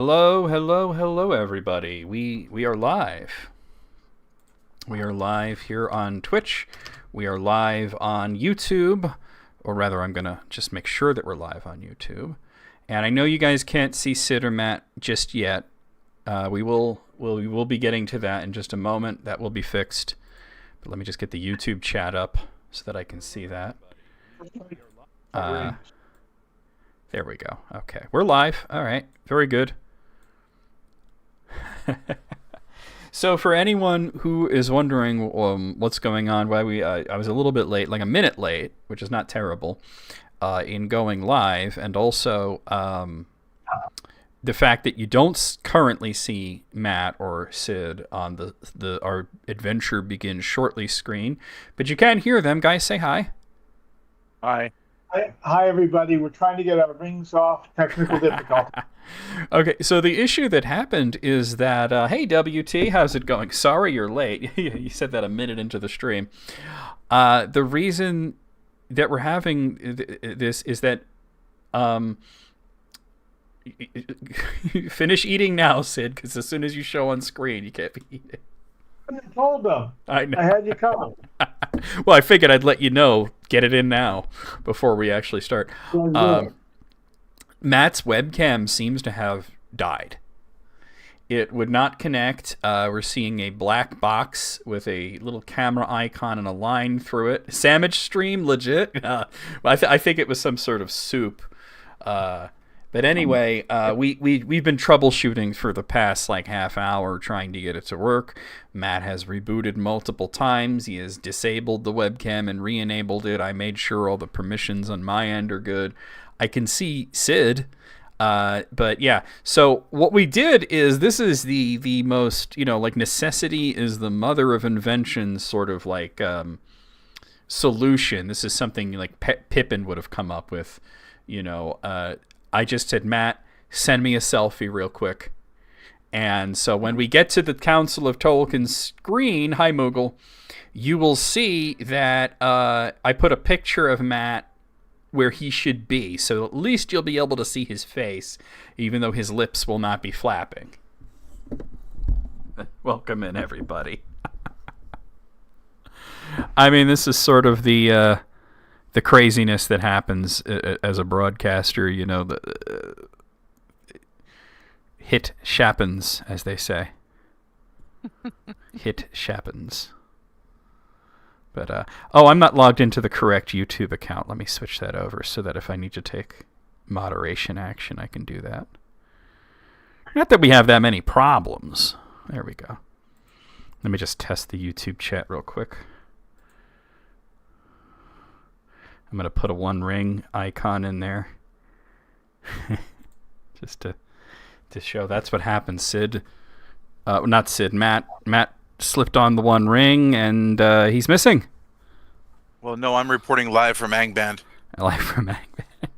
Hello, hello, hello, everybody. We are live. We are live here on Twitch. We are live on YouTube, or rather, I'm gonna just make sure that we're live on YouTube. And I know you guys can't see Sid or Matt just yet. We will be getting to that in just a moment. That will be fixed. But let me just get the YouTube chat up so that I can see that. There we go. Okay, we're live. All right, very good. So for anyone who is wondering what's going on, why I was a little bit late, like a minute late, which is not terrible, in going live, and also the fact that you don't currently see Matt or Sid on the our adventure begins shortly screen, but you can hear them. Guys, say hi. Hi. Hi, everybody. We're trying to get our rings off. Technical difficulty. Okay, so the issue that happened is that, hey, WT, how's it going? Sorry you're late. You said that a minute into the stream. The reason that we're having this is that finish eating now, Sid, because as soon as you show on screen, you can't be eating. I told them. I know. I had you covered. Well, I figured I'd let you know. Get it in now before we actually start. Matt's webcam seems to have died. It would not connect. We're seeing a black box with a little camera icon and a line through it. Sandwich stream, legit. I think it was some sort of soup. But anyway, we've been troubleshooting for the past like half hour trying to get it to work. Matt has rebooted multiple times. He has disabled the webcam and re-enabled it. I made sure all the permissions on my end are good. I can see Sid, but yeah. So what we did is, this is the most, like, necessity is the mother of invention sort of like solution. This is something like Pippin would have come up with, I just said, Matt, send me a selfie real quick. And so when we get to the Council of Tolkien screen, hi Moogle, you will see that I put a picture of Matt where he should be. So at least you'll be able to see his face, even though his lips will not be flapping. Welcome in, everybody. I mean, this is sort of the craziness that happens as a broadcaster, the hit shappens, as they say. Hit shappens. But, I'm not logged into the correct YouTube account. Let me switch that over so that if I need to take moderation action, I can do that. Not that we have that many problems. There we go. Let me just test the YouTube chat real quick. I'm going to put a one ring icon in there. Just to show that's what happened, Sid. Not Sid, Matt. Matt slipped on the one ring, and he's missing. Well, no, I'm reporting live from Angband. Live from Angband.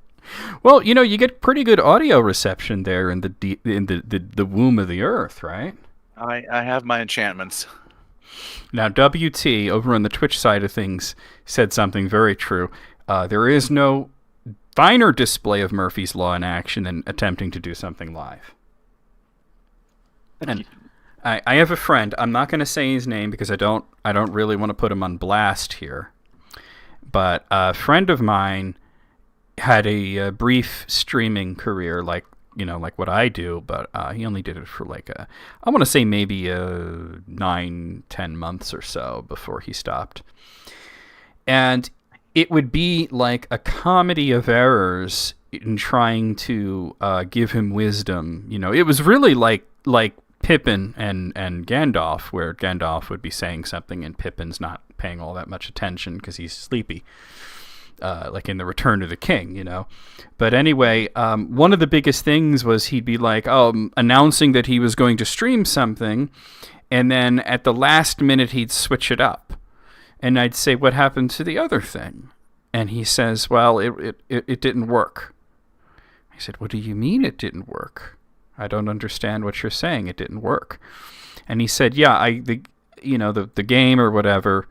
Well, you get pretty good audio reception there in the womb of the earth, right? I have my enchantments. Now, WT, over on the Twitch side of things, said something very true. There is no finer display of Murphy's Law in action than attempting to do something live. And I have a friend. I'm not going to say his name because I don't really want to put him on blast here. But a friend of mine had a brief streaming career, like what I do, but he only did it for I want to say maybe 9-10 months or so before he stopped. And it would be like a comedy of errors in trying to give him wisdom. It was really like Pippin and Gandalf, where Gandalf would be saying something and Pippin's not paying all that much attention because he's sleepy, like in the Return of the King, But anyway, one of the biggest things was he'd be like announcing that he was going to stream something, and then at the last minute he'd switch it up. And I'd say, what happened to the other thing? And he says, well, it didn't work. I said, what do you mean it didn't work? I don't understand what you're saying. It didn't work. And he said, yeah, the game or whatever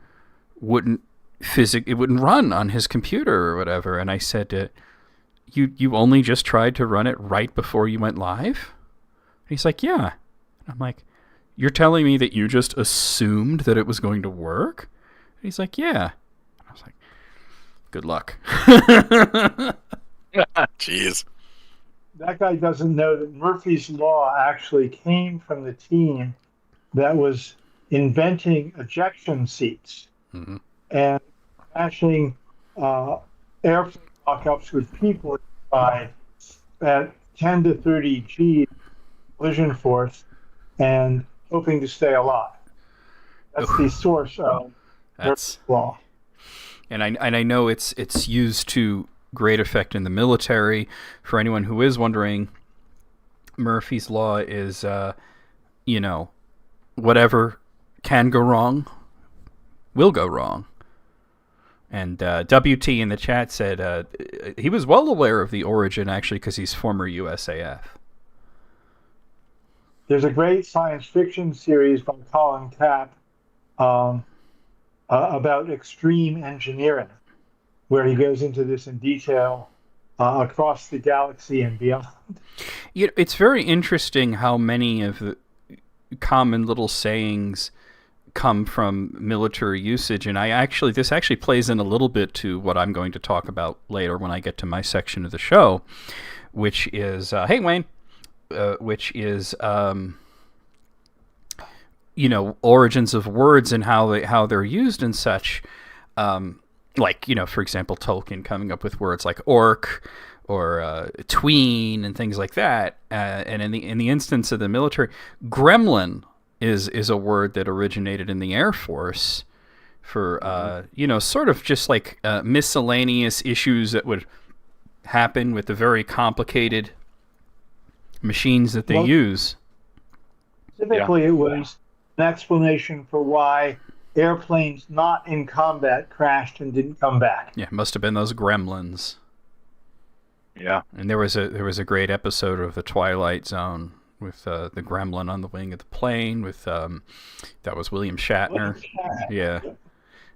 wouldn't run on his computer or whatever. And I said, you only just tried to run it right before you went live? he's like, yeah. I'm like, you're telling me that you just assumed that it was going to work? And he's like, yeah. I was like, good luck. Jeez. That guy doesn't know that Murphy's Law actually came from the team that was inventing ejection seats and crashing airplane walk-ups with people inside at 10 to 30 G collision force and hoping to stay alive. That's the source of Murphy's Law. And I know it's used to great effect in the military. For anyone who is wondering, Murphy's Law is, whatever can go wrong will go wrong. And WT in the chat said he was well aware of the origin, actually, because he's former USAF. There's a great science fiction series by Colin Tapp about extreme engineering, where he goes into this in detail across the galaxy and beyond. It's very interesting how many of the common little sayings come from military usage, and this actually plays in a little bit to what I'm going to talk about later when I get to my section of the show, which is hey Wayne, which is origins of words and how they're used and such. Like, for example, Tolkien coming up with words like orc or tween and things like that. And in the instance of the military, gremlin is a word that originated in the Air Force for sort of just like miscellaneous issues that would happen with the very complicated machines that they use. Typically, it was an explanation for why airplanes not in combat crashed and didn't come back. Yeah, must have been those gremlins. Yeah. And there was a great episode of The Twilight Zone with the gremlin on the wing of the plane with that was William Shatner. Yeah.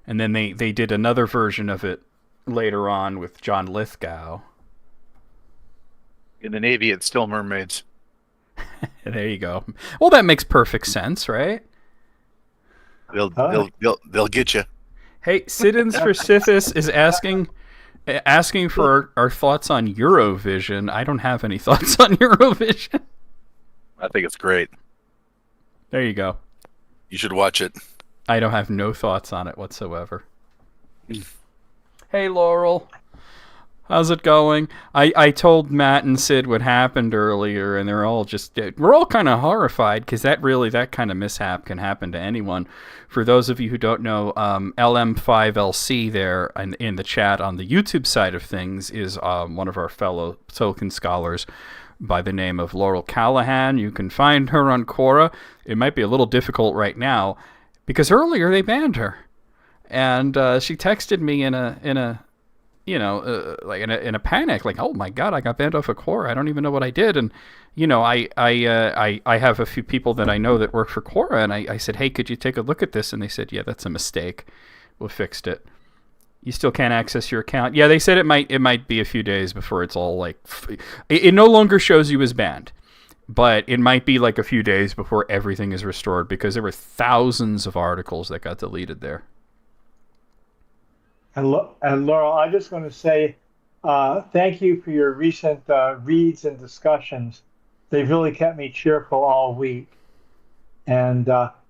And then they did another version of it later on with John Lithgow. In the Navy, it's still mermaids. There you go. Well, that makes perfect sense, right? They'll get you. Hey, Siddons for Sithis is asking for our thoughts on Eurovision. I don't have any thoughts on Eurovision. I think it's great. There you go. You should watch it. I don't have no thoughts on it whatsoever. Hey, Laurel. How's it going? I told Matt and Sid what happened earlier, and we're all kind of horrified because that kind of mishap can happen to anyone. For those of you who don't know, LM5LC there in the chat on the YouTube side of things is one of our fellow Tolkien scholars by the name of Laurel Callahan. You can find her on Quora. It might be a little difficult right now because earlier they banned her, and she texted me in a panic, like, oh my God, I got banned off of Quora. I don't even know what I did. And, I have a few people that I know that work for Quora, and I said, hey, could you take a look at this? And they said, yeah, that's a mistake. We fixed it. You still can't access your account. Yeah, they said it might be a few days before it's all like, it no longer shows you as banned, but it might be like a few days before everything is restored because there were thousands of articles that got deleted there. And Laurel, I just want to say thank you for your recent reads and discussions. They've really kept me cheerful all week. And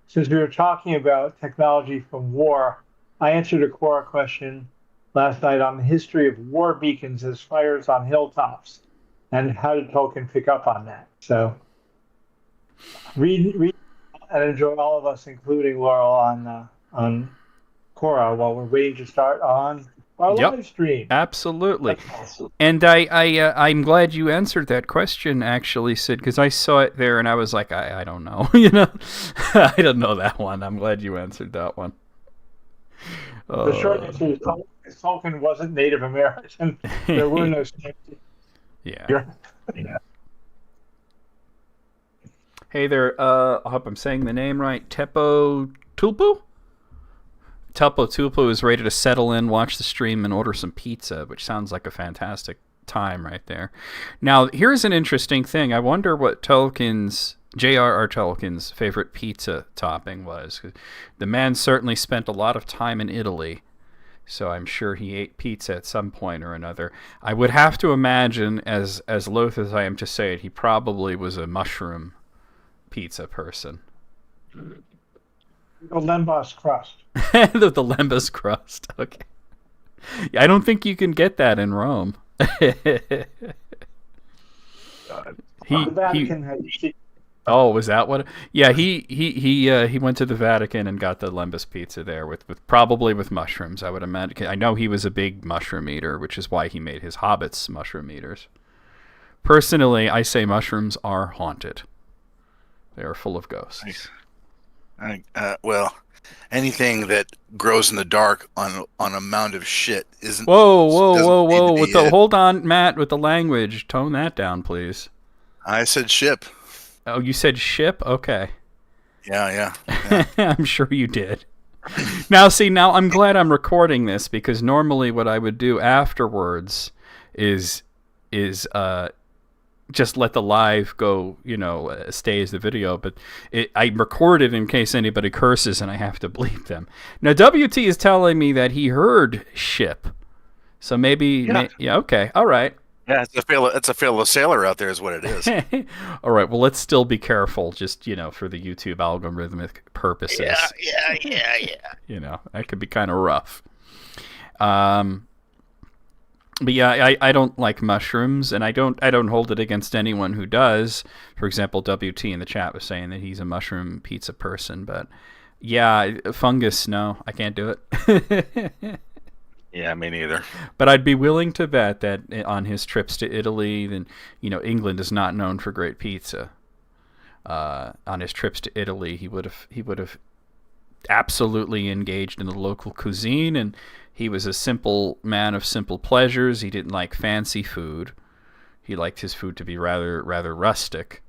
since we were talking about technology from war, I answered a Quora question last night on the history of war beacons as fires on hilltops and how did Tolkien pick up on that. So read and enjoy, all of us, including Laurel, on Quora while we're waiting to start on our live stream. Absolutely. And I'm glad you answered that question, actually, Sid, because I saw it there and I was like, I don't know. I don't know that one. I'm glad you answered that one. The short answer is Tolkien wasn't Native American. There were no Yeah. Hey there, I hope I'm saying the name right. Tepo Tulpu? Telpo Tulpo is ready to settle in, watch the stream, and order some pizza, which sounds like a fantastic time right there. Now, here's an interesting thing. I wonder what J.R.R. Tolkien's favorite pizza topping was. The man certainly spent a lot of time in Italy, so I'm sure he ate pizza at some point or another. I would have to imagine, as loath as I am to say it, he probably was a mushroom pizza person. The lembas crust. the lembas crust. Okay. I don't think you can get that in Rome. The Vatican had. Oh, was that what? Yeah, he went to the Vatican and got the lembas pizza there with probably with mushrooms. I would imagine. I know he was a big mushroom eater, which is why he made his hobbits mushroom eaters. Personally, I say mushrooms are haunted. They are full of ghosts. Well, anything that grows in the dark on a mound of shit isn't. Whoa! Hold on, Matt, with the language. Tone that down, please. I said ship. Oh, you said ship? Okay. Yeah. I'm sure you did. Now, I'm glad I'm recording this, because normally what I would do afterwards is just let the live go, stay as the video, but I record it in case anybody curses and I have to bleep them. Now, WT is telling me that he heard ship, so maybe, okay, all right. Yeah, it's a fellow sailor out there is what it is. All right, well, let's still be careful, just, for the YouTube algorithmic purposes. Yeah. That could be kind of rough. But yeah, I don't like mushrooms, and I don't hold it against anyone who does. For example, WT in the chat was saying that he's a mushroom pizza person, but yeah, fungus, no, I can't do it. Yeah, me neither. But I'd be willing to bet that on his trips to Italy, then England is not known for great pizza. On his trips to Italy, he would have absolutely engaged in the local cuisine, and he was a simple man of simple pleasures. He didn't like fancy food. He liked his food to be rather rustic.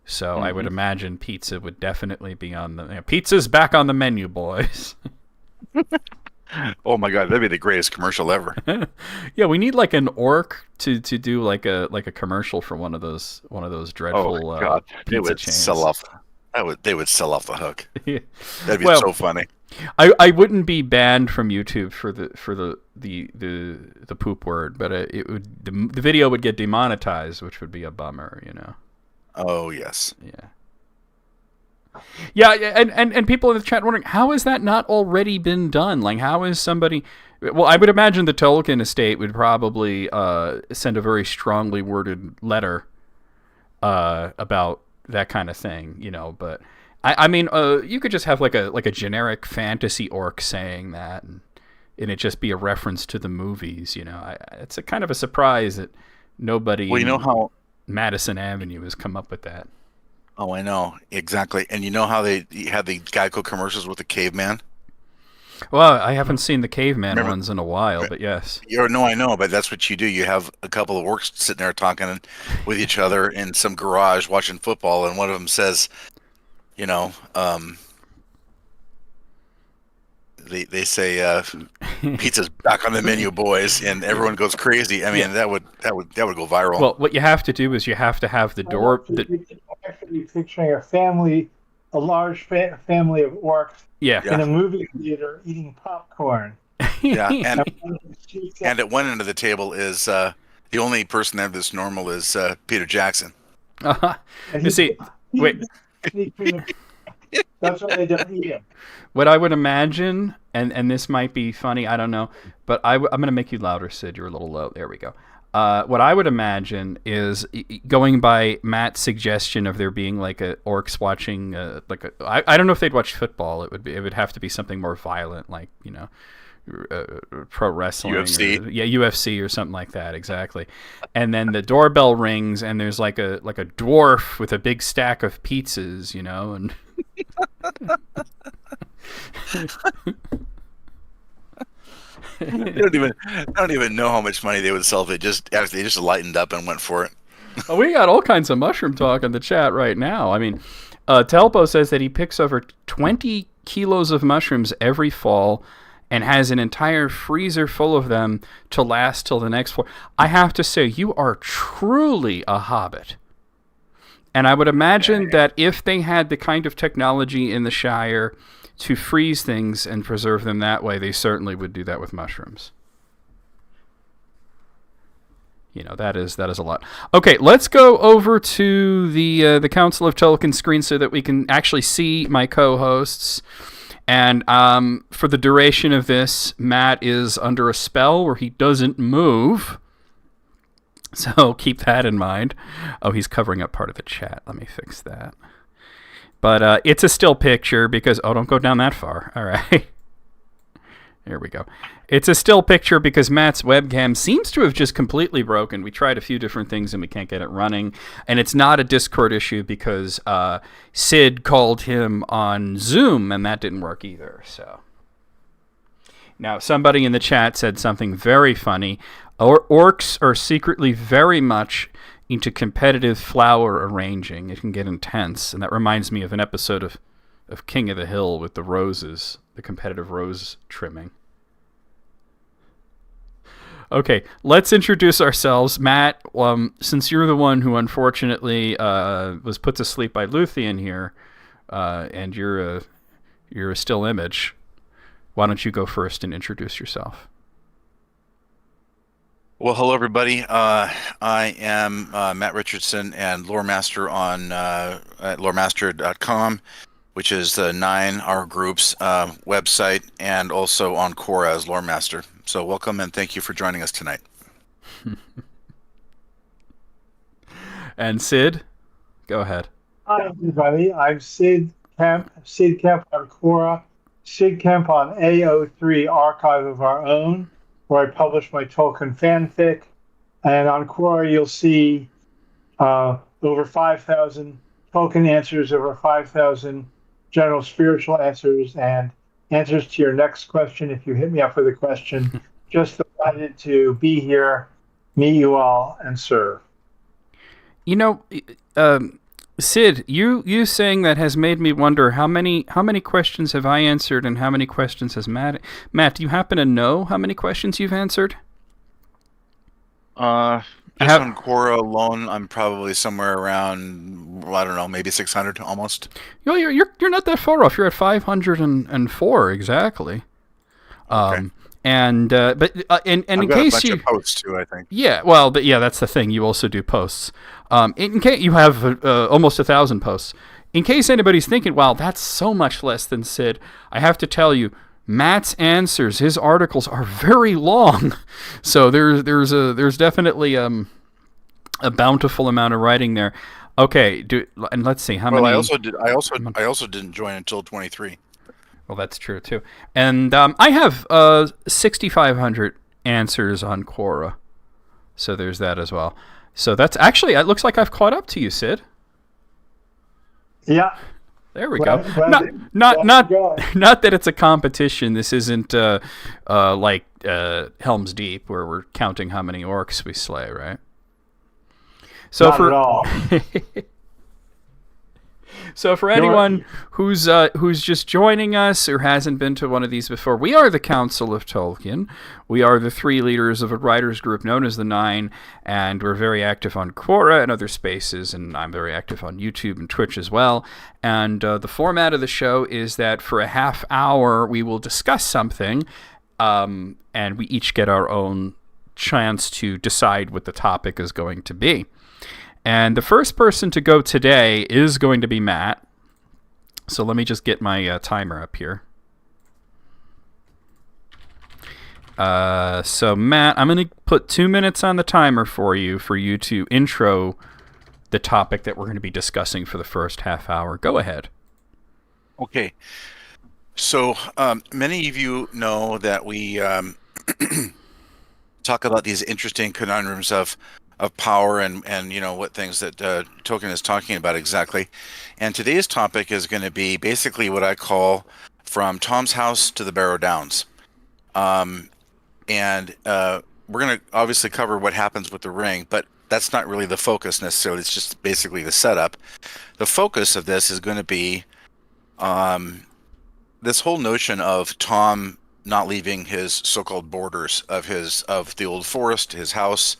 So I would imagine pizza would definitely be on the pizza's back on the menu, boys. Oh my God, that'd be the greatest commercial ever. Yeah, we need like an orc to do like a commercial for one of those dreadful. Oh God, they would chains. sell off. They would sell off the hook. Yeah. That'd be so funny. I wouldn't be banned from YouTube for the poop word, but the video would get demonetized, which would be a bummer, Oh yes. Yeah. Yeah, and people in the chat wondering, how has that not already been done? Like, how is somebody... Well, I would imagine the Tolkien estate would probably send a very strongly worded letter about that kind of thing, but I mean, you could just have like a generic fantasy orc saying that, and it just be a reference to the movies, It's a kind of a surprise that nobody how Madison Avenue has come up with that. Oh, I know. Exactly. And you know how they had the Geico commercials with the caveman? Well, I haven't seen the caveman ones in a while, but yes. No, I know, but that's what you do. You have a couple of orcs sitting there talking with each other in some garage watching football, and one of them says, they say, pizza's back on the menu, boys, and everyone goes crazy. I mean, that would go viral. Well, what you have to do is you have to have the door... I'm actually picturing a large family of orcs in a movie theater eating popcorn. Yeah, and at one end of the table is the only person there that's normal is Peter Jackson. You see, wait. That's why they don't eat him. What I would imagine, and this might be funny, I don't know, but I'm going to make you louder, Sid. You're a little low. There we go. What I would imagine is going by Matt's suggestion of there being like orcs watching I don't know if they'd watch football. It would have to be something more violent, like pro wrestling, UFC, UFC or something like that. Exactly. And then the doorbell rings, and there's like a dwarf with a big stack of pizzas, and. I don't even know how much money they would sell if they just lightened up and went for it. Well, we got all kinds of mushroom talk in the chat right now. I mean, Telpo says that he picks over 20 kilos of mushrooms every fall, and has an entire freezer full of them to last till the next floor. I have to say, you are truly a hobbit. And I would imagine that if they had the kind of technology in the Shire to freeze things and preserve them that way, they certainly would do that with mushrooms. You know, that is a lot. Okay, let's go over to the Council of Tolkien screen so that we can actually see my co-hosts. And for the duration of this, Matt is under a spell where he doesn't move. So keep that in mind. Oh, he's covering up part of the chat. Let me fix that. But it's a still picture because... Oh, don't go down that far. All right. Here we go. It's a still picture because Matt's webcam seems to have just completely broken. We tried a few different things and we can't get it running. And it's not a Discord issue because Sid called him on Zoom and that didn't work either. So now somebody in the chat said something very funny. Orcs are secretly very much into competitive flower arranging. It can get intense. And that reminds me of an episode of King of the Hill with the roses, the competitive rose trimming. Okay, let's introduce ourselves. Matt, since you're the one who unfortunately was put to sleep by Luthien here, and you're a still image, why don't you go first and introduce yourself? Well, hello, everybody. I am Matt Richardson and Lore Master on at loremaster.com, which is the 9R Group's website, and also on Quora as Lore Master. So welcome and thank you for joining us tonight. And Sid, go ahead. Hi, everybody. I'm Sid Kemp on Quora, Sid Kemp on AO3 Archive of Our Own, where I publish my Tolkien fanfic. And on Quora, you'll see over 5,000 Tolkien answers, over 5,000 general spiritual answers, and answers to your next question if you hit me up with a question. Just delighted to be here, meet you all, and serve. You know, Sid, you saying that has made me wonder how many questions have I answered and how many questions has Matt? Matt, do you happen to know how many questions you've answered? Just on Quora alone, I'm probably somewhere around, I don't know, maybe 600 almost. You're not that far off. You're at 504 exactly. Okay. And but in I've in got case a bunch you of posts too, I think. yeah, well, but yeah, that's the thing. You also do posts. In case you have almost 1,000 posts. In case anybody's thinking, wow, that's so much less than Sid, I have to tell you, Matt's answers, his articles are very long. So there's definitely a bountiful amount of writing there. Okay, and let's see how many. Well, I also didn't join until 23. Well, that's true too. And I have 6,500 answers on Quora. So there's that as well. So that's actually, it looks like I've caught up to you, Sid. Yeah. There we go. Not that it's a competition. This isn't like Helm's Deep where we're counting how many orcs we slay, right? So Not at all. So for anyone who's just joining us or hasn't been to one of these before, we are the Council of Tolkien. We are the three leaders of a writers group known as the Nine, and we're very active on Quora and other spaces, and I'm very active on YouTube and Twitch as well. And the format of the show is that for a half hour we will discuss something, and we each get our own chance to decide what the topic is going to be. And the first person to go today is going to be Matt. So let me just get my timer up here. So Matt, I'm going to put 2 minutes on the timer for you to intro the topic that we're going to be discussing for the first half hour. Go ahead. Okay. So many of you know that we talk about these interesting conundrums of power and you know what things that Tolkien is talking about exactly. And today's topic is going to be basically what I call from Tom's House to the Barrow Downs. And we're going to obviously cover what happens with the ring, but that's not really the focus necessarily. It's just basically the setup. The focus of this is going to be this whole notion of Tom not leaving his so-called borders of the old forest, his house,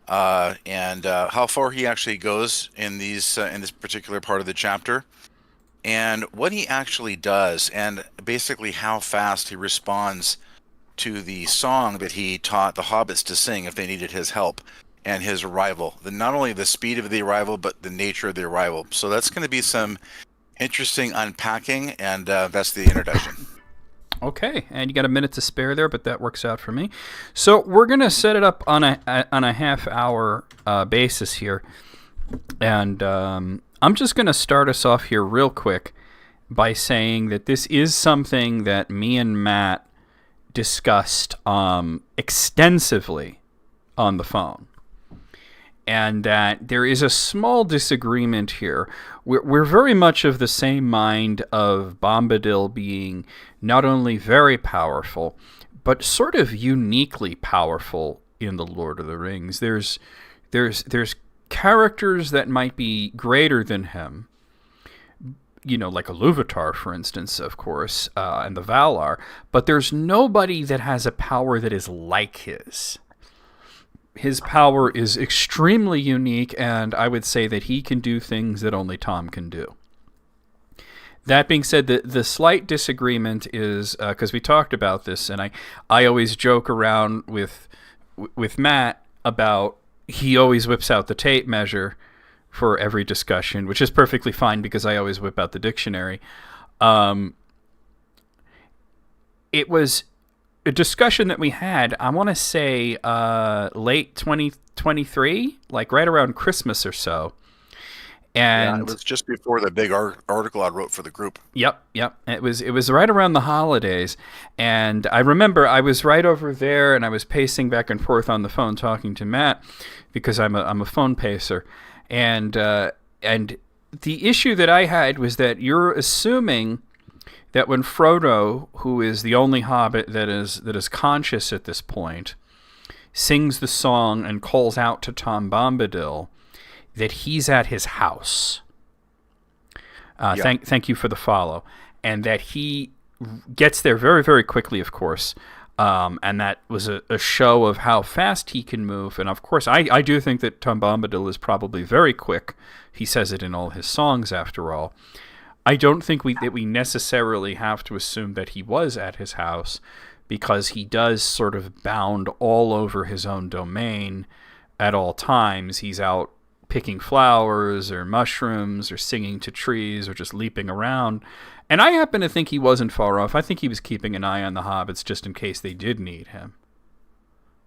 and how far he actually goes in this particular part of the chapter, and what he actually does, and basically how fast he responds to the song that he taught the hobbits to sing if they needed his help, and his arrival. Not only the speed of the arrival, but the nature of the arrival. So that's going to be some interesting unpacking, and that's the introduction. Okay, and you got a minute to spare there, but that works out for me. So we're going to set it up on a half-hour basis here, and I'm just going to start us off here real quick by saying that this is something that me and Matt discussed extensively on the phone, and that there is a small disagreement here. We're very much of the same mind of Bombadil being not only very powerful, but sort of uniquely powerful in The Lord of the Rings. There's characters that might be greater than him, like Iluvatar, for instance, of course, and the Valar, but there's nobody that has a power that is like his. His power is extremely unique, and I would say that he can do things that only Tom can do. That being said, the slight disagreement is, because we talked about this, and I always joke around with Matt about he always whips out the tape measure for every discussion, which is perfectly fine because I always whip out the dictionary. It was a discussion that we had, I want to say late 2023, like right around Christmas or so. And it was just before the big article I wrote for the group. Yep. It was right around the holidays, and I remember I was right over there, and I was pacing back and forth on the phone talking to Matt because I'm a phone pacer, and the issue that I had was that you're assuming that when Frodo, who is the only Hobbit that is conscious at this point, sings the song and calls out to Tom Bombadil, that he's at his house. Thank you for the follow. And that he gets there very, very quickly, of course. And that was a show of how fast he can move. And of course, I do think that Tom Bombadil is probably very quick. He says it in all his songs, after all. I don't think that we necessarily have to assume that he was at his house, because he does sort of bound all over his own domain at all times. He's out picking flowers or mushrooms or singing to trees or just leaping around. And I happen to think he wasn't far off. I think he was keeping an eye on the hobbits just in case they did need him.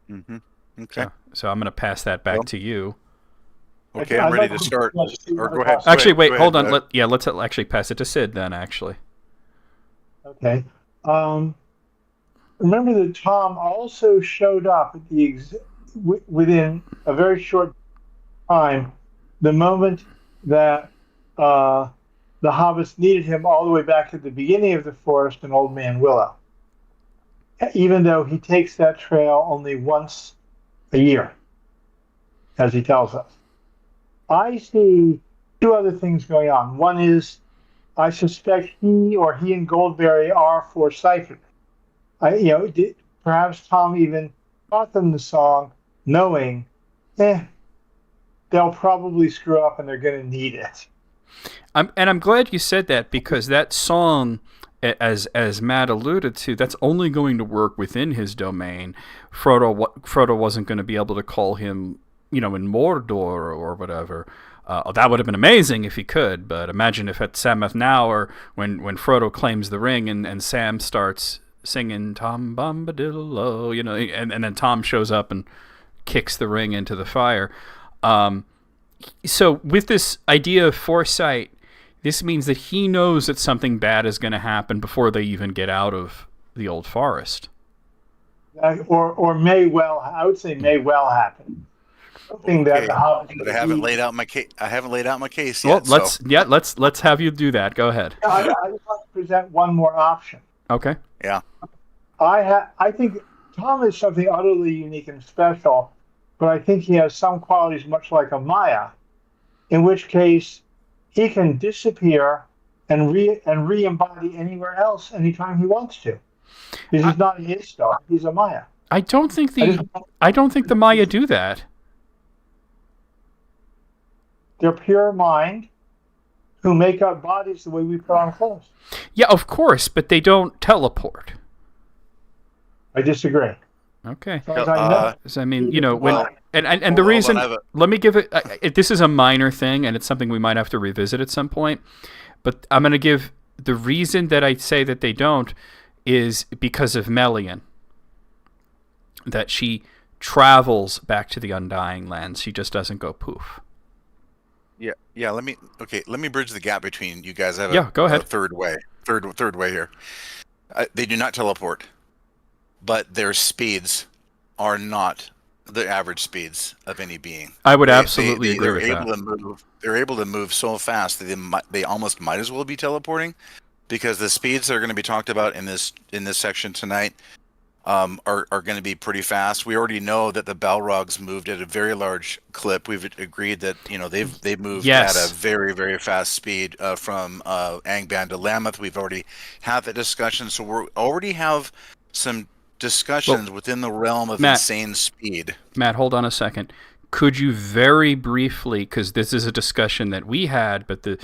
Mm-hmm. Okay. So I'm going to pass that back to you. Okay, I'm ready to start. Or go ahead. Actually, wait, hold on. Let's actually pass it to Sid then, actually. Okay. Remember that Tom also showed up at within a very short time, the moment that the hobbits needed him, all the way back at the beginning of the forest in Old Man Willow, even though he takes that trail only once a year, as he tells us. I see two other things going on. One is, I suspect he and Goldberry are foresighted. Perhaps Tom even taught them the song, knowing, they'll probably screw up and they're going to need it. I'm glad you said that, because that song, as Matt alluded to, that's only going to work within his domain. Frodo wasn't going to be able to call him, in Mordor or whatever. That would have been amazing if he could, but imagine if at Sammath now, or when Frodo claims the ring and Sam starts singing Tom Bombadil, and then Tom shows up and kicks the ring into the fire. So with this idea of foresight, this means that he knows that something bad is going to happen before they even get out of the old forest. Or may well happen. Something okay. that But I haven't laid out my case. I haven't laid out my case yet. Well, let's have you do that. Go ahead. I just want to present one more option. Okay. Yeah. I think Tom is something utterly unique and special, but I think he has some qualities much like a Maya, in which case he can disappear and re-embody anywhere else anytime he wants to. He's I, just not an Ishtar. He's a Maya. I don't think I just, the Maya do that. they're pure mind who make up bodies the way we put on clothes. Yeah, of course, but they don't teleport. I disagree. Okay. As far as I know. So, I mean, well, and the hold reason, on, let me give it, this is a minor thing, and it's something we might have to revisit at some point, but I'm going to give the reason that I say that they don't is because of Melian. That she travels back to the Undying Lands. She just doesn't go poof. yeah. Let me bridge the gap between you guys. I have Go ahead. a third way here. They do not teleport, but their speeds are not the average speeds of any being. I would absolutely agree with that. They're able to move so fast that they almost might as well be teleporting, because the speeds that are going to be talked about in this section tonight are going to be pretty fast. We already know that the Balrogs moved at a very large clip. We've agreed that they've moved at a very, very fast speed from Angband to Lambeth. We've already had that discussion, so we already have some discussions within the realm of insane speed. Matt, hold on a second. Could you very briefly, because this is a discussion that we had, but the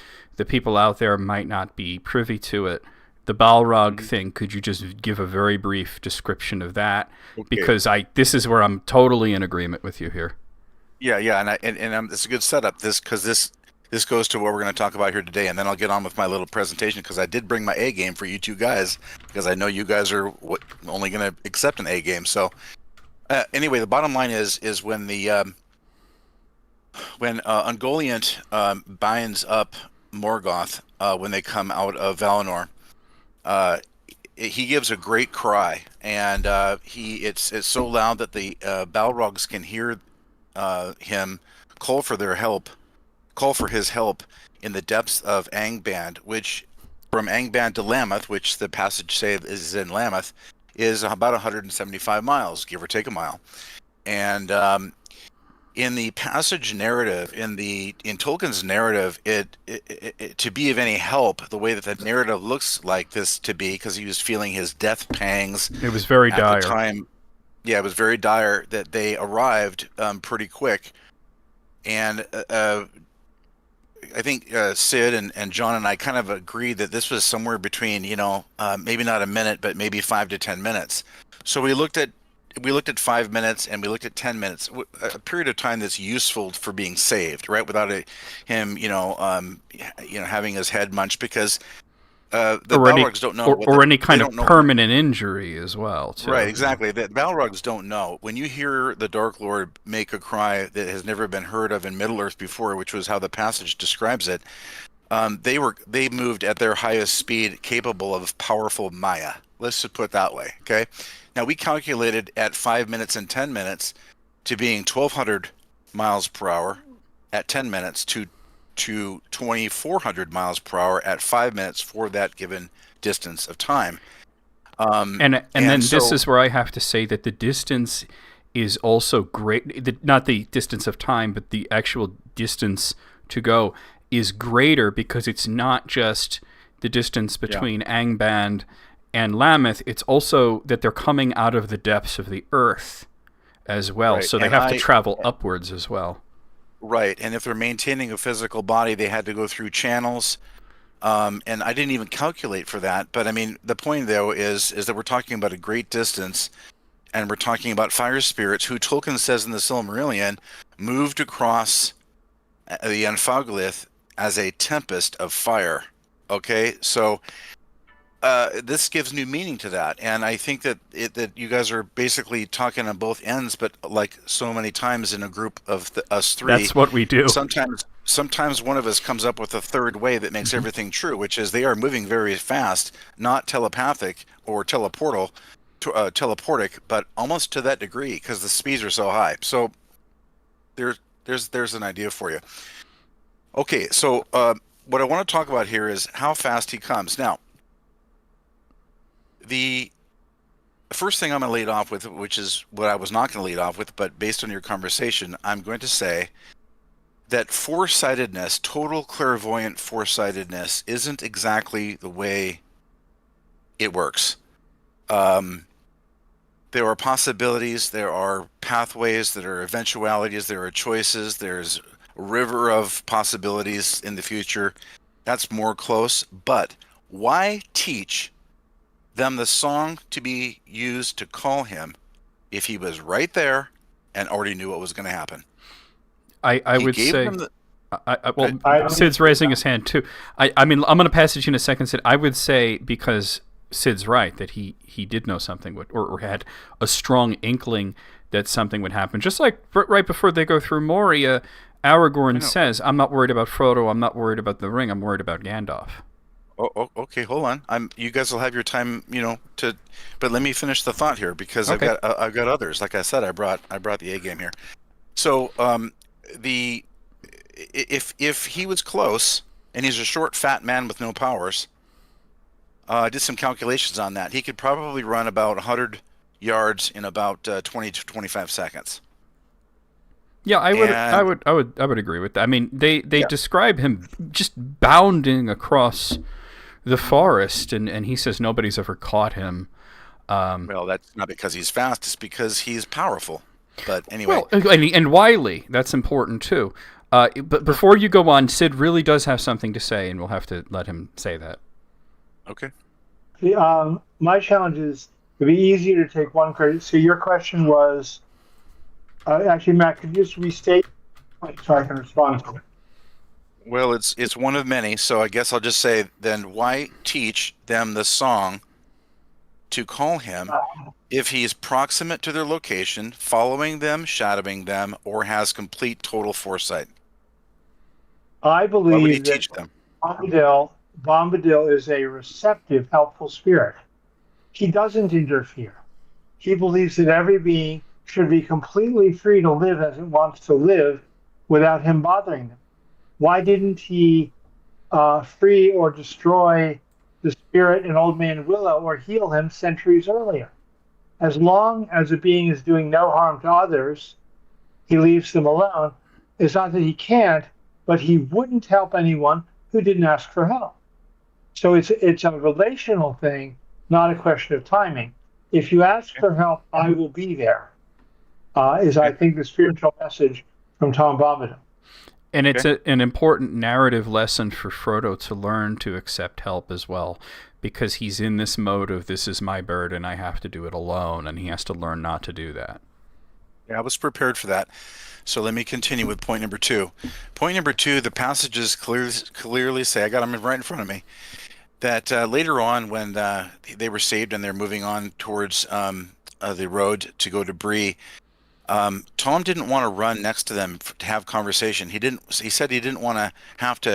people out there might not be privy to it, the Balrog thing, could you just give a very brief description of that? Okay. Because this is where I'm totally in agreement with you here. Yeah, and it's a good setup. This goes to what we're going to talk about here today, and then I'll get on with my little presentation, because I did bring my A game for you two guys, because I know you guys are only going to accept an A game. So anyway, the bottom line is when Ungoliant binds up Morgoth when they come out of Valinor. He gives a great cry, and it's so loud that the Balrogs can hear him call for his help in the depths of Angband, which from Angband to Lambeth, which the passage says is in Lambeth, is about 175 miles, give or take a mile. And in the passage narrative, in Tolkien's narrative, it to be of any help, the way that the narrative looks like this to be, because he was feeling his death pangs. It was very dire. At the time. Yeah, it was very dire that they arrived pretty quick. And I think Sid and John and I kind of agreed that this was somewhere between, maybe not a minute, but maybe 5 to 10 minutes. So we looked at 5 minutes and we looked at 10 minutes, a period of time that's useful for being saved, right? Without him, having his head munched, because the Balrogs don't know, or any kind of permanent injury as well, too. Right, exactly. The Balrogs don't know. When you hear the Dark Lord make a cry that has never been heard of in Middle Earth before, which was how the passage describes it, they moved at their highest speed, capable of powerful Maya. Let's just put it that way, okay? Now, we calculated at 5 minutes and 10 minutes to being 1,200 miles per hour at 10 minutes to 2,400 miles per hour at 5 minutes for that given distance of time. And then this is where I have to say that the distance is also great. Not the distance of time, but the actual distance to go is greater, because it's not just the distance between Angband and Lambeth. It's also that they're coming out of the depths of the earth as well. Right. So they have to travel upwards as well. Right. And if they're maintaining a physical body, they had to go through channels. And I didn't even calculate for that. But I mean, the point, though, is that we're talking about a great distance, and we're talking about fire spirits who Tolkien says in the Silmarillion moved across the Anfaglith as a tempest of fire. Okay, so this gives new meaning to that, and I think that you guys are basically talking on both ends, but like so many times in a group of us three, that's what we do. Sometimes one of us comes up with a third way that makes everything true, which is they are moving very fast, not telepathic or teleportic, but almost to that degree, because the speeds are so high. So there's an idea for you. Okay, so what I want to talk about here is how fast he comes. Now, the first thing I'm going to lead off with, which is what I was not going to lead off with, but based on your conversation, I'm going to say that foresightedness, total clairvoyant foresightedness, isn't exactly the way it works. There are possibilities, there are pathways, there are eventualities, there are choices, there's a river of possibilities in the future. That's more close, but why teach them the song to be used to call him if he was right there and already knew what was going to happen? I He would gave say, them the. well, I- Sid's raising his hand too. I mean, I'm going to pass it to you in a second, Sid. I would say, because Sid's right, that he did know something would, or had a strong inkling that something would happen. Just like right before they go through Moria, Aragorn says, "I'm not worried about Frodo. I'm not worried about the ring. I'm worried about Gandalf." Oh, okay, hold on. You guys will have your time, but let me finish the thought here because Okay. I've got others. Like I said, I brought the A game here. So, the if he was close and he's a short, fat man with no powers, I did some calculations on that. He could probably run about 100 yards in about 20 to 25 seconds. Yeah, I And would agree with that. I mean, they Yeah. describe him just bounding across the forest, and he says nobody's ever caught him. Well, that's not because he's fast; it's because he's powerful. But anyway, Well, and wily. That's important too. But before you go on, Sid really does have something to say, and we'll have to let him say that. okay. My challenge is it'd be easier to take one credit. So your question was, actually, Matt, could you just restate so I can respond to it? Well, it's one of many, so I guess I'll just say then why teach them the song to call him if he's proximate to their location, following them, shadowing them, or has complete total foresight? I Why would he believe that teach them? Bombadil is a receptive, helpful spirit. He doesn't interfere. He believes that every being should be completely free to live as it wants to live without him bothering them. Why didn't he free or destroy the spirit in Old Man Willow or heal him centuries earlier? As long as a being is doing no harm to others, he leaves them alone. It's not that he can't, but he wouldn't help anyone who didn't ask for help. So it's a relational thing, not a question of timing. If you ask for help, I will be there. Is I think the spiritual message from Tom Bombadil. And it's an important narrative lesson for Frodo to learn to accept help as well, because he's in this mode of this is my burden, I have to do it alone, and he has to learn not to do that. Yeah, I was prepared for that. So let me continue with point number 2. Point number 2, the passages clearly say, I got them right in front of me, that later on when they were saved and they're moving on towards the road to go to Bree, Tom didn't want to run next to them to have conversation. He said he didn't want to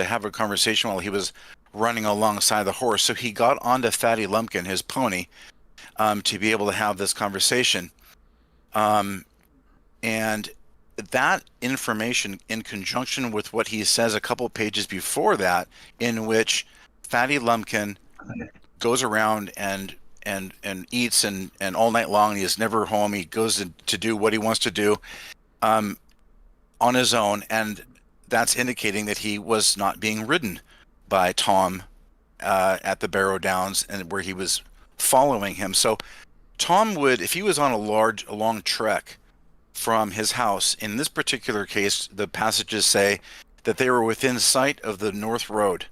have a conversation while he was running alongside the horse. So he got onto Fatty Lumpkin, his pony, to be able to have this conversation. And that information, in conjunction with what he says a couple pages before that, in which Fatty Lumpkin goes around and eats and all night long, he is never home. He goes to do what he wants to do on his own, and that's indicating that he was not being ridden by Tom at the Barrow Downs, and where he was following him. So Tom would, if he was on a long trek from his house, in this particular case, the passages say that they were within sight of the North Road,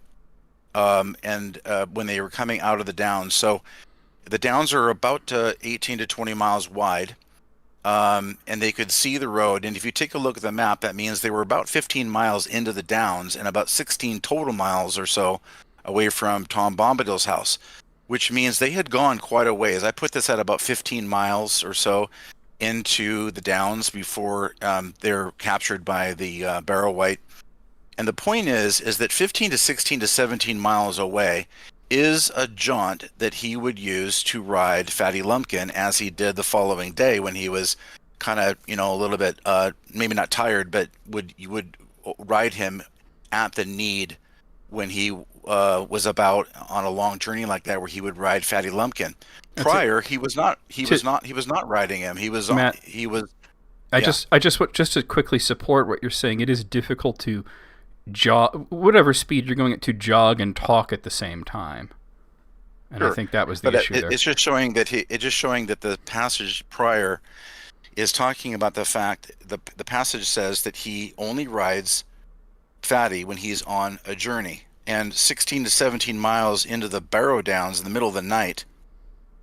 and when they were coming out of the Downs. So the Downs are about 18 to 20 miles wide, and they could see the road. And if you take a look at the map, that means they were about 15 miles into the Downs and about 16 total miles or so away from Tom Bombadil's house, which means they had gone quite a ways. I put this at about 15 miles or so into the Downs before they're captured by the Barrow Wight. And the point is that 15 to 16 to 17 miles away is a jaunt that he would use to ride Fatty Lumpkin, as he did the following day when he was kind of, a little bit, maybe not tired, but you would ride him at the need when he was about on a long journey like that, where he would ride Fatty Lumpkin. Prior, he was not riding him. He was Matt, yeah. Just to quickly support what you're saying, it is difficult to jog, whatever speed you're going at, to jog and talk at the same time. And I Sure. think that was the But issue there. it's just showing that the passage prior is talking about the fact the passage says that he only rides Fatty when he's on a journey, and 16 to 17 miles into the Barrow Downs in the middle of the night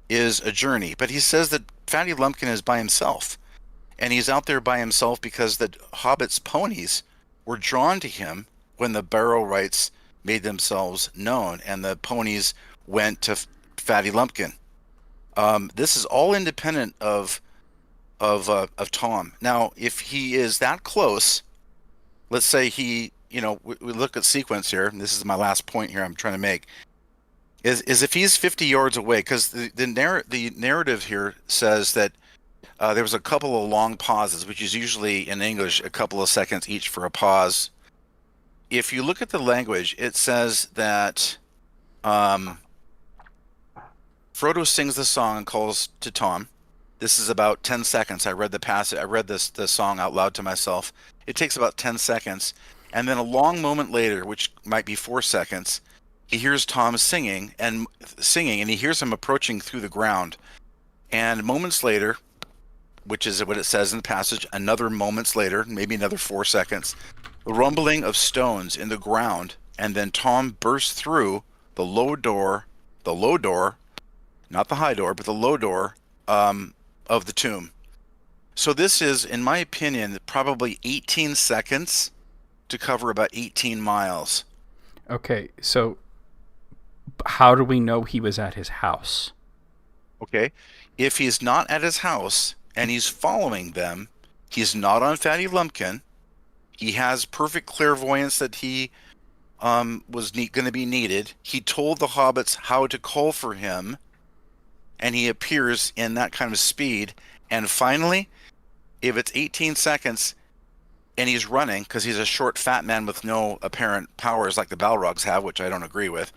is a journey. But he says that Fatty Lumpkin is by himself, and he's out there by himself because the Hobbit's ponies were drawn to him when the Barrow rights made themselves known, and the ponies went to Fatty Lumpkin. This is all independent of Tom. Now, if he is that close, let's say he, we look at sequence here, and this is my last point here I'm trying to make, is if he's 50 yards away, because the narrative here says that there was a couple of long pauses, which is usually in English a couple of seconds each for a pause. If you look at the language, it says that Frodo sings the song and calls to Tom. This is about 10 seconds. I read the song out loud to myself. It takes about 10 seconds. And then a long moment later, which might be 4 seconds, he hears Tom singing, and he hears him approaching through the ground. And moments later, which is what it says in the passage, another moments later, maybe another 4 seconds, the rumbling of stones in the ground, and then Tom bursts through the low door, not the high door, but the low door of the tomb. So this is, in my opinion, probably 18 seconds to cover about 18 miles. Okay, so how do we know he was at his house? Okay, if he's not at his house and he's following them, he's not on Fatty Lumpkin. He has perfect clairvoyance that he was going to be needed. He told the hobbits how to call for him, and he appears in that kind of speed. And finally, if it's 18 seconds and he's running, because he's a short, fat man with no apparent powers like the Balrogs have, which I don't agree with,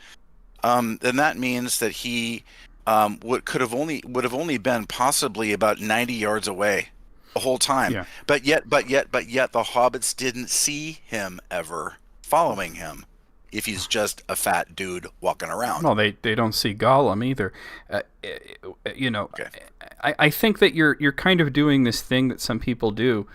then that means that he would have only been possibly about 90 yards away the whole time. Yeah. But yet the hobbits didn't see him ever following him, if he's just a fat dude walking around. Well, they don't see Gollum either. Okay. I think that you're kind of doing this thing that some people do.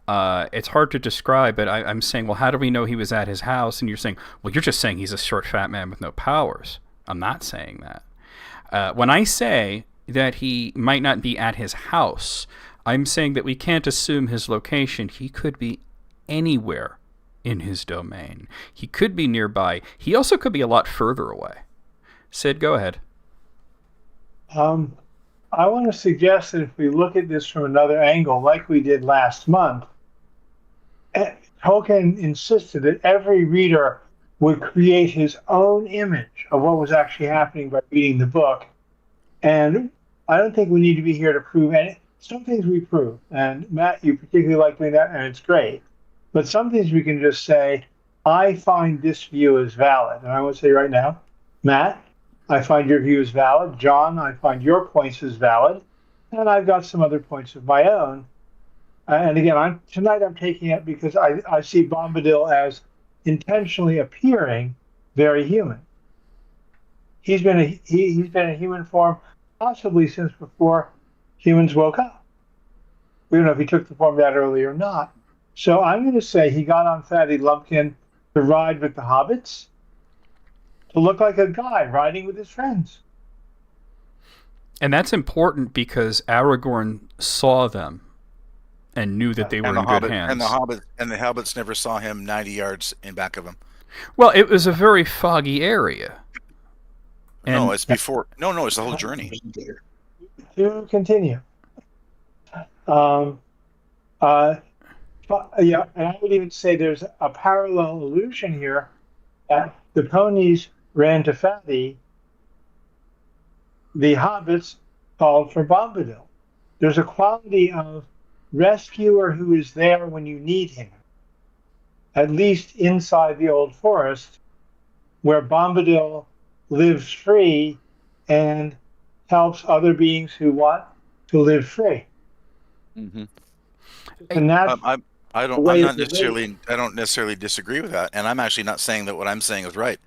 It's hard to describe, but I'm saying, well, how do we know he was at his house? And you're saying, well, you're just saying he's a short, fat man with no powers. I'm not saying that. When I say that he might not be at his house, I'm saying that we can't assume his location. He could be anywhere in his domain. He could be nearby. He also could be a lot further away. Sid, go ahead. I want to suggest that if we look at this from another angle, like we did last month, Tolkien insisted that every reader would create his own image of what was actually happening by reading the book. And I don't think we need to be here to prove any. Some things we prove, and Matt, you particularly like doing that, and it's great. But some things we can just say, I find this view is valid. And I would say right now, Matt, I find your view is valid. John, I find your points is valid. And I've got some other points of my own. And again, tonight I'm taking it because I see Bombadil as intentionally appearing very human. He's been a human form possibly since before humans woke up. We don't know if he took the form that early or not. So I'm going to say he got on Fatty Lumpkin to ride with the hobbits, to look like a guy riding with his friends. And that's important because Aragorn saw them and knew that they were in good hands. And the hobbits never saw him 90 yards in back of him. Well, it was a very foggy area. No, it's before. No, it's the whole journey. To continue. Yeah, and I would even say there's a parallel allusion here that the ponies ran to Fatty, the hobbits called for Bombadil. There's a quality of rescuer who is there when you need him, at least inside the old forest, where Bombadil lives free and helps other beings who want to live free. Mm-hmm. And that's I don't necessarily disagree with that, and I'm actually not saying that what I'm saying is right.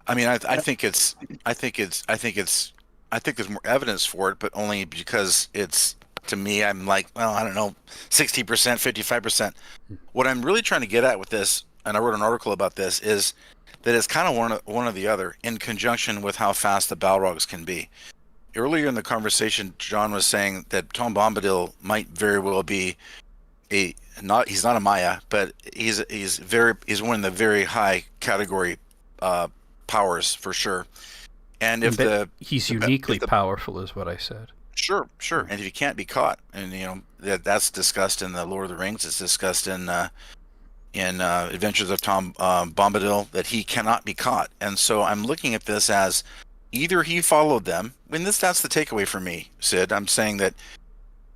I mean, I think it's, I think it's, I think it's, I think there's more evidence for it, but only because it's, to me, I'm like, well, I don't know, 60%, 55%. What I'm really trying to get at with this, and I wrote an article about this, is that it's kind of one or the other in conjunction with how fast the Balrogs can be. Earlier in the conversation, John was saying that Tom Bombadil might very well be he's not a Maya, but he's one of the very high category powers for sure. And if he's uniquely powerful, is what I said. Sure. And if he can't be caught, and that's discussed in the Lord of the Rings, it's discussed in Adventures of Tom Bombadil, that he cannot be caught. And so I'm looking at this as either he followed them. That's the takeaway for me, Sid. I'm saying that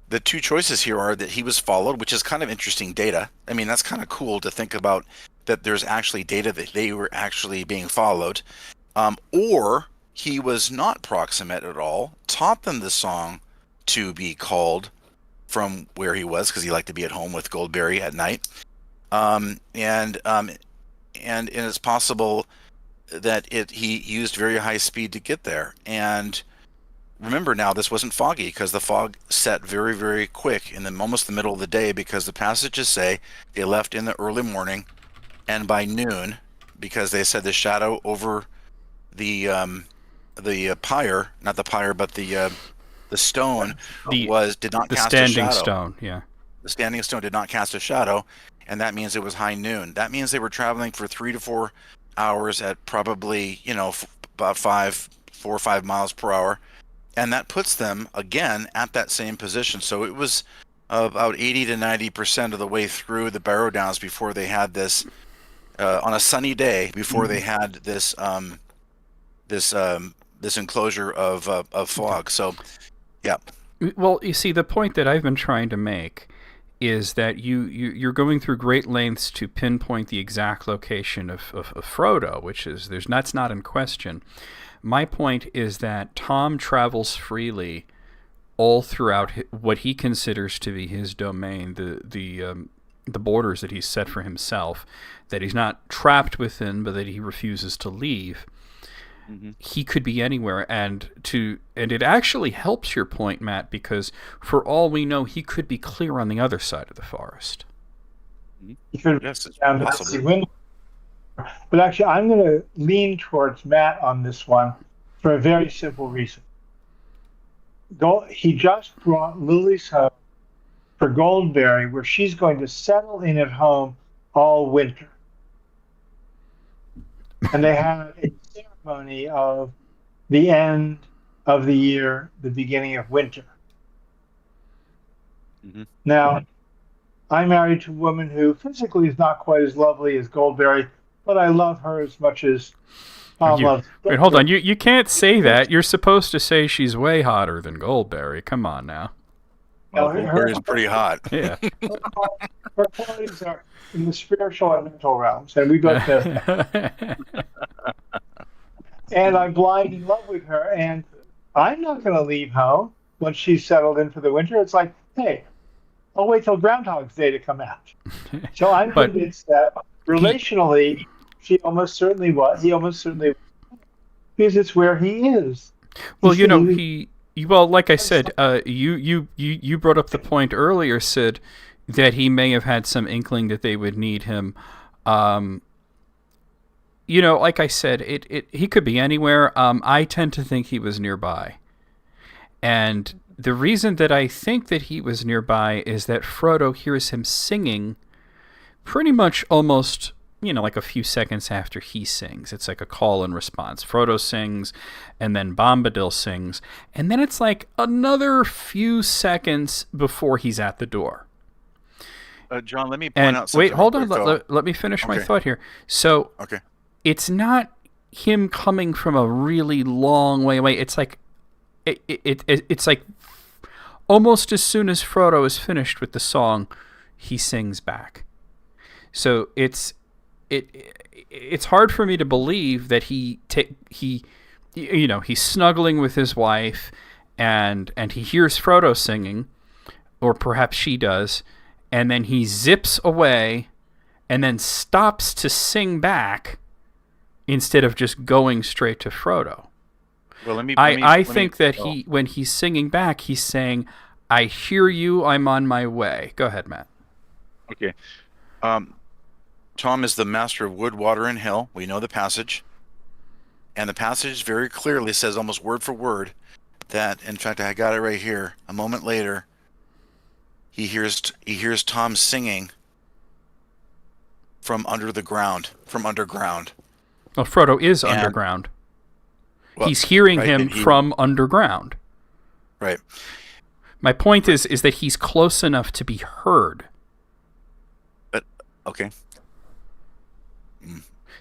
the two choices here are that he was followed, which is kind of interesting data. I mean, that's kind of cool to think about, that there's actually data that they were actually being followed, or he was not proximate at all, taught them the song to be called from where he was, because he liked to be at home with Goldberry at night. And it's possible that he used very high speed to get there. And remember now, this wasn't foggy, because the fog set very, very quick in almost the middle of the day, because the passages say they left in the early morning, and by noon, because they said the shadow over the pyre, not the pyre, but the stone did not cast a shadow. The standing stone, yeah. The standing stone did not cast a shadow, and that means it was high noon. That means they were traveling for 3 to 4 hours at probably, about 4 or 5 miles per hour. And that puts them, again, at that same position. So it was about 80 to 90% of the way through the Barrow Downs before they had this, on a sunny day, before they had this this enclosure of fog. So, yeah. Well, you see, the point that I've been trying to make is that you're going through great lengths to pinpoint the exact location of Frodo, which is that's not in question. My point is that Tom travels freely all throughout what he considers to be his domain, the borders that he's set for himself, that he's not trapped within, but that he refuses to leave. Mm-hmm. He could be anywhere, and it actually helps your point, Matt, because for all we know, he could be clear on the other side of the forest. He could be down to the window. But actually, I'm going to lean towards Matt on this one for a very simple reason. He just brought Lily's home for Goldberry, where she's going to settle in at home all winter. And they had a ceremony of the end of the year, the beginning of winter. Mm-hmm. Now, I'm married to a woman who physically is not quite as lovely as Goldberry, but I love her as much as Tom loves. Wait, hold on. You can't say that. You're supposed to say she's way hotter than Goldberry. Come on now. Well, Goldberry's pretty hot. Yeah. Her qualities are in the spiritual and mental realms, and we both know that. And I'm blind in love with her, and I'm not going to leave home when she's settled in for the winter. It's like, hey, I'll wait till Groundhog's Day to come out. So I'm convinced that relationally, he almost certainly was, because it's where he is. Well, like I said, you brought up the point earlier, Sid, that he may have had some inkling that they would need him. Like I said, he could be anywhere. I tend to think he was nearby. And the reason that I think that he was nearby is that Frodo hears him singing pretty much almost, like a few seconds after he sings. It's like a call and response. Frodo sings, and then Bombadil sings, and then it's like another few seconds before he's at the door. John, let me point out something. Wait, hold on. Let me finish my thought here. So, it's not him coming from a really long way away. It's like it's like almost as soon as Frodo is finished with the song, he sings back. So it's hard for me to believe that he's snuggling with his wife and he hears Frodo singing, or perhaps she does, and then he zips away and then stops to sing back instead of just going straight to Frodo. Well, I think that when he's singing back, he's saying, "I hear you. I'm on my way." Go ahead, Matt. Okay. Tom is the master of wood, water, and hill. We know the passage. And the passage very clearly says, almost word for word, that, in fact, I got it right here. A moment later, he hears Tom singing from under the ground, from underground. Well, Frodo is underground. Well, he's hearing him from underground. Right. My point is that he's close enough to be heard. But, okay.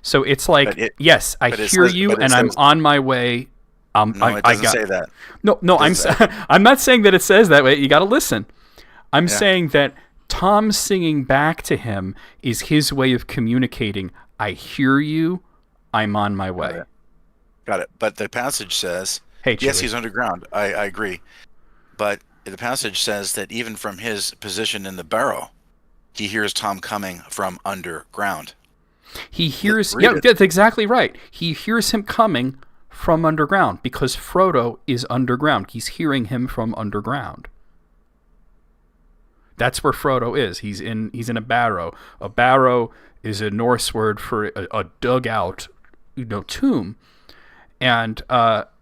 So it's like, yes, I hear you, and I'm on my way. No, it doesn't say that. No, I'm not saying that it says that way. You got to listen. I'm saying that Tom singing back to him is his way of communicating, I hear you, I'm on my way. Got it. But the passage says, hey, yes, he's underground. I agree. But the passage says that even from his position in the barrow, he hears Tom coming from underground. He hears, that's exactly right. He hears him coming from underground because Frodo is underground. He's hearing him from underground. That's where Frodo is. He's in a barrow. A barrow is a Norse word for a dugout, tomb. And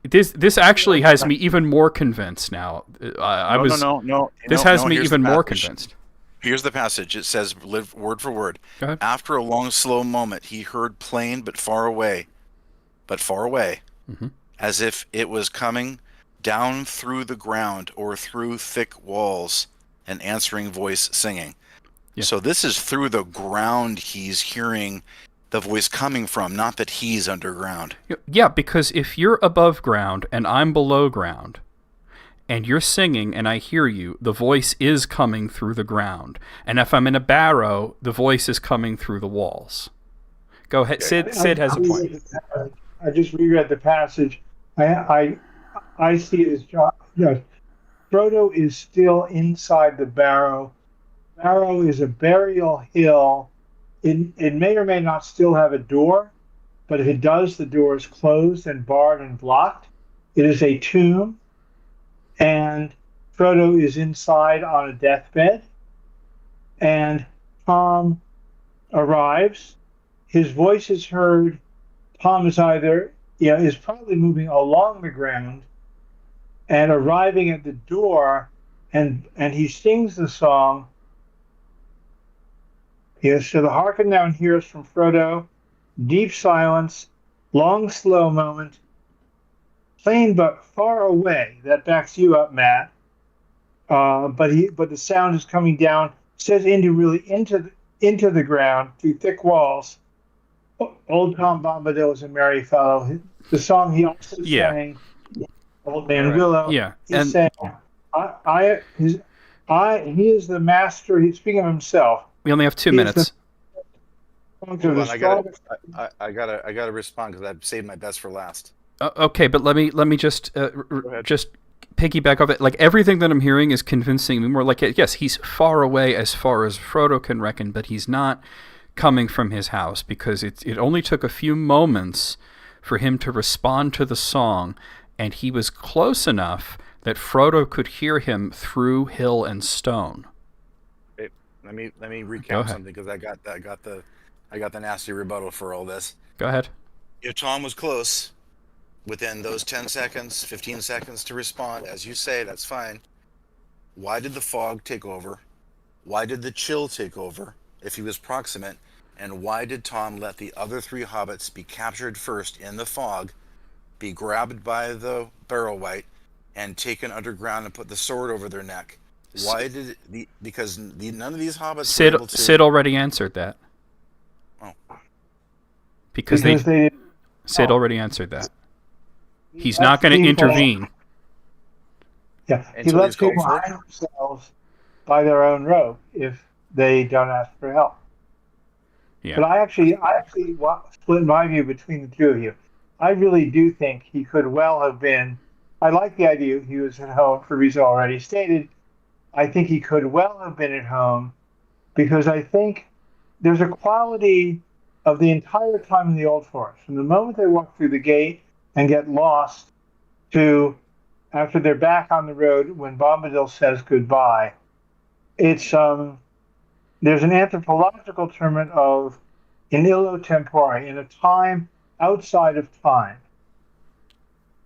this actually has me even more convinced now. No. This has me even more convinced. Here's the passage. It says, word for word. After a long, slow moment, he heard plain but far away, as if it was coming down through the ground or through thick walls, an answering voice singing. Yeah. So this is through the ground he's hearing the voice coming from, not that he's underground. Yeah, because if you're above ground and I'm below ground, and you're singing and I hear you, the voice is coming through the ground. And if I'm in a barrow, the voice is coming through the walls. Go ahead. Sid has a point. I just reread the passage. I see it as John. Yes, Frodo is still inside the barrow. Barrow is a burial hill. It may or may not still have a door, but if it does, the door is closed and barred and blocked. It is a tomb. And Frodo is inside on a deathbed, and Tom arrives. His voice is heard. Tom is is probably moving along the ground and arriving at the door, and he sings the song. Yes, so the hearken now and hear us from Frodo. Deep silence, long slow moment. Plain but far away. That backs you up, Matt. But the sound is coming down. Says into the ground through thick walls. Old Tom Bombadil is a merry fellow. The song he also sang, Old Man Willow. Yeah, he's saying, he is the master. He's speaking of himself. We only have 2 minutes. I gotta respond because I've saved my best for last. Okay, but let me just piggyback off it. Like everything that I'm hearing is convincing me more. Like yes, he's far away as far as Frodo can reckon, but he's not coming from his house because it only took a few moments for him to respond to the song, and he was close enough that Frodo could hear him through hill and stone. Hey, let me recap something because I got the nasty rebuttal for all this. Go ahead. If Tom was close, within those 10 seconds, 15 seconds to respond, as you say, that's fine. Why did the fog take over? Why did the chill take over if he was proximate? And why did Tom let the other 3 hobbits be captured first in the fog, be grabbed by the Barrow-wight, and taken underground and put the sword over their neck? Why did because none of these hobbits were able to... Sid already answered that. Oh. Because Sid already answered that. He's not going to intervene. Yeah, he lets people hide themselves by their own rope if they don't ask for help. Yeah. But I actually split my view between the two of you. I really do think he could well have been. I like the idea he was at home for reasons already stated. I think he could well have been at home because I think there's a quality of the entire time in the Old Forest, from the moment they walk through the gate and get lost to after they're back on the road when Bombadil says goodbye. It's there's an anthropological term of in illo tempore, in a time outside of time,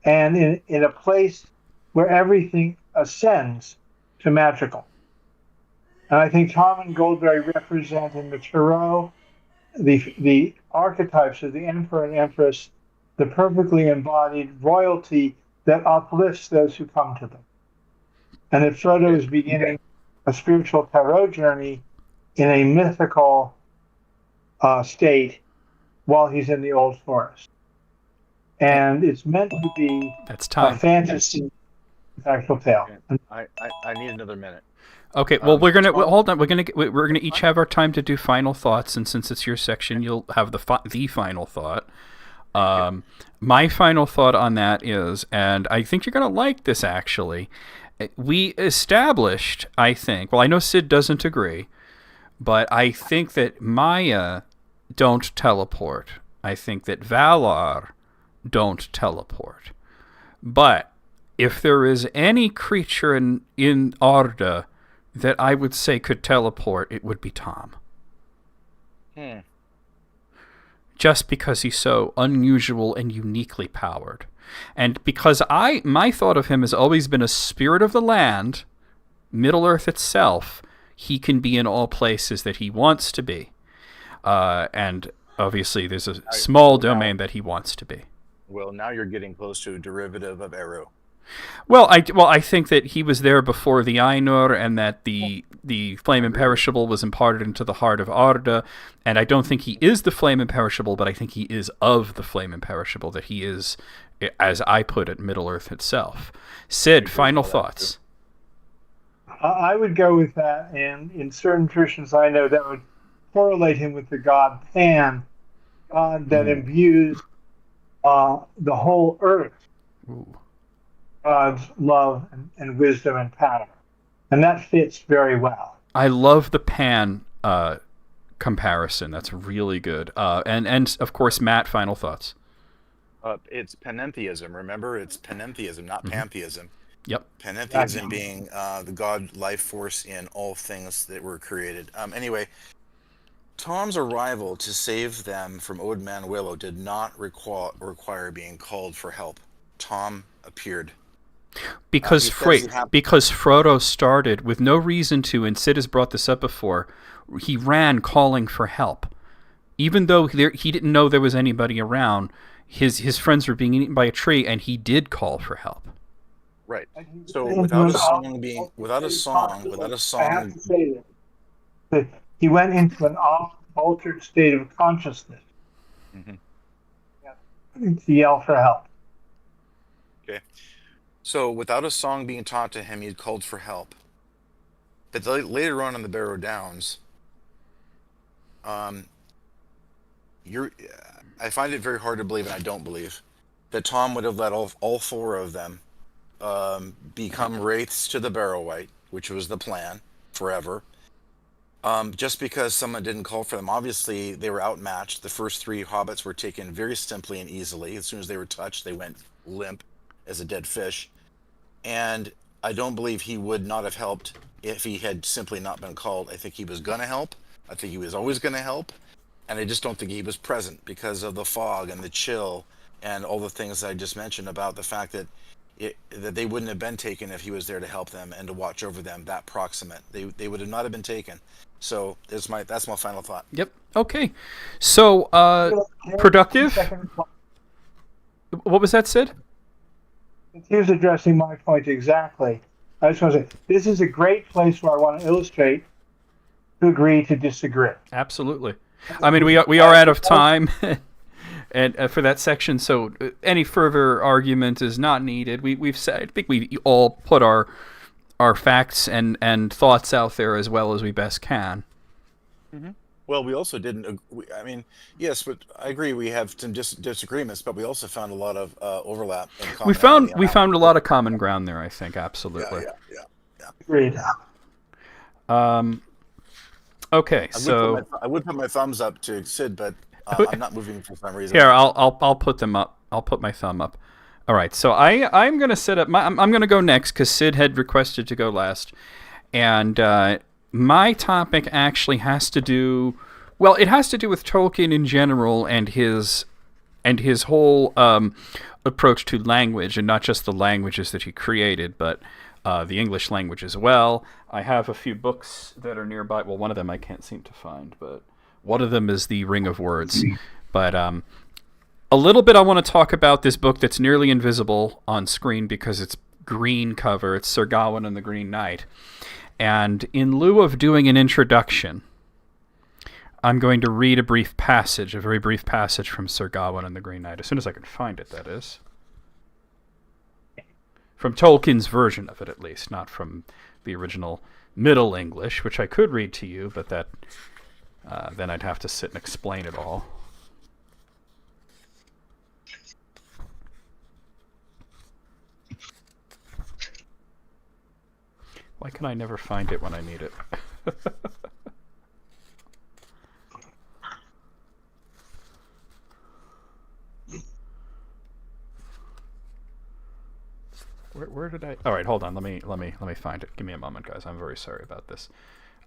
and in a place where everything ascends to magical. And I think Tom and Goldberry represent in the Tarot the archetypes of the emperor and empress, the perfectly embodied royalty that uplifts those who come to them. And that Frodo is beginning a spiritual tarot journey in a mythical state while he's in the Old Forest. And it's meant to be a fantasy actual tale. I need another minute. Okay, well, hold on. We're gonna each have our time to do final thoughts, and since it's your section, you'll have the final thought. My final thought on that is, and I think you're gonna like this actually. We established, I think. Well, I know Sid doesn't agree, but I think that Maya don't teleport. I think that Valar don't teleport. But if there is any creature in Arda that I would say could teleport, it would be Tom. Just because he's so unusual and uniquely powered. And because my thought of him has always been a spirit of the land, Middle-earth itself, he can be in all places that he wants to be. And obviously there's a small domain that he wants to be. Well, now you're getting close to a derivative of Eru. Well, I think that he was there before the Ainur, and that the flame imperishable was imparted into the heart of Arda, and I don't think he is the flame imperishable, but I think he is of the flame imperishable, that he is, as I put it, Middle-earth itself. Sid, final thoughts? I would go with that, and in certain traditions I know that would correlate him with the god Pan, God that imbues the whole earth. Ooh. God's love and wisdom and power. And that fits very well. I love the Pan comparison. That's really good. And of course, Matt, final thoughts. It's panentheism. Remember, it's panentheism, not pantheism. Yep. Panentheism being the God life force in all things that were created. Anyway, Tom's arrival to save them from Ode Manuelo did not require being called for help. Tom appeared. Because Frodo started with no reason to, and Sid has brought this up before, he ran calling for help. Even though he didn't know there was anybody around, his friends were being eaten by a tree, and he did call for help. Right. So without a song, I have to say that he went into an altered state of consciousness to yell for help. Okay. So without a song being taught to him, he had called for help. But later on in the Barrow Downs, I find it very hard to believe, and I don't believe, that Tom would have let all four of them become wraiths to the Barrow-wight, which was the plan forever. Just because someone didn't call for them. Obviously, they were outmatched. The first three hobbits were taken very simply and easily. As soon as they were touched, they went limp as a dead fish. And I don't believe he would not have helped if he had simply not been called. I think he was going to help. I think he was always going to help. And I just don't think he was present because of the fog and the chill and all the things I just mentioned about the fact that that they wouldn't have been taken if he was there to help them and to watch over them that proximate. They would have not have been taken. So that's my final thought. Yep. Okay. So productive. What was that, Sid? He was addressing my point exactly. I just want to say this is a great place where I want to illustrate to agree to disagree. Absolutely. I mean, we are out of time, and for that section, so any further argument is not needed. We've said, I think we all put our facts and thoughts out there as well as we best can. Mm-hmm. Well, we also didn't. I mean, yes, but I agree. We have some disagreements, but we also found a lot of overlap. We found a lot of common ground there. I think absolutely. Yeah. Agreed. Okay, I would put my thumbs up to Sid, but I'm not moving for some reason. Here, I'll put them up. I'll put my thumb up. All right, so I'm gonna set up. I'm gonna go next because Sid had requested to go last, and my topic actually has to do. Well, it has to do with Tolkien in general and his whole approach to language, and not just the languages that he created, but the English language as well. I have a few books that are nearby. Well, one of them I can't seem to find, but one of them is The Ring of Words. But a little bit I want to talk about this book that's nearly invisible on screen because it's green cover. It's Sir Gawain and the Green Knight. And in lieu of doing an introduction, I'm going to read a very brief passage from Sir Gawain and the Green Knight, as soon as I can find it, that is. From Tolkien's version of it, at least, not from the original Middle English, which I could read to you, but that then I'd have to sit and explain it all. Why can I never find it when I need it? Where did I? All right, hold on. Let me find it. Give me a moment, guys. I'm very sorry about this.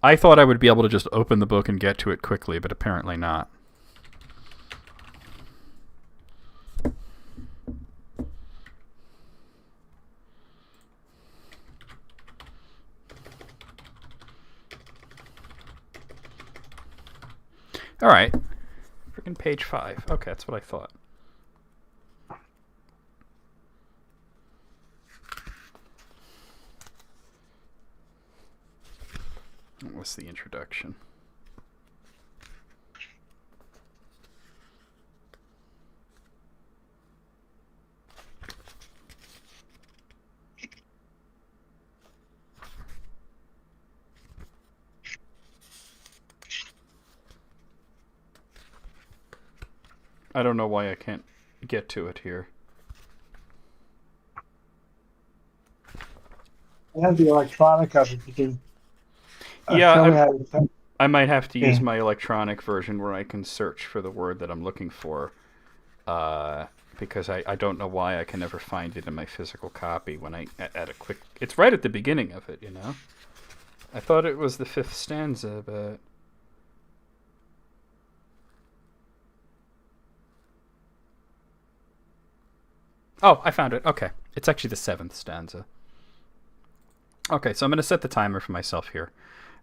I thought I would be able to just open the book and get to it quickly, but apparently not. All right. Freaking page 5. Okay, that's what I thought. What's the introduction? I don't know why I can't get to it here. I have the electronic of it. You can yeah, I might have to use my electronic version where I can search for the word that I'm looking for, because I don't know why I can never find it in my physical copy when I at a quick. It's right at the beginning of it, you know. I thought it was the 5th stanza, but. Oh, I found it. Okay. It's actually the 7th stanza. Okay, so I'm going to set the timer for myself here.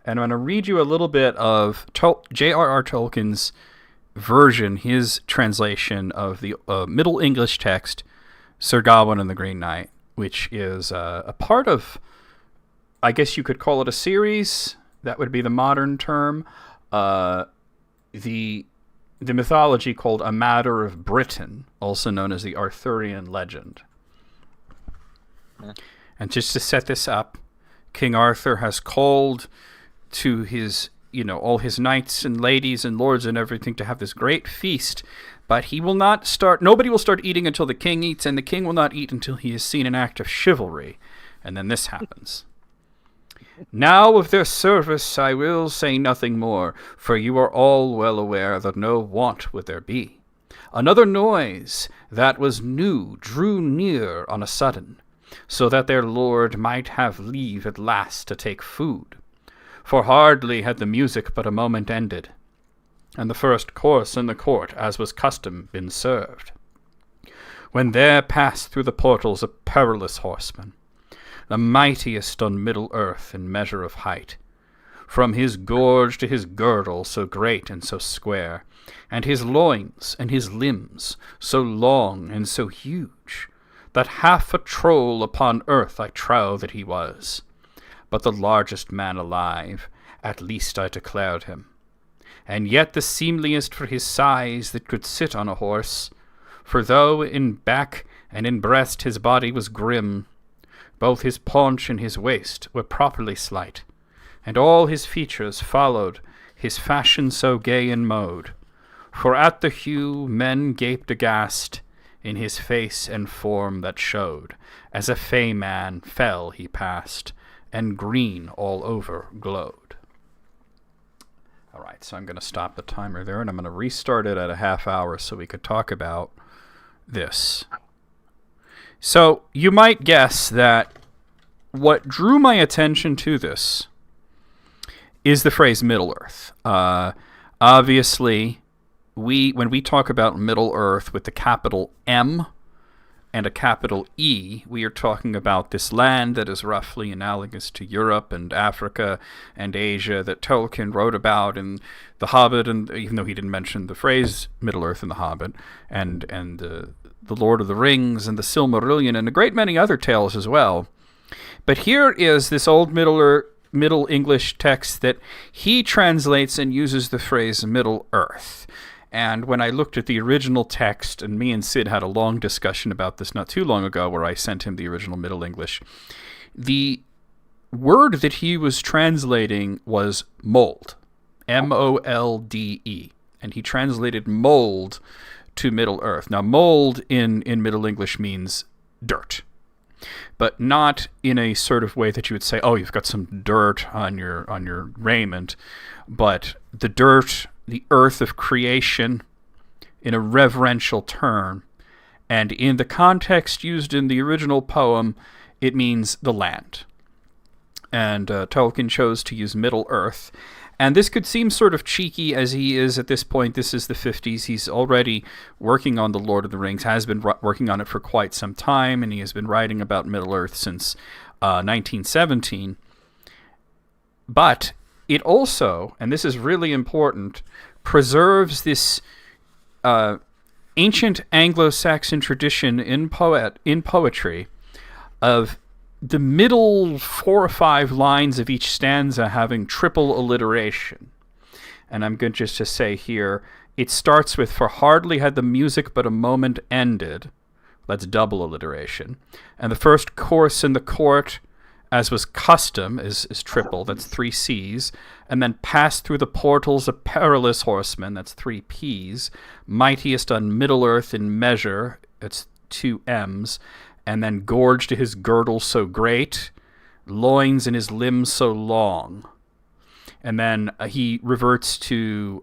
And I'm going to read you a little bit of J.R.R. Tolkien's version, his translation of the Middle English text, Sir Gawain and the Green Knight, which is a part of, I guess you could call it a series. That would be the modern term. The mythology called A Matter of Britain, also known as the Arthurian legend. And just to set this up, King Arthur has called to his, all his knights and ladies and lords and everything to have this great feast, but nobody will start eating until the king eats, and the king will not eat until he has seen an act of chivalry. And then this happens. Now of their service I will say nothing more, for you are all well aware that no want would there be. Another noise that was new drew near on a sudden, so that their lord might have leave at last to take food. For hardly had the music but a moment ended, and the first course in the court, as was custom, been served, when there passed through the portals a perilous horseman, the mightiest on middle earth in measure of height, from his gorge to his girdle so great and so square, and his loins and his limbs so long and so huge, that half a troll upon earth I trow that he was, but the largest man alive, at least I declared him, and yet the seemliest for his size that could sit on a horse, for though in back and in breast his body was grim, both his paunch and his waist were properly slight, and all his features followed his fashion so gay in mode, for at the hue men gaped aghast in his face and form that showed, as a fey man fell he passed, and green all over glowed. All right, so I'm going to stop the timer there, and I'm going to restart it at a half hour so we could talk about this. So you might guess that what drew my attention to this is the phrase Middle Earth. Obviously, when we talk about Middle Earth with the capital M and a capital E, we are talking about this land that is roughly analogous to Europe and Africa and Asia that Tolkien wrote about in The Hobbit, and even though he didn't mention the phrase Middle Earth in The Hobbit, and the Lord of the Rings and the Silmarillion and a great many other tales as well. But here is this old Middle English text that he translates and uses the phrase Middle Earth. And when I looked at the original text, and me and Sid had a long discussion about this not too long ago where I sent him the original Middle English, the word that he was translating was mold, M-O-L-D-E. And he translated mold to Middle Earth. Now, mold in Middle English means dirt, but not in a sort of way that you would say, oh, you've got some dirt on your raiment, but the dirt, the earth of creation, in a reverential term. And in the context used in the original poem, it means the land. And Tolkien chose to use Middle Earth. And this could seem sort of cheeky as he is at this point. This is the 50s. He's already working on The Lord of the Rings, has been working on it for quite some time, and he has been writing about Middle Earth since 1917. But it also, and this is really important, preserves this ancient Anglo-Saxon tradition in poetry of the middle 4 or 5 lines of each stanza having triple alliteration. And I'm going just to say here, it starts with, for hardly had the music but a moment ended. That's double alliteration. And the first course in the court, as was custom, is triple. That's 3 C's. And then passed through the portals a perilous horseman. That's 3 P's. Mightiest on Middle Earth in measure. That's 2 M's. And then gorge to his girdle so great, loins in his limbs so long. And then he reverts to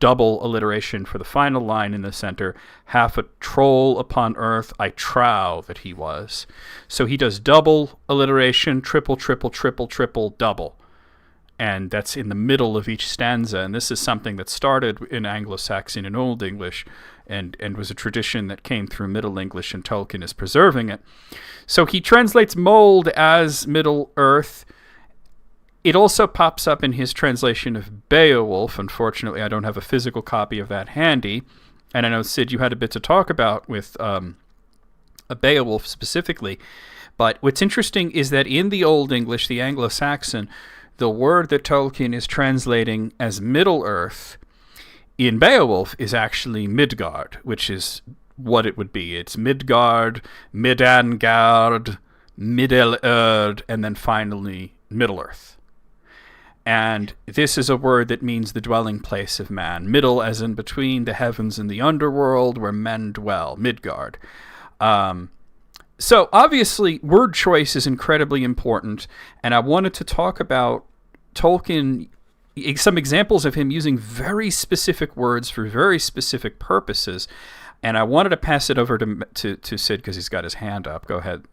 double alliteration for the final line in the center, half a troll upon earth I trow that he was. So he does double alliteration, triple, triple, triple, triple, double. And that's in the middle of each stanza. And this is something that started in Anglo-Saxon and Old English and was a tradition that came through Middle English, and Tolkien is preserving it. So he translates mold as Middle Earth. It also pops up in his translation of Beowulf. Unfortunately, I don't have a physical copy of that handy. And I know, Sid, you had a bit to talk about with a Beowulf specifically. But what's interesting is that in the Old English, the Anglo-Saxon, the word that Tolkien is translating as Middle Earth in Beowulf is actually Midgard, which is what it would be. It's Midgard, Midangard, Middle-Earth, and then finally Middle Earth. And this is a word that means the dwelling place of man. Middle as in between the heavens and the underworld where men dwell, Midgard. So obviously word choice is incredibly important, and I wanted to talk about Tolkien, some examples of him using very specific words for very specific purposes. And I wanted to pass it over to Sid because he's got his hand up. Go ahead,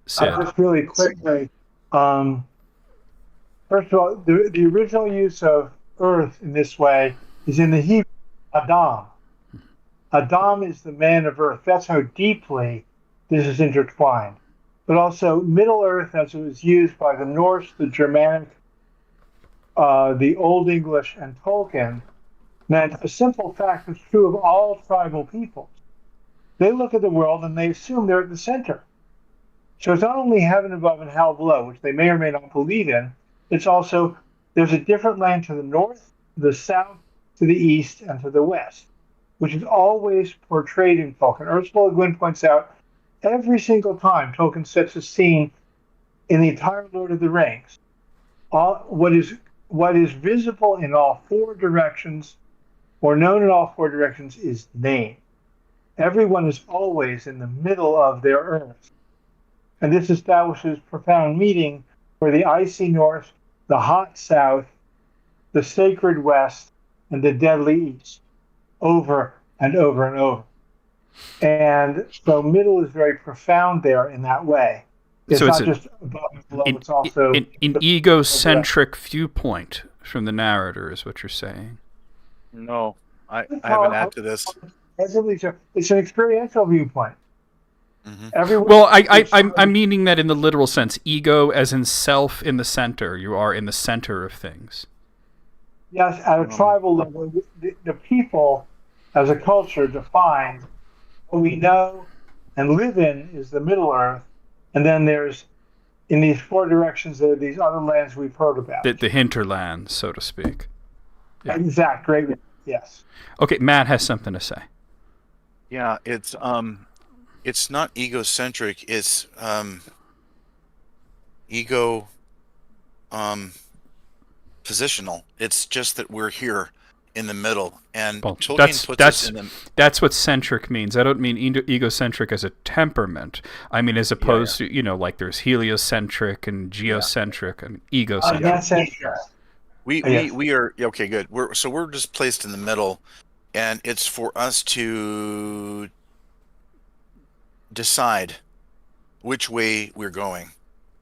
Sid. Just really quickly. First of all, the original use of earth in this way is in the Hebrew, Adam. Adam is the man of earth. That's how deeply this is intertwined. But also Middle Earth, as it was used by the Norse, the Germanic, the Old English, and Tolkien, meant a simple fact that's true of all tribal peoples. They look at the world and they assume they're at the center. So it's not only heaven above and hell below, which they may or may not believe in, it's also there's a different land to the north, the south, to the east, and to the west, which is always portrayed in Tolkien. Ursula Le Guin points out every single time Tolkien sets a scene in the entire Lord of the Rings, what is visible in all 4 directions or known in all 4 directions is name. Everyone is always in the middle of their earth. And this establishes profound meaning for the icy north, the hot south, the sacred West, and the deadly East over and over and over. And so middle is very profound there in that way. It's So it's not just above and below, it's also an egocentric viewpoint from the narrator, is what you're saying. No, I have an add to this. It's an experiential viewpoint. Mm-hmm. Everyone, Well, I'm meaning that in the literal sense. Ego as in self in the center. You are in the center of things. yes, at a tribal level, the people as a culture defined what we know and live in is the Middle Earth, and then there's in these four directions there are these other lands we've heard about. The hinterlands, so to speak. Yeah. Exact, great, yes. Okay, Matt has something to say. Yeah, it's not egocentric. It's ego positional. It's just that we're here in the middle, and Well, Tolkien puts us in the. That's what centric means. I don't mean egocentric as a temperament. I mean as opposed to, like there's heliocentric and geocentric and egocentric. That's it. We are okay. Good. We're just placed in the middle, and it's for us to decide which way we're going,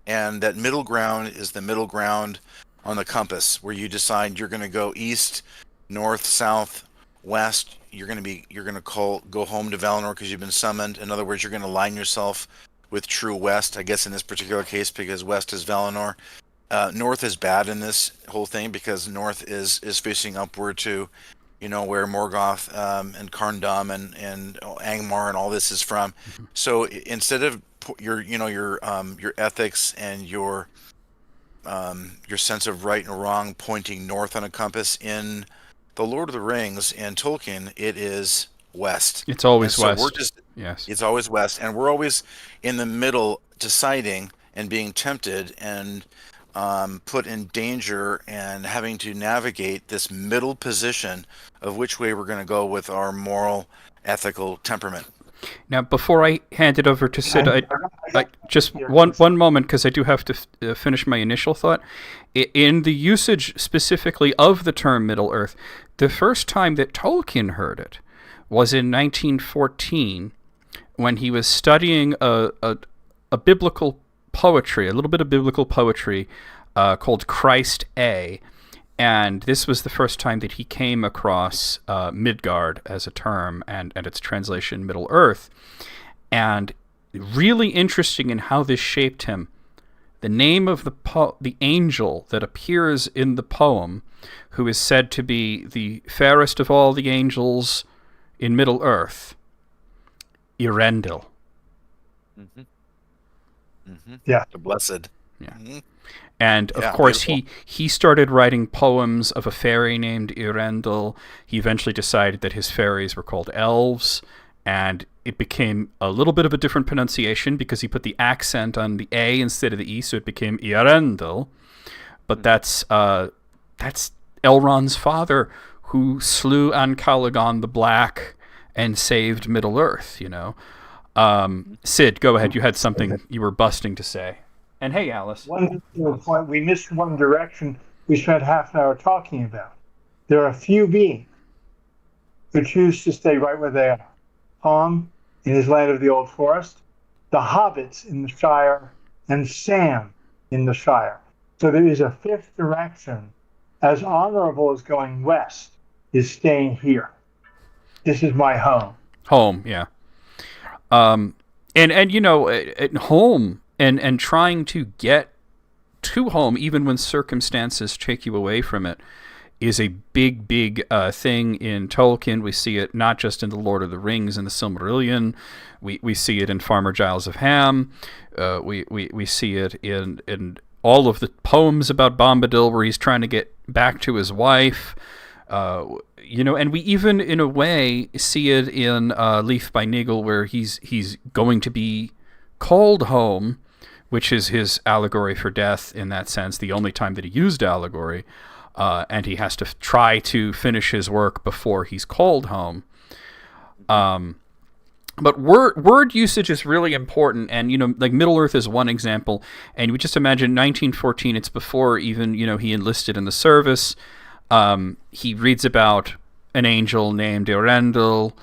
and that middle ground is the middle ground on the compass, where you decide you're going to go east, north, south, west. You're going to go home to Valinor because you've been summoned. In other words, you're going to align yourself with true west. I guess in this particular case, because west is Valinor. North is bad in this whole thing because north is facing upward to, where Morgoth and Carndom and Angmar and all this is from. Mm-hmm. So instead of your ethics and your sense of right and wrong pointing north on a compass, in The Lord of the Rings and Tolkien, it is west. It's always west. Yes. It's always west, and we're always in the middle, deciding and being tempted and put in danger and having to navigate this middle position of which way we're going to go with our moral, ethical temperament. Now, before I hand it over to Sid, I just one moment, because I do have to finish my initial thought. In the usage specifically of the term Middle Earth, the first time that Tolkien heard it was in 1914, when he was studying a biblical poetry, a little bit of biblical poetry called Christ A. And this was the first time that he came across Midgard as a term and its translation Middle Earth. And really interesting in how this shaped him. The name of the angel that appears in the poem, who is said to be the fairest of all the angels in Middle Earth, Eärendil. Mm-hmm. Mm-hmm. Yeah. The blessed. Yeah. Mm-hmm. And of course, he started writing poems of a fairy named Eärendil. He eventually decided that his fairies were called elves, and it became a little bit of a different pronunciation because he put the accent on the A instead of the E, so it became Eärendil. But that's Elrond's father, who slew Ancalagon the Black and saved Middle Earth. Sid, go ahead. You had something you were busting to say. And hey, Alice. One point, we missed one direction we spent half an hour talking about. There are a few beings who choose to stay right where they are. Tom in his Land of the Old Forest, the hobbits in the Shire, and Sam in the Shire. So there is a fifth direction, as honorable as going west, is staying here. This is my home. Home, yeah. And at home, and trying to get to home, even when circumstances take you away from it, is a big thing in Tolkien. We see it not just in The Lord of the Rings and the Silmarillion. We see it in Farmer Giles of Ham. We see it in all of the poems about Bombadil, where he's trying to get back to his wife. And we even, in a way, see it in Leaf by Nigel, where he's going to be called home, which is his allegory for death in that sense, the only time that he used allegory, and he has to try to finish his work before he's called home. But word usage is really important, and like Middle Earth is one example, and we just imagine 1914, it's before even he enlisted in the service. he reads about an angel named Earendel,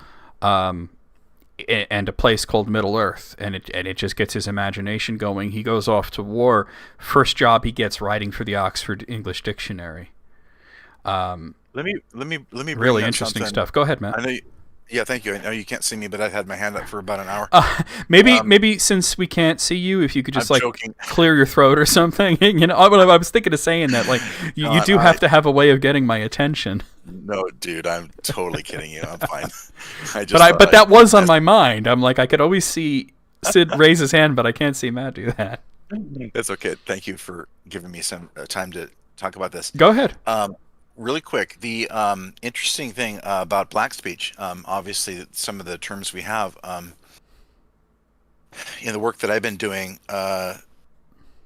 and a place called Middle Earth, and it just gets his imagination going. He goes off to war. First job he gets, writing for the Oxford English Dictionary. Let me bring Really up interesting something. stuff. Go ahead, Matt. I know. Yeah, thank you. I know you can't see me, but I've had my hand up for about an hour. Maybe since we can't see you, if you could just I'm joking. clear your throat or something. I was thinking of saying that, like, you do have to have a way of getting my attention. No, dude, I'm totally kidding you. I'm fine. But that was on my mind. I'm like, I could always see Sid raise his hand, but I can't see Matt do that. That's okay. Thank you for giving me some time to talk about this. Go ahead. Really quick, the interesting thing about black speech, obviously some of the terms we have in the work that I've been doing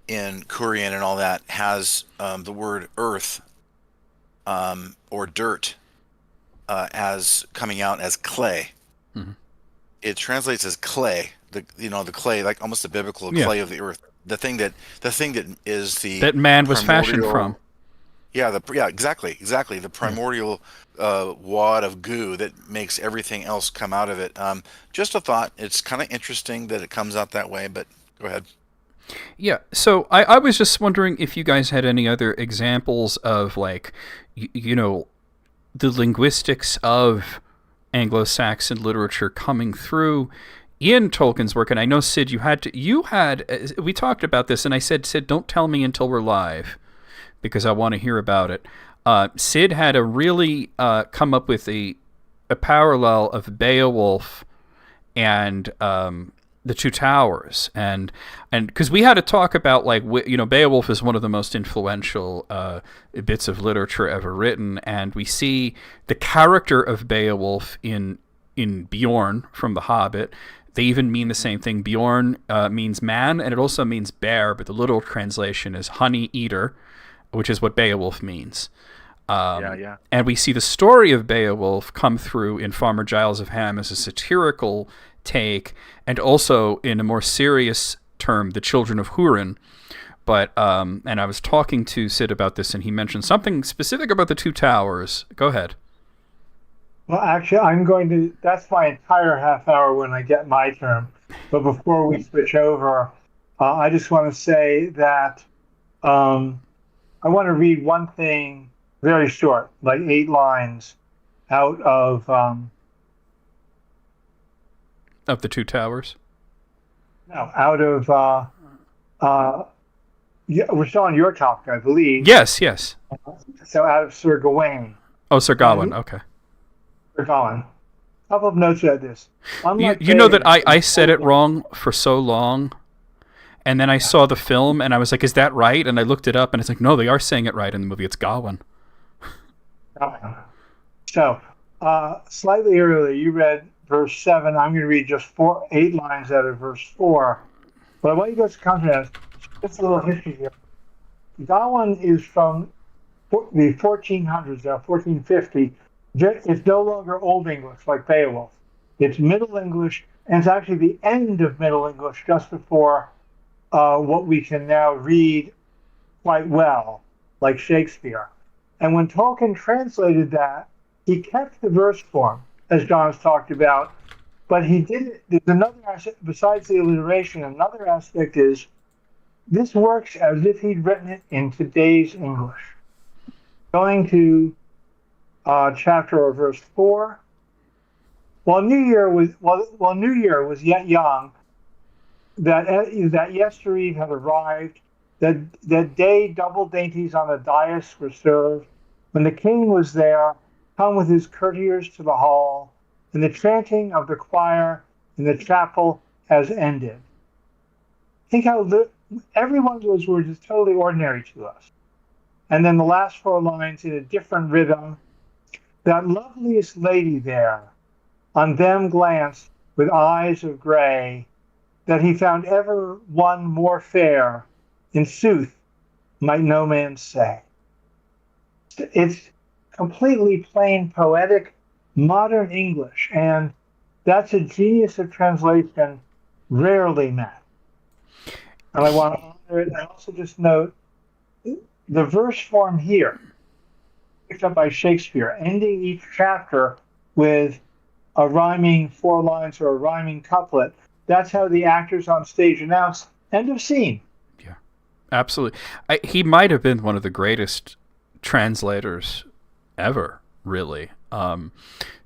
in Korean and all that has the word earth or dirt as coming out as clay. Mm-hmm. It translates as clay, the clay, like almost the biblical clay of the earth. The thing that is that man was fashioned from. Yeah, exactly. The primordial wad of goo that makes everything else come out of it. Just a thought. It's kind of interesting that it comes out that way, but go ahead. Yeah, so I was just wondering if you guys had any other examples of, like, the linguistics of Anglo-Saxon literature coming through in Tolkien's work. And I know, Sid, we talked about this, and I said, Sid, don't tell me until we're live, because I want to hear about it. Sid had a really come up with a parallel of Beowulf and the Two Towers, and because we had to talk about, like, Beowulf is one of the most influential bits of literature ever written, and we see the character of Beowulf in Bjorn from The Hobbit. They even mean the same thing. Bjorn means man, and it also means bear, but the literal translation is honey eater, which is what Beowulf means. And we see the story of Beowulf come through in Farmer Giles of Ham as a satirical take, and also in a more serious term, the Children of Hurin. But and I was talking to Sid about this, and he mentioned something specific about the Two Towers. Go ahead. Well, actually, that's my entire half hour when I get my turn. But before we switch over, I just want to say that I want to read one thing very short, like 8 lines, out of the Two Towers. No, out of we're still on your topic, I believe. Yes. So out of Sir Gawain. Oh, Sir Gawain. Okay. Sir Gawain. A couple of notes about this. You know that I said it wrong for so long. And then I saw the film, and I was like, is that right? And I looked it up, and it's like, no, they are saying it right in the movie. It's Gawain. So, slightly earlier, you read verse 7. I'm going to read just 8 lines out of verse 4. But I want you guys to comprehend just a little history here. Gawain is from the 1400s, 1450. It's no longer Old English like Beowulf. It's Middle English, and it's actually the end of Middle English, just before what we can now read quite well, like Shakespeare. And when Tolkien translated that, he kept the verse form, as John has talked about, but he did. There's another aspect, besides the alliteration, another aspect is this works as if he'd written it in today's English. Going to chapter or verse 4. While New Year was yet young, that yestereve had arrived, that day double dainties on the dais were served, when the king was there, come with his courtiers to the hall, and the chanting of the choir in the chapel has ended. Think how every one of those words is totally ordinary to us. And then the last 4 lines in a different rhythm, that loveliest lady there, on them glanced with eyes of gray, that he found ever one more fair, in sooth, might no man say. It's completely plain, poetic, modern English, and that's a genius of translation rarely met. And I want to honor it, and also just note the verse form here picked up by Shakespeare, ending each chapter with a rhyming 4 lines or a rhyming couplet. That's how the actors on stage announce end of scene. Yeah, absolutely. He might have been one of the greatest translators ever, really.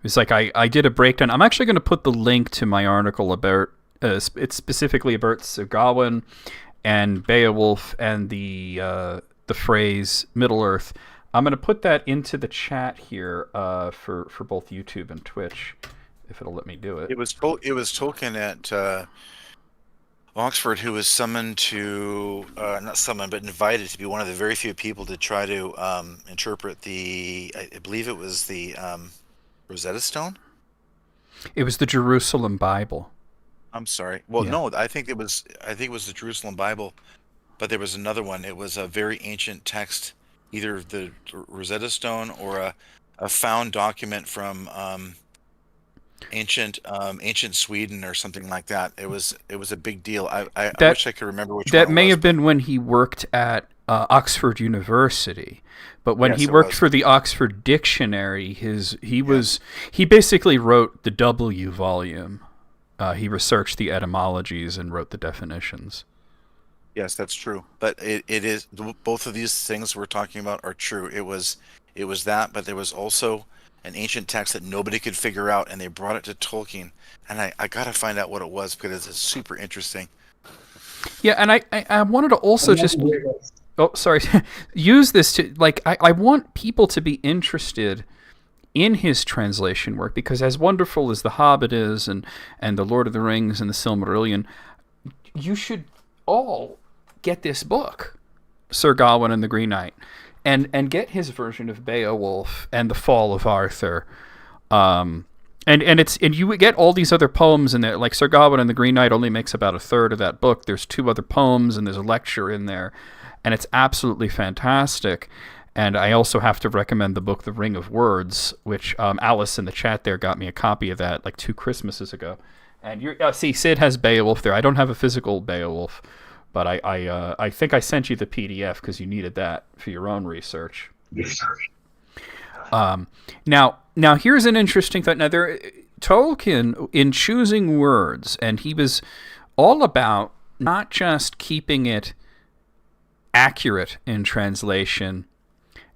It's like I did a breakdown. I'm actually going to put the link to my article about it's specifically about Sir Gawain and Beowulf and the phrase Middle Earth. I'm going to put that into the chat here for both YouTube and Twitch, if it'll let me do it. It was Tolkien at Oxford who was summoned to, not summoned, but invited to be one of the very few people to try to interpret I believe it was the Rosetta Stone? It was the Jerusalem Bible. I'm sorry. Well, Yeah. no, I think it was the Jerusalem Bible, but there was another one. It was a very ancient text, either the Rosetta Stone or a found document from ancient Sweden or something like that. It was a big deal. I wish I could remember which one That it may was. have been when he worked at Oxford University, but when Yes, he it worked was. for the Oxford Dictionary, he basically wrote the W volume. He researched the etymologies and wrote the definitions. Yes, that's true. But it is both of these things we're talking about are true. It was that, but there was also an ancient text that nobody could figure out, and they brought it to Tolkien, and I gotta find out what it was because it's super interesting. Yeah, and I wanted to also use this to, like, I want people to be interested in his translation work, because as wonderful as The Hobbit is and The Lord of the Rings and the Silmarillion, you should all get this book, Sir Gawain and the Green Knight, and get his version of Beowulf and the Fall of Arthur. And you get all these other poems in there, like Sir Gawain and the Green Knight only makes about a third of that book. There's 2 other poems and there's a lecture in there, and it's absolutely fantastic. And I also have to recommend the book The Ring of Words, which Alice in the chat there got me a copy of that like 2 Christmases ago. And see, Sid has Beowulf there. I don't have a physical Beowulf, but I think I sent you the PDF because you needed that for your own research. Now here's an interesting thought. Now Tolkien, in choosing words, and he was all about not just keeping it accurate in translation,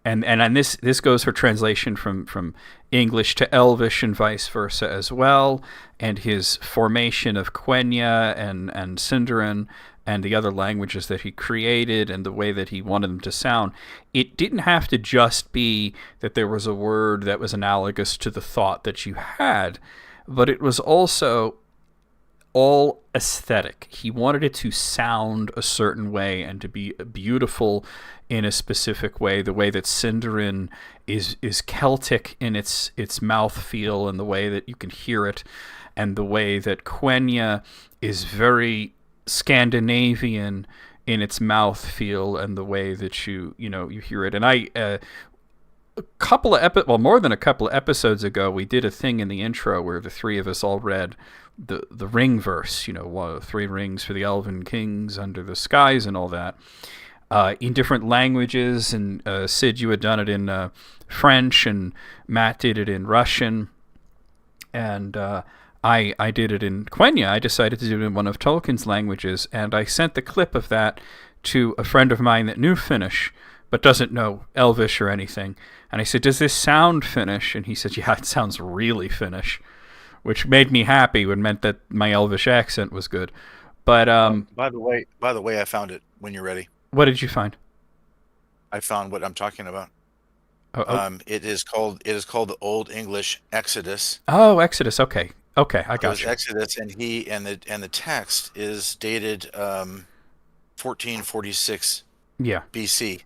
and this goes for translation from English to Elvish and vice versa as well, and his formation of Quenya and Sindarin and the other languages that he created and the way that he wanted them to sound. It didn't have to just be that there was a word that was analogous to the thought that you had, but it was also all aesthetic. He wanted it to sound a certain way and to be beautiful in a specific way, the way that Sindarin is Celtic in its mouthfeel and the way that you can hear it, and the way that Quenya is very Scandinavian in its mouthfeel and the way that you hear it. And more than a couple of episodes ago, we did a thing in the intro where the 3 of us all read the ring verse, 3 rings for the elven kings under the skies and all that, in different languages. And Sid, you had done it in French, and Matt did it in Russian, and I did it in Quenya. I decided to do it in one of Tolkien's languages, and I sent the clip of that to a friend of mine that knew Finnish but doesn't know Elvish or anything. And I said, "Does this sound Finnish?" And he said, "Yeah, it sounds really Finnish," which made me happy. It meant that my Elvish accent was good. But By the way, I found it when you're ready. what did you find? I found what I'm talking about. Oh, It is called the Old English Exodus. Exodus. Okay, I It got was you. Exodus, and the text is dated 1446 Yeah. BC,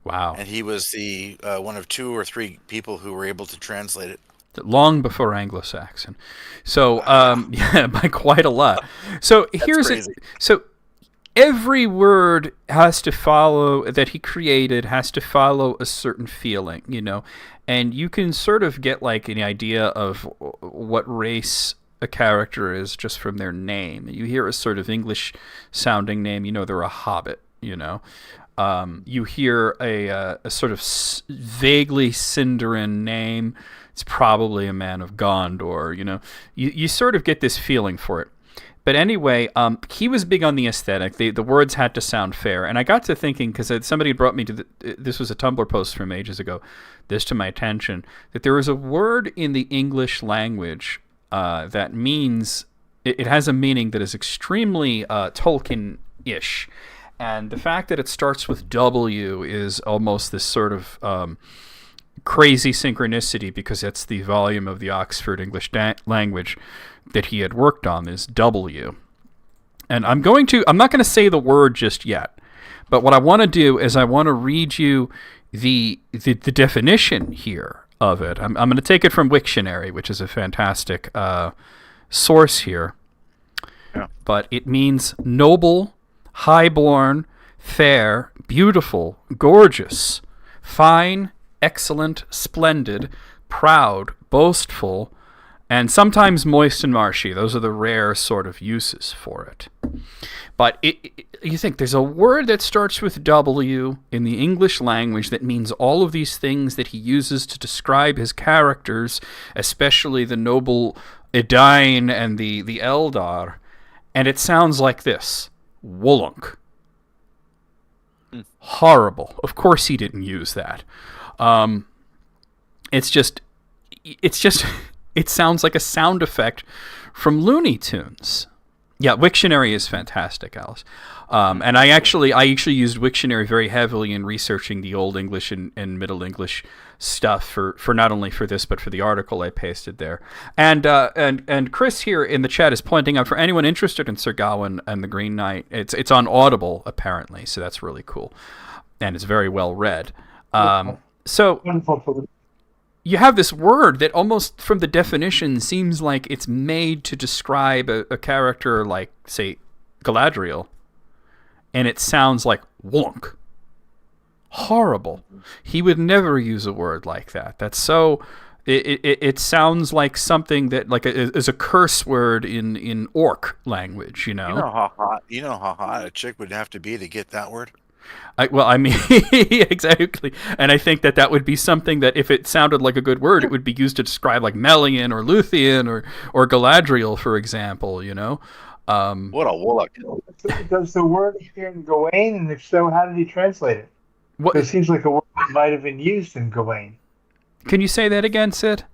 Wow. and he was the one of 2 or 3 people who were able to translate it. Long before Anglo-Saxon. So, yeah, by quite a lot. So here's it. crazy. So every word that he created has to follow a certain feeling, and you can sort of get like an idea of what race a character is just from their name. You hear a sort of English sounding name, they're a hobbit, You hear a sort of vaguely Sindarin name. It's probably a man of Gondor. You sort of get this feeling for it. But anyway, he was big on the aesthetic. The words had to sound fair. And I got to thinking, because somebody brought me to this was a Tumblr post from ages ago, this to my attention, that there is a word in the English language that means, it has a meaning that is extremely Tolkien-ish. And the fact that it starts with W is almost this sort of crazy synchronicity, because that's the volume of the Oxford English language that he had worked on, is W. And I'm not going to say the word just yet, but what I want to do is I want to read you the definition here of it. I'm going to take it from Wiktionary, which is a fantastic source here. Yeah. But it means noble, highborn, fair, beautiful, gorgeous, fine, excellent, splendid, proud, boastful, and sometimes moist and marshy. Those are the rare sort of uses for it. But you think there's a word that starts with W in the English language that means all of these things that he uses to describe his characters, especially the noble Edain and the Eldar, and it sounds like this: Wollunk. Horrible. Of course he didn't use that. It's just it sounds like a sound effect from Looney Tunes. Yeah, Wiktionary is fantastic, Alice. And I actually used Wiktionary very heavily in researching the Old English and Middle English stuff for not only for this but for the article I pasted there. And Chris here in the chat is pointing out, for anyone interested in Sir Gawain and the Green Knight, it's on Audible apparently, so that's really cool, and it's very well read. So you have this word that almost from the definition seems like it's made to describe a character like, say, Galadriel, and it sounds like Wollunk. Horrible. He would never use a word like that. That's so... It sounds like something that is a curse word in orc language, You know how hot a chick would have to be to get that word? Exactly. And I think that would be something that, if it sounded like a good word, it would be used to describe like Melian or Luthien or Galadriel, for example, What a Wallach. Does the word appear in Gawain? And if so, how did he translate it? What? It seems like a word that might have been used in Gawain. Can you say that again, Sid?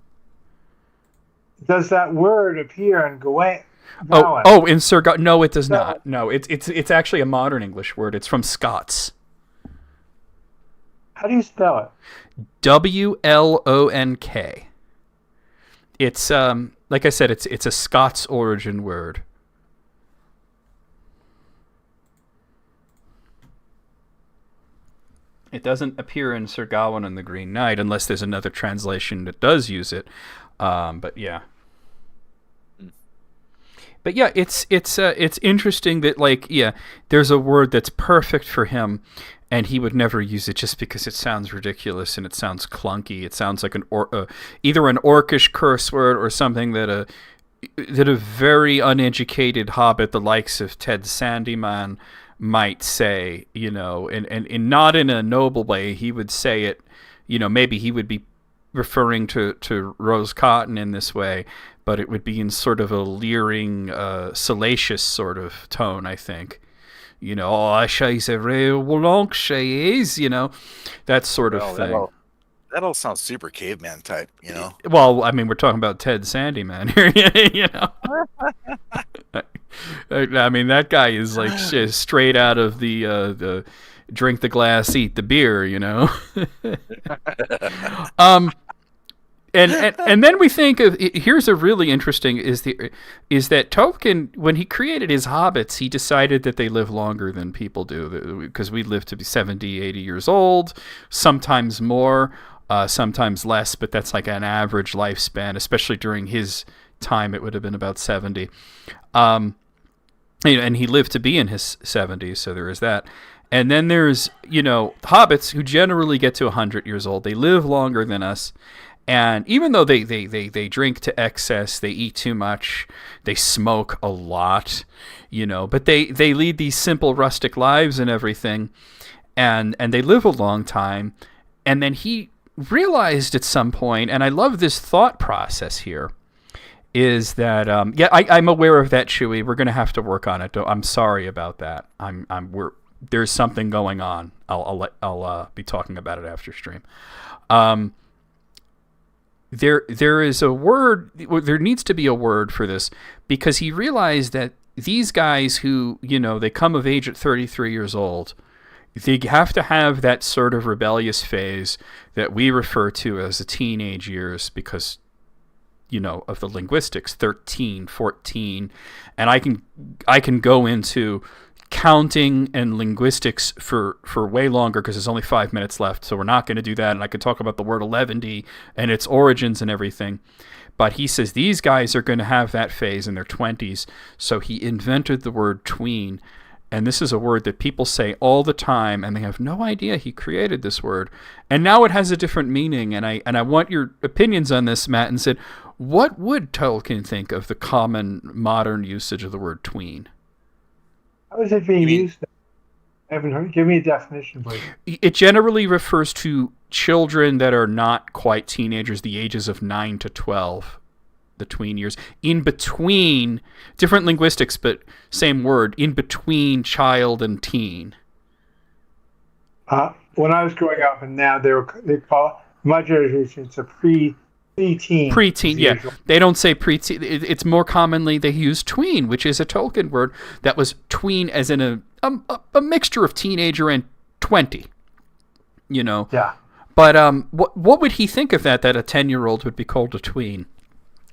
Does that word appear in Gawain? In Sir Gawain? No, it does not. No, it's actually a modern English word. It's from Scots. How do you spell it? Wlonk. It's like I said, it's a Scots origin word. It doesn't appear in Sir Gawain and the Green Knight unless there's another translation that does use it. But yeah. But yeah, it's interesting that there's a word that's perfect for him, and he would never use it just because it sounds ridiculous and it sounds clunky. It sounds like either an orcish curse word or something that a very uneducated hobbit, the likes of Ted Sandyman, might say, and not in a noble way. He would say it, maybe he would be referring to Rose Cotton in this way, but it would be in sort of a leering, salacious sort of tone, I think. She's a real Wollunk, she is, that sort of thing. That all sounds super caveman type, Well, I mean, we're talking about Ted Sandyman here, I mean, that guy is like straight out of the drink the glass, eat the beer, And then we think of, here's a really interesting is that Tolkien, when he created his hobbits, he decided that they live longer than people do, because we live to be 70, 80 years old, sometimes more, sometimes less, but that's like an average lifespan. Especially during his time, it would have been about 70. And he lived to be in his 70s, so there is that. And then there's, hobbits who generally get to 100 years old. They live longer than us. And even though they drink to excess, they eat too much, they smoke a lot, but they lead these simple rustic lives and everything. and they live a long time. And then he realized at some point, and I love this thought process here, is that I'm aware of that, Chewy. We're going to have to work on it. I'm sorry about that. There's something going on. I'll be talking about it after stream. There is a word. There needs to be a word for this, because he realized that these guys who, they come of age at 33 years old, they have to have that sort of rebellious phase that we refer to as the teenage years, because of the linguistics, 13, 14, and I can go into counting and linguistics for way longer, because there's only 5 minutes left, so we're not going to do that. And I could talk about the word 11D and its origins and everything. But he says these guys are going to have that phase in their 20s, so he invented the word tween. And this is a word that people say all the time, and they have no idea he created this word. And now it has a different meaning, and I want your opinions on this, Matt, and said, what would Tolkien think of the common modern usage of the word tween? How is it being used? I haven't heard. Give me a definition, please. It generally refers to children that are not quite teenagers, the ages of 9 to 12, the tween years. In between, different linguistics, but same word, in between child and teen. When I was growing up, and now they call my generation, it's a preteen. Preteen, yeah. They don't say preteen. It's more commonly they use tween, which is a Tolkien word that was tween as in a mixture of teenager and 20. Yeah. But what would he think of that a 10-year-old would be called a tween?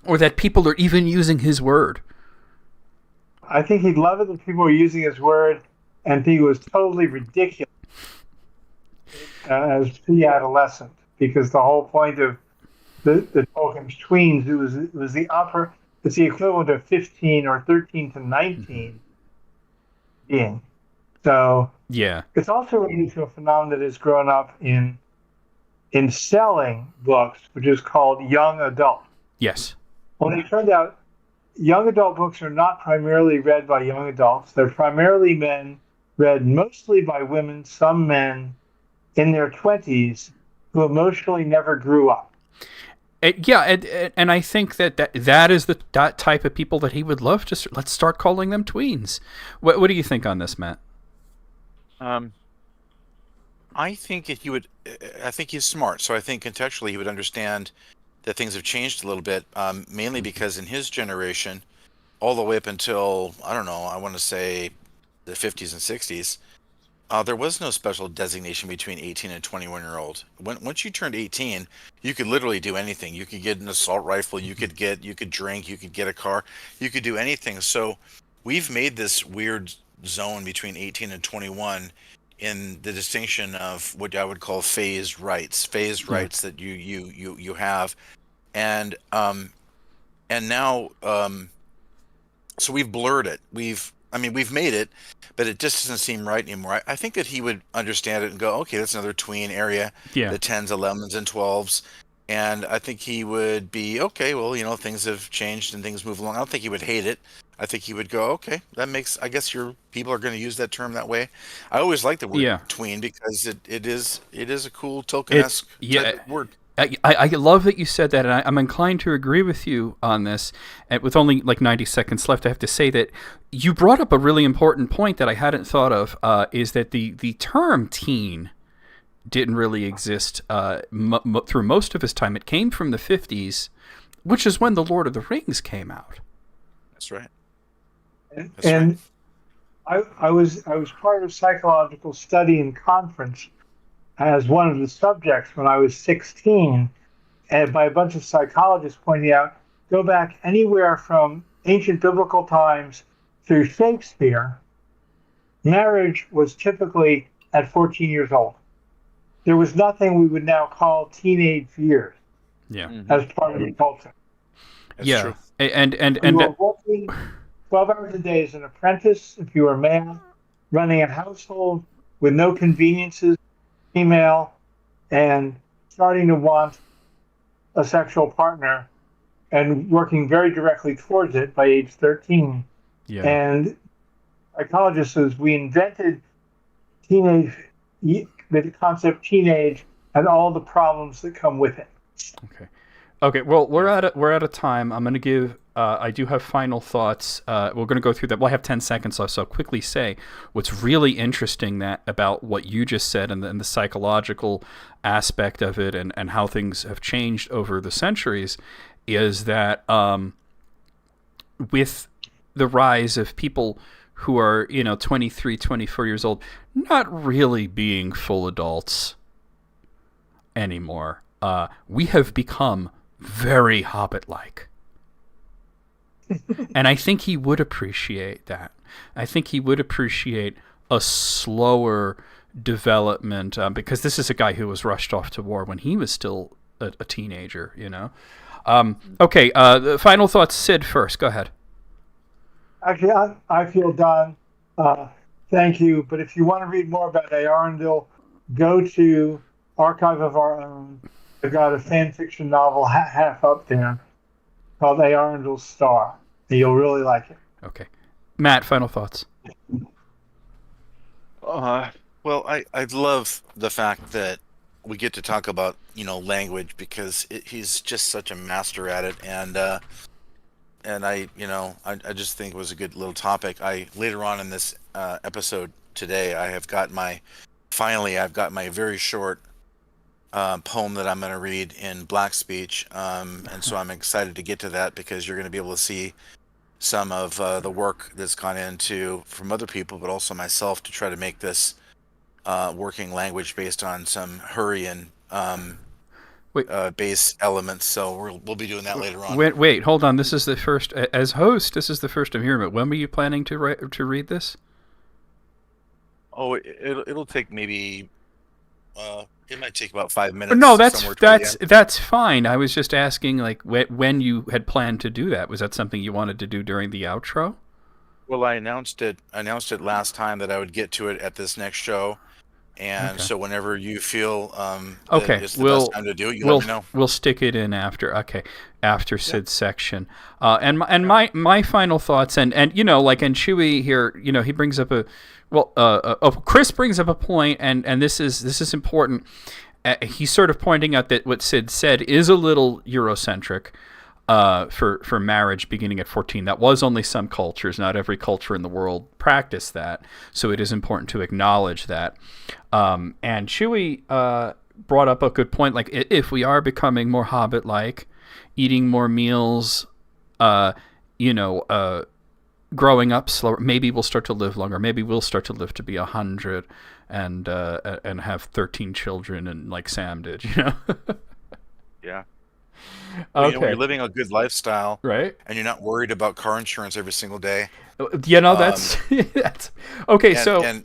Or that people are even using his word? I think he'd love it that people were using his word and think it was totally ridiculous as pre-adolescent, because the whole point of the Tolkien's tweens, it was the upper, it's the equivalent of 15 or 13 to 19 being. So yeah, it's also related to a phenomenon that has grown up in selling books, which is called young adult. Yes. Well, it turned out young adult books are not primarily read by young adults. They're primarily read mostly by women, some men in their 20s who emotionally never grew up. And I think that is that type of people that he would love to. Let's start calling them tweens. What do you think on this, Matt? I think he would. I think he's smart, so I think contextually he would understand that things have changed a little bit. Mainly because in his generation, all the way up until I want to say the 50s and 60s, there was no special designation between 18 and 21-year-old. Once you turned 18, you could literally do anything. You could get an assault rifle. You could drink. You could get a car. You could do anything. So we've made this weird zone between 18 and 21 in the distinction of what I would call phased rights rights that you have, and now so we've blurred it. We've made it, but it just doesn't seem right anymore. I think that he would understand it and go, okay, that's another tween area, the 10s, 11s, and 12s. And I think he would be, okay, well, things have changed and things move along. I don't think he would hate it. I think he would go, okay, that makes, I guess your people are going to use that term that way. I always like the word tween because it is a cool Tolkien-esque type of word. I love that you said that, and I'm inclined to agree with you on this. And with only like 90 seconds left, I have to say that you brought up a really important point that I hadn't thought of, is that the term teen didn't really exist through most of his time. It came from the 50s, which is when The Lord of the Rings came out. That's right. I was part of a psychological study and conference as one of the subjects when I was 16, and by a bunch of psychologists pointing out, go back anywhere from ancient biblical times through Shakespeare, marriage was typically at 14 years old. There was nothing we would now call teenage years as part of the culture. That's true. And you were working 12 hours a day as an apprentice, if you were a man, running a household with no conveniences, female, and starting to want a sexual partner and working very directly towards it by age 13. Yeah. And psychologists says we invented teenage the concept teenage and all the problems that come with it. Okay. Okay. Well, we're out of time. I'm going to give. I do have final thoughts. We're going to go through that. Well, I have 10 seconds, so I'll quickly say what's really interesting about what you just said and the psychological aspect of it and how things have changed over the centuries is that with the rise of people who are 23, 24 years old, not really being full adults anymore. We have become very Hobbit-like. And I think he would appreciate that. I think he would appreciate a slower development because this is a guy who was rushed off to war when he was still a teenager, Okay, the final thoughts, Sid, first. Go ahead. Actually, I feel done. Thank you. But if you want to read more about Arundel, go to Archive of Our Own. I've got a fan fiction novel half up there called Arendel's Star. And you'll really like it. Okay. Matt, final thoughts. Well, I love the fact that we get to talk about, language because he's just such a master at it. And I just think it was a good little topic. Later on in this episode today, I've got my very short poem that I'm going to read in Black speech. And so I'm excited to get to that because you're going to be able to see some of the work that's gone into from other people, but also myself to try to make this working language based on some Hurrian base elements. So we'll be doing that later on. Wait, hold on. This is the first, as host, this is the first I'm hearing it. When were you planning to read this? Oh, it'll take maybe, it might take about 5 minutes. No, that's fine. I was just asking, like, when you had planned to do that. Was that something you wanted to do during the outro? Well, I announced it last time that I would get to it at this next show. And so whenever you feel it's the best time to do it, let me know. We'll stick it in after Sid's section. And my final thoughts and and Chewy here, he brings up Chris brings up a point, and this is important. He's sort of pointing out that what Sid said is a little Eurocentric. For marriage beginning at 14. That was only some cultures. Not every culture in the world practiced that. So it is important to acknowledge that. And Chewy brought up a good point. Like, if we are becoming more Hobbit-like, eating more meals, growing up slower, maybe we'll start to live longer. Maybe we'll start to live to be 100 and have 13 children, and like Sam did, Yeah. Okay. When you're living a good lifestyle, right? And you're not worried about car insurance every single day. That's okay.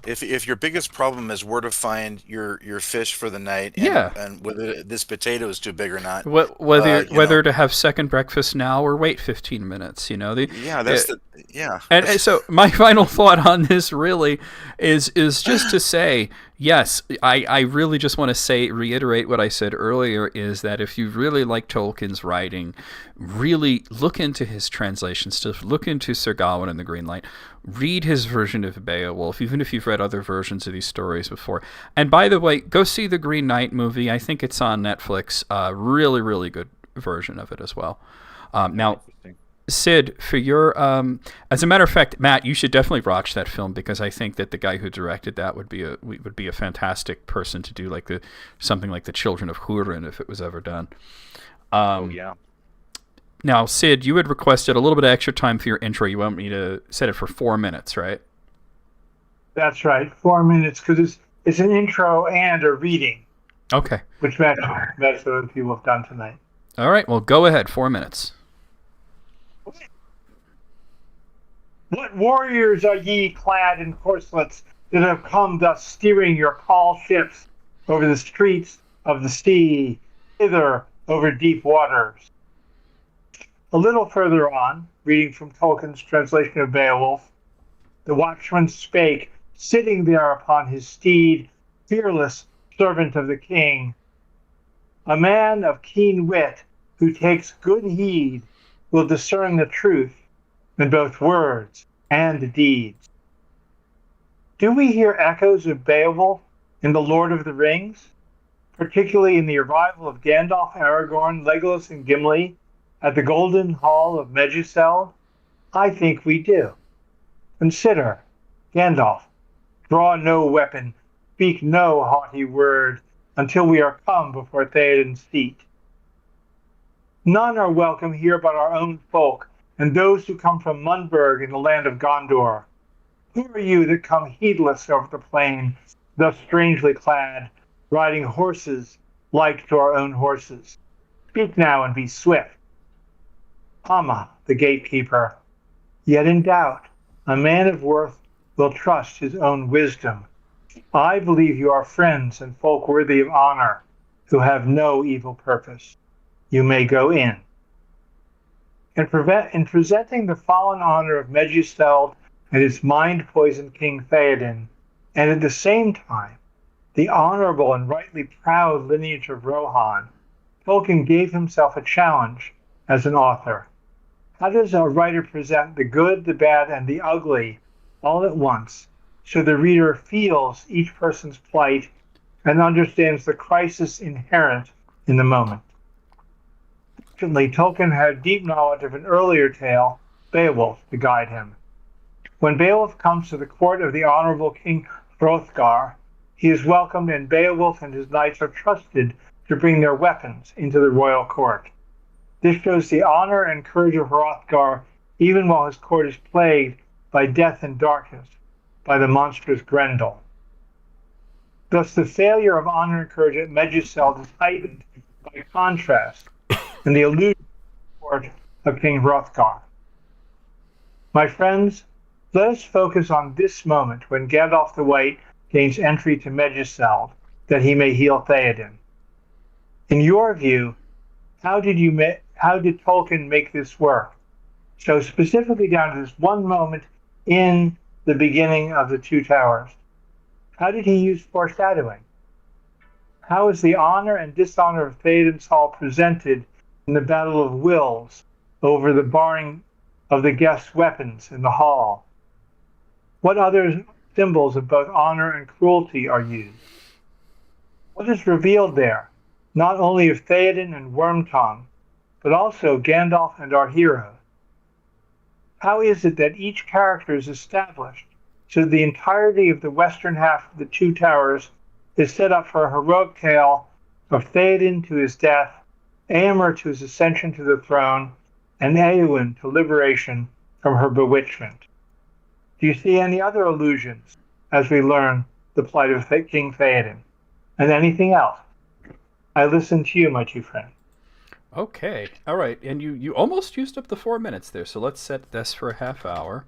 If your biggest problem is where to find your fish for the night, and whether this potato is too big or not, whether to have second breakfast now or wait 15 minutes, And so my final thought on this really is just to say, yes, I really just want to reiterate what I said earlier, is that if you really like Tolkien's writing, really look into his translation stuff, look into Sir Gawain and the Green Light, read his version of Beowulf, even if you've read other versions of these stories before. And by the way, go see the Green Knight movie. I think it's on Netflix. Really, really good version of it as well. Now, Sid, for your, as a matter of fact, Matt, you should definitely watch that film, because I think that the guy who directed that would be a fantastic person to do something like the Children of Húrin if it was ever done. Yeah. Now, Sid, you had requested a little bit of extra time for your intro. You want me to set it for 4 minutes, right? That's right, 4 minutes, because it's an intro and a reading. Okay. Which matches what other people have done tonight. All right, well, go ahead, 4 minutes. What warriors are ye clad in corselets that have come thus steering your tall ships over the streets of the sea, hither over deep waters? A little further on, reading from Tolkien's translation of Beowulf, the watchman spake, sitting there upon his steed, fearless servant of the king. A man of keen wit, who takes good heed, will discern the truth in both words and deeds. Do we hear echoes of Beowulf in The Lord of the Rings, particularly in the arrival of Gandalf, Aragorn, Legolas, and Gimli at the Golden Hall of Meduseld? I think we do. Consider, Gandalf, draw no weapon, speak no haughty word, until we are come before Theoden's seat. None are welcome here but our own folk, and those who come from Mundburg in the land of Gondor. Who are you that come heedless over the plain, thus strangely clad, riding horses like to our own horses? Speak now and be swift. Hama, the gatekeeper, yet in doubt, a man of worth will trust his own wisdom. I believe you are friends and folk worthy of honor, who have no evil purpose. You may go in. In presenting the fallen honor of Meduseld and its mind-poisoned King Theoden, and at the same time, the honorable and rightly proud lineage of Rohan, Tolkien gave himself a challenge as an author. How does a writer present the good, the bad, and the ugly all at once, so the reader feels each person's plight and understands the crisis inherent in the moment? Fortunately, Tolkien had deep knowledge of an earlier tale, Beowulf, to guide him. When Beowulf comes to the court of the honorable King Hrothgar, he is welcomed, and Beowulf and his knights are trusted to bring their weapons into the royal court. This shows the honor and courage of Hrothgar, even while his court is plagued by death and darkness, by the monstrous Grendel. Thus, the failure of honor and courage at Meduseld is heightened by contrast and the illusion court of King Hrothgar. My friends, let us focus on this moment when Gandalf the White gains entry to Meduseld, that he may heal Theoden. In your view, how did Tolkien make this work? So specifically down to this one moment in the beginning of the Two Towers. How did he use foreshadowing? How is the honor and dishonor of Theoden's Hall presented in the Battle of Wills over the barring of the guests' weapons in the hall? What other symbols of both honor and cruelty are used? What is revealed there, not only of Theoden and Wormtongue, but also Gandalf and our hero? How is it that each character is established so the entirety of the western half of the Two Towers is set up for a heroic tale of Theoden to his death, Éomer to his ascension to the throne, and Éowyn to liberation from her bewitchment? Do you see any other allusions as we learn the plight of King Theoden? And anything else? I listen to you, my two friends. Okay, all right, and you almost used up the 4 minutes there, so let's set this for a half hour.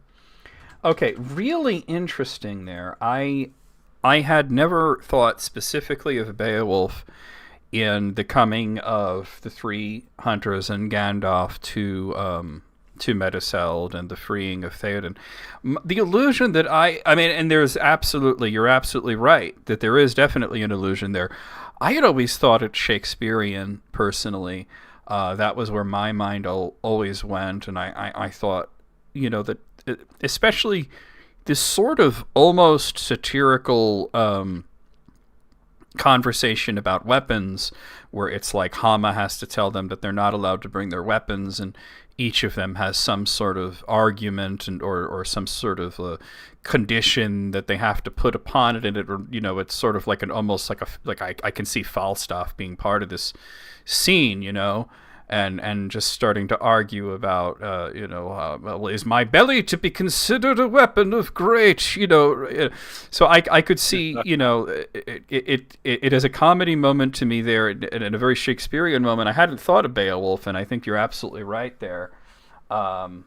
Okay, really interesting there. I had never thought specifically of Beowulf in the coming of the three hunters and Gandalf to Meduseld and the freeing of Theoden. The illusion that I mean, and you're absolutely right, that there is definitely an illusion there. I had always thought it Shakespearean, personally. That was where my mind always went, and I thought, that especially this sort of almost satirical conversation about weapons, where it's like Hama has to tell them that they're not allowed to bring their weapons, and each of them has some sort of argument or some sort of condition that they have to put upon it, and it's sort of like I can see Falstaff being part of this scene, and just starting to argue about, well, is my belly to be considered a weapon of great, So I could see, it as a comedy moment to me there, and a very Shakespearean moment. I hadn't thought of Beowulf, and I think you're absolutely right there. And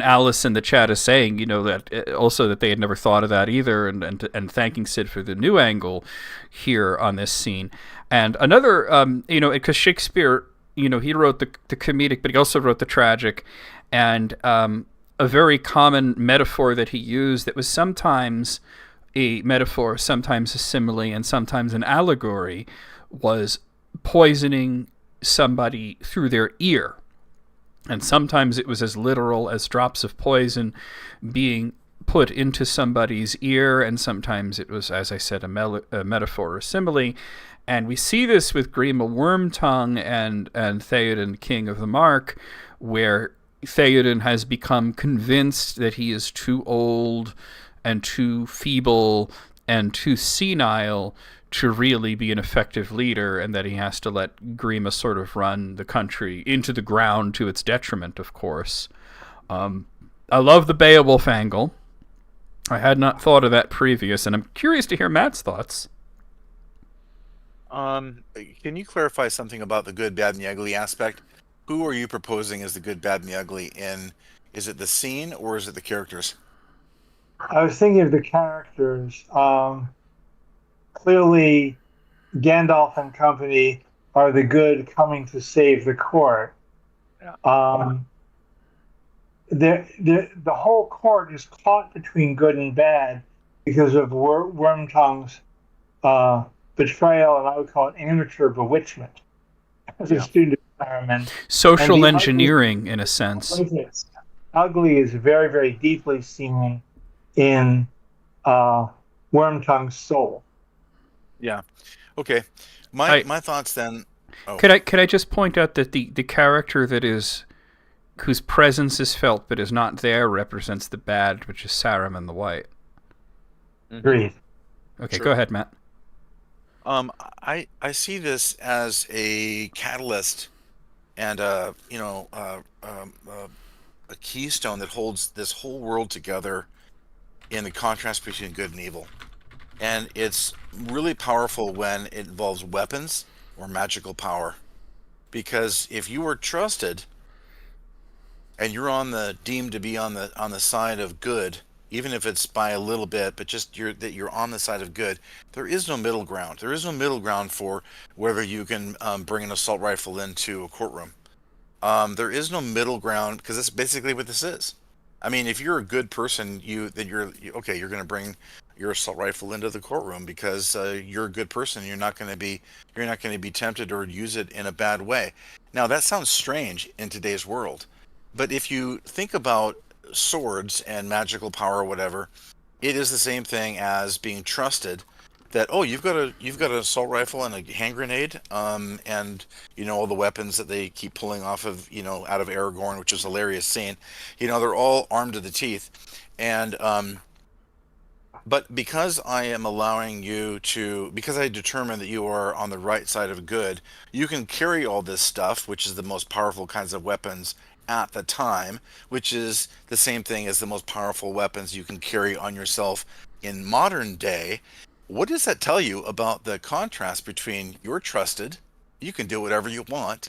Alice in the chat is saying, that also that they had never thought of that either, and thanking Sid for the new angle here on this scene. And another, because Shakespeare, he wrote the comedic, but he also wrote the tragic, and a very common metaphor that he used that was sometimes a metaphor, sometimes a simile, and sometimes an allegory, was poisoning somebody through their ear. And sometimes it was as literal as drops of poison being put into somebody's ear, and sometimes it was, as I said, a metaphor or simile. And we see this with Grima Wormtongue and Theoden, King of the Mark, where Theoden has become convinced that he is too old and too feeble and too senile to really be an effective leader, and that he has to let Grima sort of run the country into the ground to its detriment, of course. I love the Beowulf angle. I had not thought of that previous, and I'm curious to hear Matt's thoughts. Can you clarify something about the good, bad, and the ugly aspect? Who are you proposing as the good, bad, and the ugly in? Is it the scene or is it the characters? I was thinking of the characters. Clearly, Gandalf and company are the good coming to save the court. The whole court is caught between good and bad because of Wormtongue's betrayal, and I would call it amateur bewitchment as a student experiment. Social engineering, in a sense. Ugly is very, very deeply seen in Wormtongue's soul. Yeah. Okay. My thoughts then. Oh. Could I just point out that the character that is, whose presence is felt but is not there, represents the bad, which is Saruman the White. Agreed. Okay, Sure. Go ahead, Matt. I see this as a catalyst and a keystone that holds this whole world together in the contrast between good and evil. And it's really powerful when it involves weapons or magical power. Because if you are trusted and you're deemed to be on the side of good, even if it's by a little bit, but just that you're on the side of good, there is no middle ground. There is no middle ground for whether you can bring an assault rifle into a courtroom. There is no middle ground, because that's basically what this is. I mean, if you're a good person, you're going to bring your assault rifle into the courtroom because you're a good person. You're not going to be tempted or use it in a bad way. Now, that sounds strange in today's world, but if you think about swords and magical power or whatever, it is the same thing as being trusted. That you've got an assault rifle and a hand grenade, and all the weapons that they keep pulling off of out of Aragorn, which is a hilarious scene. They're all armed to the teeth, and but because I am allowing you to, because I determine that you are on the right side of good, you can carry all this stuff, which is the most powerful kinds of weapons at the time, which is the same thing as the most powerful weapons you can carry on yourself in modern day. What does that tell you about the contrast between you're trusted, you can do whatever you want,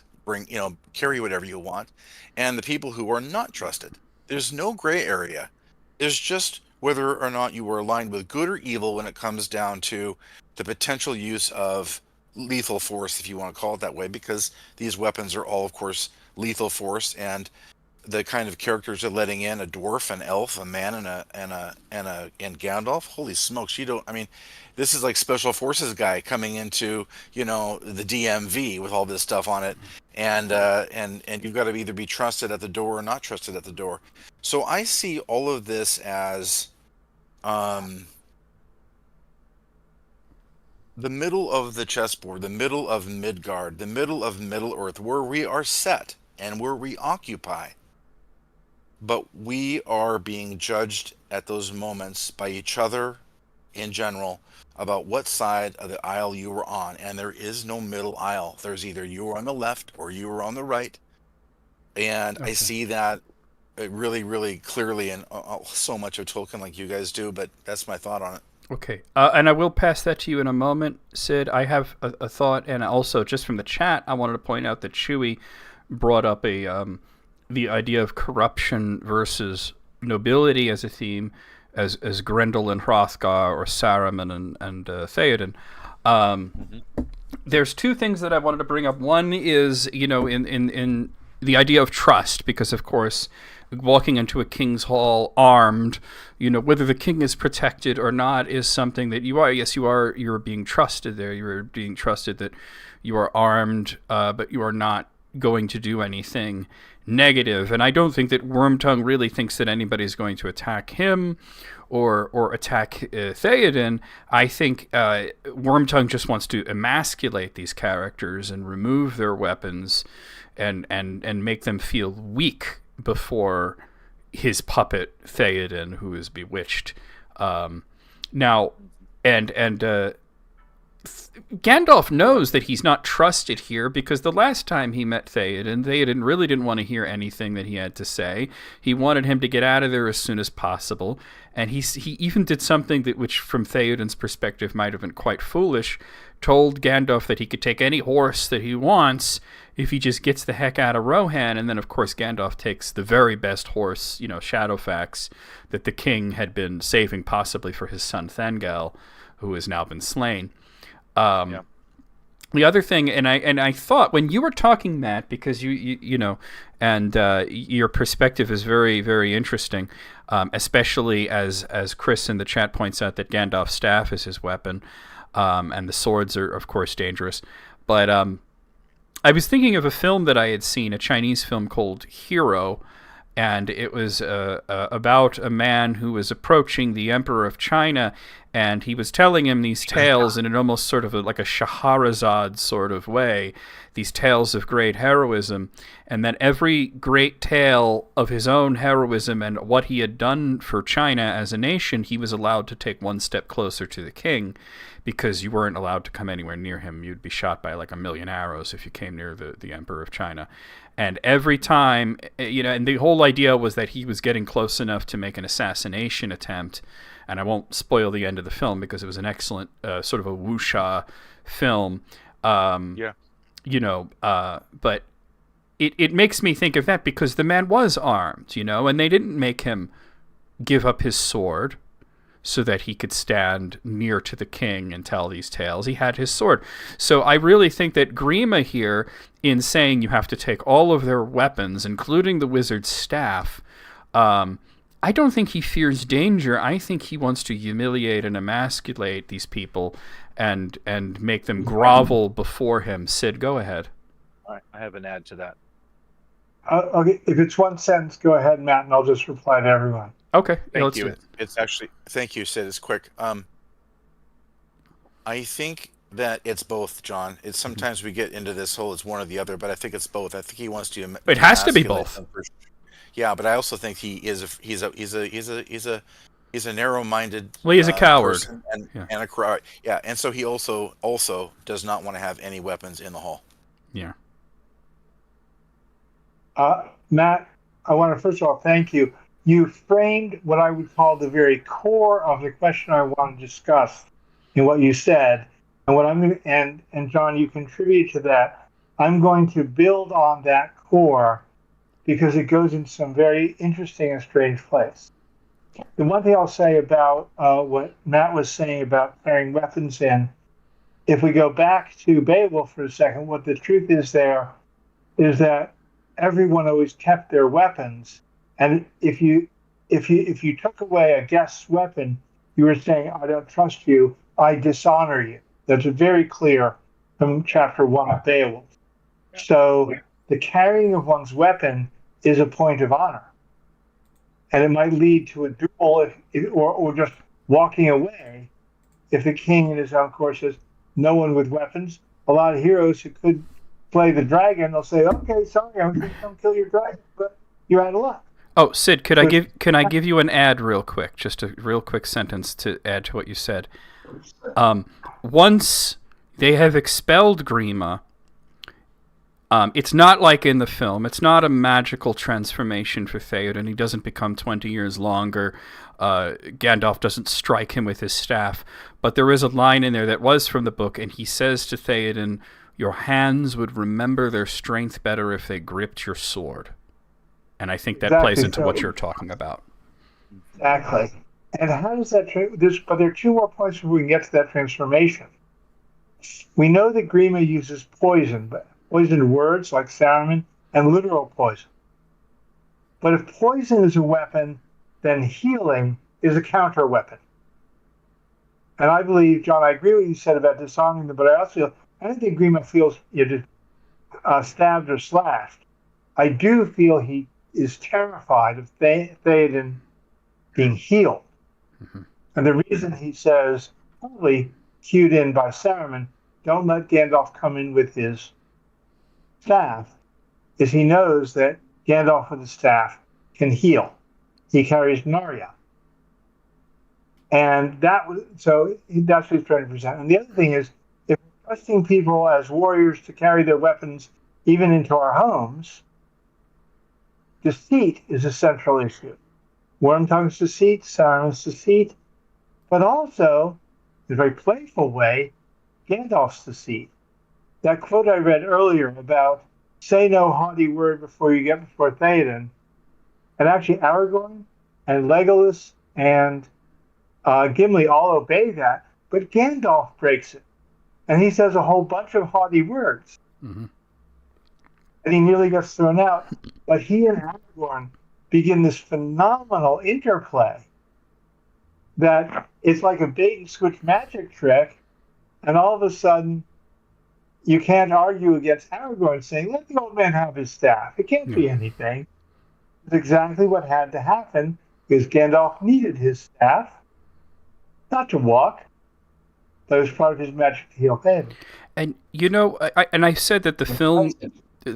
carry whatever you want, and the people who are not trusted? There's no gray area. There's just whether or not you are aligned with good or evil when it comes down to the potential use of lethal force, if you want to call it that way, because these weapons are all, of course, lethal force, and the kind of characters are letting in a dwarf, an elf, a man, and Gandalf. Holy smokes! This is like special forces guy coming into the DMV with all this stuff on it, and you've got to either be trusted at the door or not trusted at the door. So I see all of this as the middle of the chessboard, the middle of Midgard, the middle of Middle Earth, where we are set and where we occupy. But we are being judged at those moments by each other in general about what side of the aisle you were on. And there is no middle aisle. There's either you are on the left or you are on the right. And okay. I see that really, really clearly in so much of Tolkien like you guys do, but that's my thought on it. Okay. And I will pass that to you in a moment, Sid. I have a thought, and also just from the chat, I wanted to point out that Chewie brought up the idea of corruption versus nobility as a theme, as Grendel and Hrothgar or Saruman and Theoden. There's two things that I wanted to bring up. One is, in the idea of trust, because of course, walking into a king's hall armed, whether the king is protected or not is something that you are. Yes, you're being trusted there. You're being trusted that you are armed, but you are not going to do anything negative. And I don't think that Wormtongue really thinks that anybody's going to attack him or attack Theoden. I think Wormtongue just wants to emasculate these characters and remove their weapons and make them feel weak before his puppet Theoden, who is bewitched. Now, Gandalf knows that he's not trusted here because the last time he met Theoden really didn't want to hear anything that he had to say. He wanted him to get out of there as soon as possible, and he even did something which, from Theoden's perspective, might have been quite foolish. Told Gandalf that he could take any horse that he wants if he just gets the heck out of Rohan, and then, of course, Gandalf takes the very best horse, Shadowfax, that the king had been saving possibly for his son Thangel, who has now been slain. The other thing, and I thought when you were talking, Matt, because your perspective is very, very interesting, especially as Chris in the chat points out that Gandalf's staff is his weapon, and the swords are, of course, dangerous. But I was thinking of a film that I had seen, a Chinese film called Hero, and it was about a man who was approaching the Emperor of China, and he was telling him these tales in an almost sort of like a Shahrazad sort of way, these tales of great heroism, and then every great tale of his own heroism and what he had done for China as a nation, he was allowed to take one step closer to the king, because you weren't allowed to come anywhere near him. You'd be shot by like 1,000,000 arrows if you came near the Emperor of China. And every time, and the whole idea was that he was getting close enough to make an assassination attempt. And I won't spoil the end of the film because it was an excellent sort of a wuxia film. But it makes me think of that because the man was armed, and they didn't make him give up his sword so that he could stand near to the king and tell these tales. He had his sword. So I really think that Grima here, in saying you have to take all of their weapons, including the wizard's staff, I don't think he fears danger. I think he wants to humiliate and emasculate these people and make them grovel before him. Sid, go ahead. All right, I have an add to that. Okay, if it's one sentence, go ahead, Matt, and I'll just reply to everyone. Okay. Thank you. It's actually, thank you, Sid. It's quick. I think that it's both, John. It's sometimes we get into this whole it's one or the other, but I think it's both. I think he wants to. It has to be both. Yeah, but I also think he's a narrow-minded. Well, he's a coward and a crowd. Yeah, and so he also does not want to have any weapons in the hall. Yeah. Matt, I want to first of all thank you. You framed what I would call the very core of the question I want to discuss in what you said, and what I'm going to, and John, you contribute to that. I'm going to build on that core because it goes into some very interesting and strange place. The one thing I'll say about what Matt was saying about carrying weapons in, if we go back to Beowulf for a second, what the truth is there is that everyone always kept their weapons. And if you took away a guest's weapon, you were saying, I don't trust you, I dishonor you. That's very clear from chapter 1 of Beowulf. So the carrying of one's weapon is a point of honor. And it might lead to a duel or just walking away if the king in his own course says, no one with weapons. A lot of heroes who could play the dragon, they'll say, okay, sorry, I'm going to come kill your dragon, but you're out of luck. Oh, Sid, can I give you an ad real quick? Just a real quick sentence to add to what you said. Once they have expelled Grima, it's not like in the film. It's not a magical transformation for Theoden. He doesn't become 20 years longer. Gandalf doesn't strike him with his staff. But there is a line in there that was from the book, and he says to Theoden, your hands would remember their strength better if they gripped your sword. And I think that plays into what you're talking about. Exactly. And how does that... But there are two more points before we can get to that transformation. We know that Grima uses poison, but poisoned words like Saruman, and literal poison. But if poison is a weapon, then healing is a counter weapon. And I believe, John, I agree with what you said about dishonoring them, but I don't think Grima feels stabbed or slashed. I do feel he is terrified of Theoden being healed. Mm-hmm. And the reason he says, probably cued in by Saruman, don't let Gandalf come in with his staff, is he knows that Gandalf with his staff can heal. He carries Narya. And that's what he's trying to present. And the other thing is, if we're trusting people as warriors to carry their weapons even into our homes, deceit is a central issue. Wormtongue's deceit, Saruman's deceit, but also, in a very playful way, Gandalf's deceit. That quote I read earlier about say no haughty word before you get before Theoden, and actually Aragorn and Legolas and Gimli all obey that, but Gandalf breaks it. And he says a whole bunch of haughty words. Mm-hmm. And he nearly gets thrown out. But he and Aragorn begin this phenomenal interplay that it's like a bait and switch magic trick, and all of a sudden you can't argue against Aragorn saying, let the old man have his staff. It can't be anything. It's exactly what had to happen, because Gandalf needed his staff, not to walk, but it was part of his magic to heal Theoden. And, I said that the film,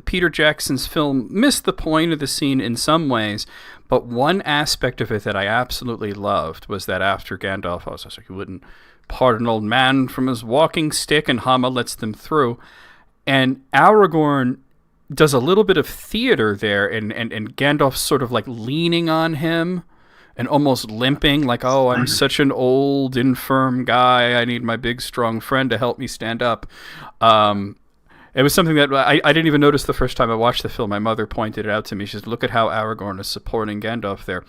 Peter Jackson's film, missed the point of the scene in some ways, but one aspect of it that I absolutely loved was that after Gandalf, I was like, he wouldn't part an old man from his walking stick, and Hama lets them through. And Aragorn does a little bit of theater there, and Gandalf's sort of like leaning on him and almost limping, like, oh, I'm such an old, infirm guy. I need my big, strong friend to help me stand up. It was something that I didn't even notice the first time I watched the film. My mother pointed it out to me. She said, look at how Aragorn is supporting Gandalf there.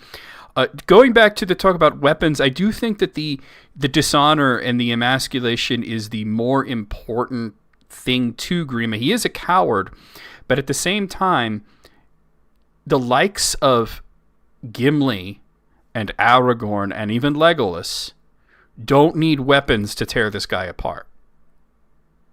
Going back to the talk about weapons, I do think that the dishonor and the emasculation is the more important thing to Grima. He is a coward, but at the same time, the likes of Gimli and Aragorn and even Legolas don't need weapons to tear this guy apart.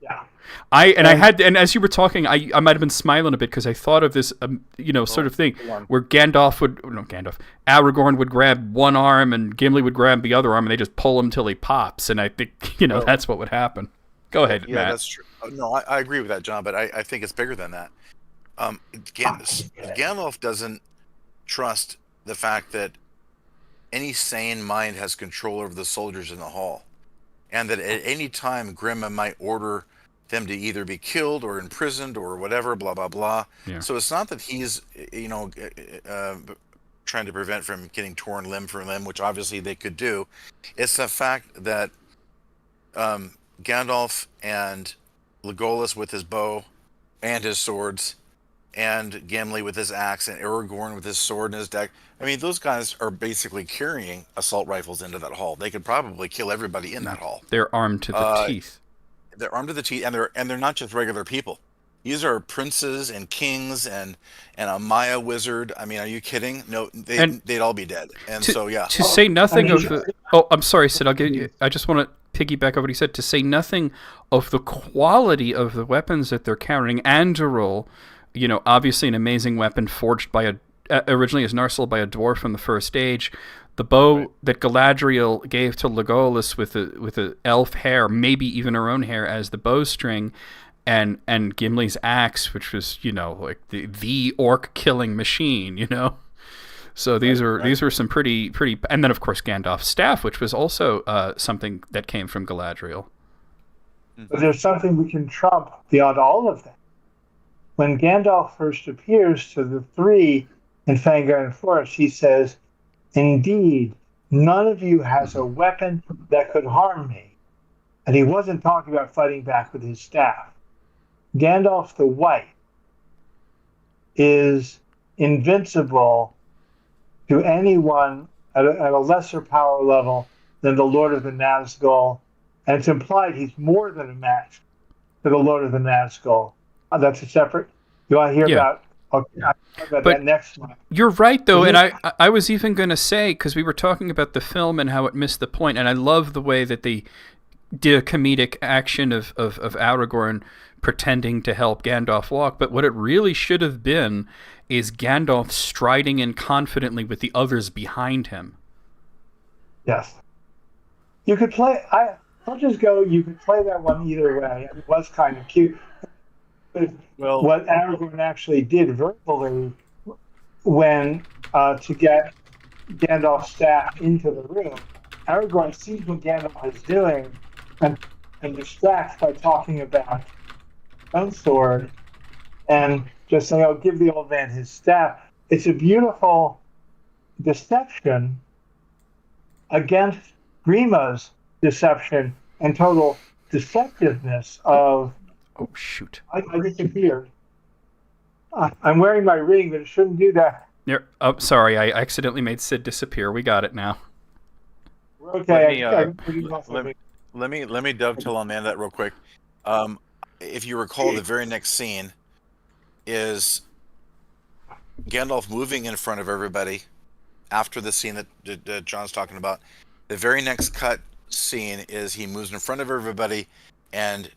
Yeah. And as you were talking, I might have been smiling a bit because I thought of this, sort of thing where Aragorn would grab one arm and Gimli would grab the other arm, and they just pull him till he pops. And I think, that's what would happen. Go ahead, Yeah, Matt. that's true. No, I agree with that, John, but I think it's bigger than that. Gandalf doesn't trust the fact that any sane mind has control over the soldiers in the hall, and that at any time Grima might order them to either be killed or imprisoned or whatever, blah, blah, blah. Yeah. So it's not that he's, trying to prevent from getting torn limb from limb, which obviously they could do. It's the fact that Gandalf and Legolas with his bow and his swords, and Gimli with his axe, and Aragorn with his sword and his deck. I mean, those guys are basically carrying assault rifles into that hall. They could probably kill everybody in that hall. They're armed to the teeth. They're armed to the teeth, and they're not just regular people. These are princes and kings and a Maya wizard. I mean, are you kidding? No, they'd all be dead. And to say nothing of the. Oh, I'm sorry, Sid. I just want to piggyback on what he said. To say nothing of the quality of the weapons that they're carrying. Anduril, obviously an amazing weapon forged by originally as Narsil by a dwarf from the first age. The bow that Galadriel gave to Legolas with the elf hair, maybe even her own hair as the bowstring, and Gimli's axe, which was like the orc killing machine, So these were some pretty, and then of course Gandalf's staff, which was also something that came from Galadriel. But there's something we can trump beyond all of that. When Gandalf first appears to the three in Fangorn Forest, he says, indeed, none of you has a weapon that could harm me. And he wasn't talking about fighting back with his staff. Gandalf the White is invincible to anyone at a lesser power level than the Lord of the Nazgul. And it's implied he's more than a match to the Lord of the Nazgul. That's a separate. You want to hear about? Okay, I'll talk about that next one. You're right, though, and I was even going to say, because we were talking about the film and how it missed the point, and I love the way that they did a comedic action of Aragorn pretending to help Gandalf walk, but what it really should have been is Gandalf striding in confidently with the others behind him. Yes. You could play. I'll just go. You could play that one either way. It was kind of cute. But Well, what Aragorn actually did verbally when to get Gandalf's staff into the room, Aragorn sees what Gandalf is doing and distracts by talking about own sword and just saying, "Oh, give the old man his staff." It's a beautiful deception against Grima's deception and total deceptiveness of, Oh, shoot. I disappeared. I'm wearing my ring, but it shouldn't do that. Oh, sorry, I accidentally made Sid disappear. We got it now. We're okay. Let me dovetail on that real quick. If you recall, the very next scene is Gandalf moving in front of everybody after the scene that John's talking about. The very next cut scene is he moves in front of everybody and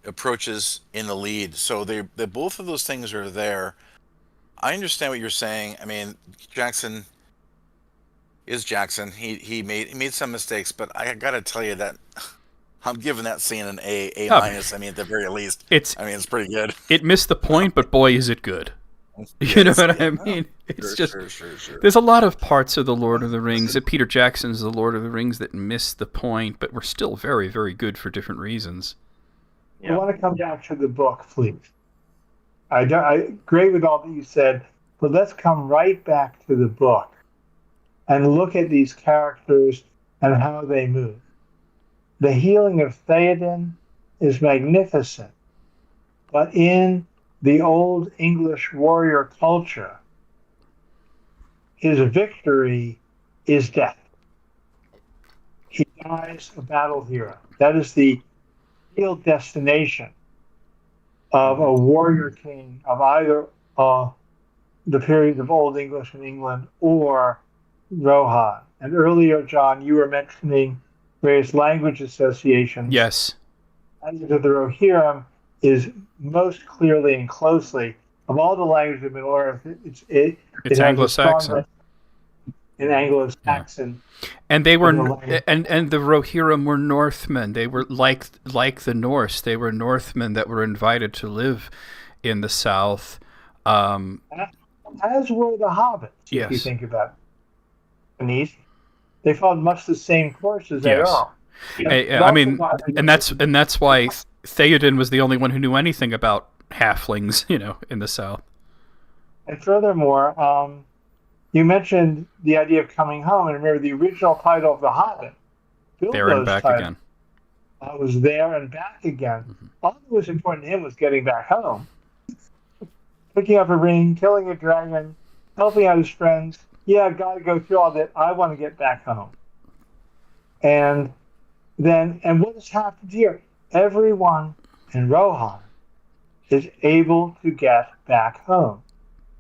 approaches in the lead. So they both of those things are there. I understand what you're saying. I mean, Jackson is Jackson. He made some mistakes, but I gotta tell you that I'm giving that scene an A minus. I mean, at the very least, it's pretty good. It missed the point, but boy, is it good. You know what I mean? It's sure. There's a lot of parts of the Lord of the Rings, that Peter Jackson's The Lord of the Rings, that miss the point, but were still very, very good for different reasons. I want to come back to the book, please. I agree with all that you said, but let's come right back to the book and look at these characters and how they move. The healing of Theoden is magnificent, but in the old English warrior culture, his victory is death. He dies a battle hero. That is the real destination of a warrior king of either the periods of Old English in England or Rohan. And earlier, John, you were mentioning various language associations. Yes. Language of the Rohirrim is most clearly and closely, of all the languages of Middle Earth, it's Anglo-Saxon. In Anglo-Saxon. Yeah. And they were, and the Rohirrim were Northmen. They were like the Norse. They were Northmen that were invited to live in the South. As were the hobbits, yes. If you think about it. They followed much the same course as they are. I mean, and that's why Theoden was the only one who knew anything about halflings, in the South. And furthermore, you mentioned the idea of coming home, and remember the original title of The Hobbit, There and Back Again. Was There and Back Again. Mm-hmm. All that was important to him was getting back home. Picking up a ring, killing a dragon, helping out his friends. Yeah, got to go through all that. I want to get back home. And what has happened here? Everyone in Rohan is able to get back home.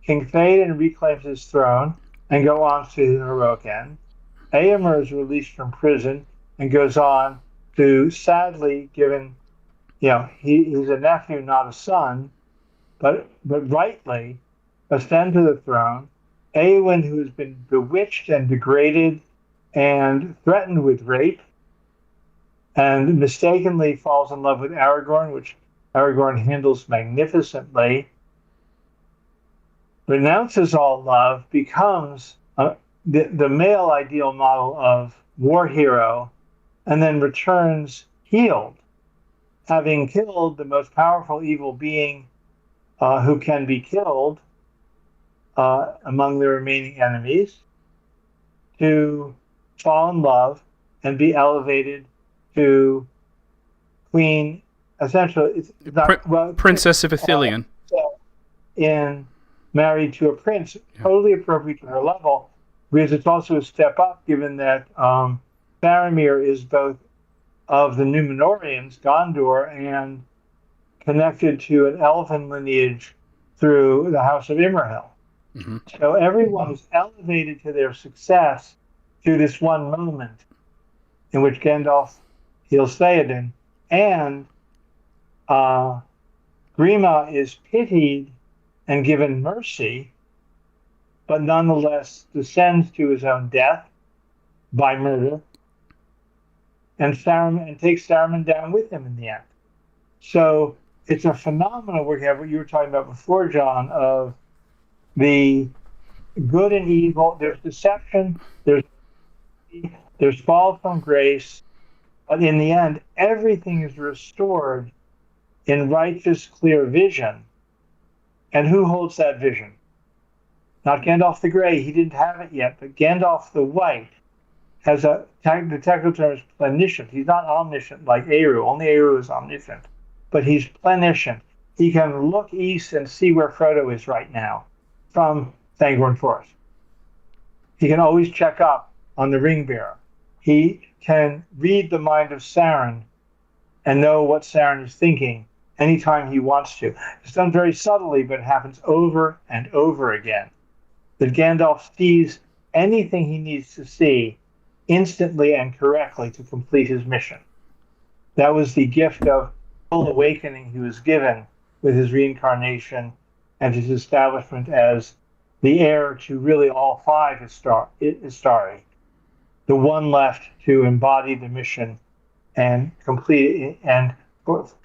King Theoden reclaims his throne and go on to his heroic end. Éomer is released from prison and goes on to, sadly, given, he's a nephew, not a son, but rightly ascend to the throne. Éowyn, who has been bewitched and degraded and threatened with rape, and mistakenly falls in love with Aragorn, which Aragorn handles magnificently, renounces all love, becomes the male ideal model of war hero, and then returns healed, having killed the most powerful evil being who can be killed among the remaining enemies, to fall in love and be elevated to Queen, essentially, it's not, Princess of Ithilien. Married to a prince, totally appropriate to her level, because it's also a step up, given that Faramir is both of the Númenóreans, Gondor, and connected to an elven lineage through the House of Imrahil. Mm-hmm. So everyone is elevated to their success through this one moment in which Gandalf he'll Theoden, and Grima is pitied and given mercy, but nonetheless descends to his own death by murder, and takes Saruman down with him in the end. So it's a phenomenon where you have what you were talking about before, John, of the good and evil. There's deception, there's fall from grace, but in the end, everything is restored in righteous, clear vision. And who holds that vision? Not Gandalf the Grey, he didn't have it yet, but Gandalf the White has the technical term is pleniscient. He's not omniscient like Eru. Only Eru is omniscient. But he's pleniscient. He can look east and see where Frodo is right now from Fangorn Forest. He can always check up on the ring bearer. He can read the mind of Sauron and know what Sauron is thinking anytime he wants to. It's done very subtly, but it happens over and over again. That Gandalf sees anything he needs to see instantly and correctly to complete his mission. That was the gift of full awakening he was given with his reincarnation and his establishment as the heir to really all five Istari, the one left to embody the mission and complete it, and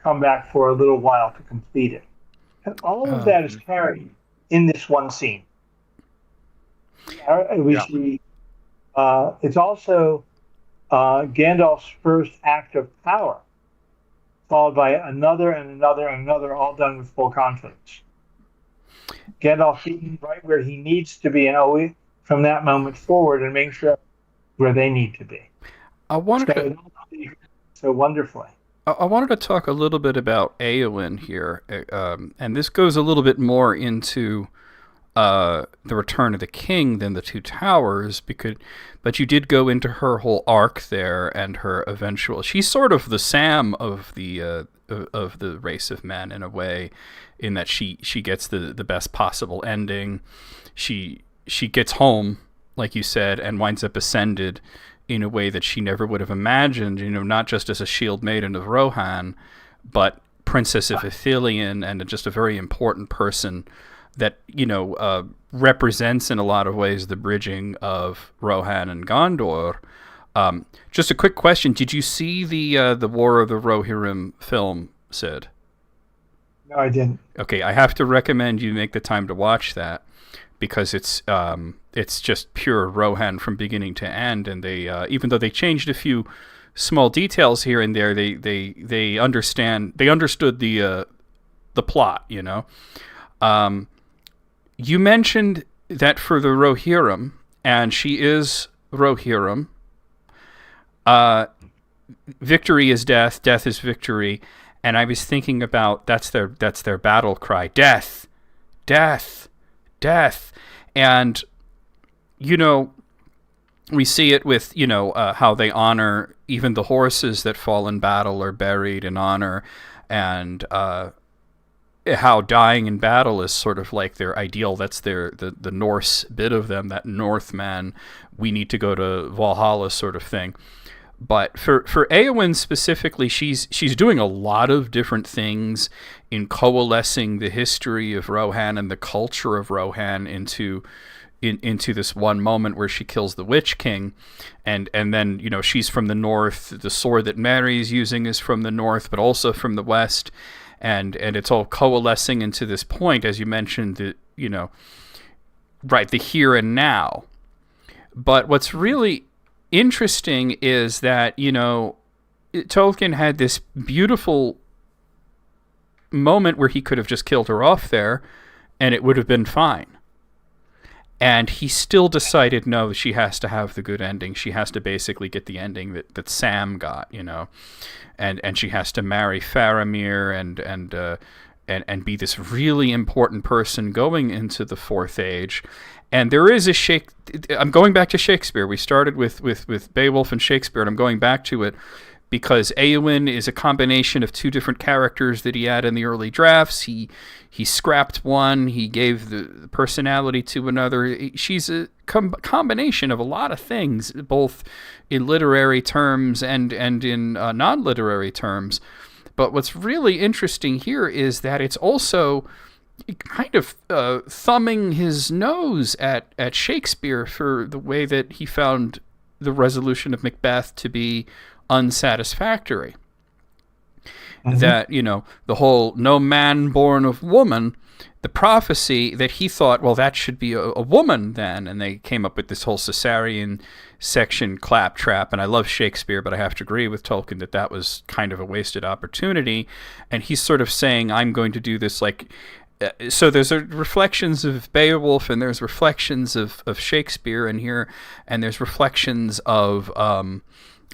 come back for a little while to complete it. And all of that is carried in this one scene. We see it's also Gandalf's first act of power, followed by another and another and another, all done with full confidence. Gandalf being right where he needs to be, and always from that moment forward, and making sure where they need to be. I wanted so wonderfully. I wanted to talk a little bit about Eowyn here, and this goes a little bit more into the Return of the King than the Two Towers, but you did go into her whole arc there and her eventual. She's sort of the Sam of the race of men in a way, in that she gets the best possible ending. She gets home, like you said, and winds up ascended in a way that she never would have imagined. Not just as a shield maiden of Rohan, but Princess of Ithilien, and just a very important person that represents in a lot of ways the bridging of Rohan and Gondor. Just a quick question: did you see the War of the Rohirrim film, Sid? No, I didn't. Okay, I have to recommend you make the time to watch that, because it's just pure Rohan from beginning to end, and they even though they changed a few small details here and there, they understood the plot. You mentioned that for the Rohirrim, and she is Rohirrim. Victory is death, death is victory, and I was thinking about that's their battle cry: death, death, death. And we see it with how they honor even the horses that fall in battle are buried in honor, and how dying in battle is sort of like their ideal. That's the Norse bit of them, that Northman, we need to go to Valhalla sort of thing. But for Eowyn specifically, she's doing a lot of different things in coalescing the history of Rohan and the culture of Rohan into this one moment where she kills the Witch King, and then she's from the north. The sword that Merry's using is from the north, but also from the west, and it's all coalescing into this point, as you mentioned, the here and now. But what's really interesting is that Tolkien had this beautiful moment where he could have just killed her off there and it would have been fine, and he still decided no, she has to have the good ending. She has to basically get the ending that Sam got, and she has to marry Faramir and be this really important person going into the Fourth Age. And there is I'm going back to Shakespeare. We started with Beowulf and Shakespeare, and I'm going back to it. because Eowyn is a combination of two different characters that he had in the early drafts. He scrapped one. He gave the personality to another. She's a combination of a lot of things, both in literary terms and in non-literary terms. But what's really interesting here is that it's also kind of thumbing his nose at Shakespeare for the way that he found the resolution of Macbeth to be unsatisfactory. Mm-hmm. That, the whole no man born of woman, the prophecy that he thought, well, that should be a woman then, and they came up with this whole Caesarean section claptrap. And I love Shakespeare, but I have to agree with Tolkien that was kind of a wasted opportunity. And he's sort of saying, I'm going to do this so there's reflections of Beowulf, and there's reflections of Shakespeare in here, and there's reflections of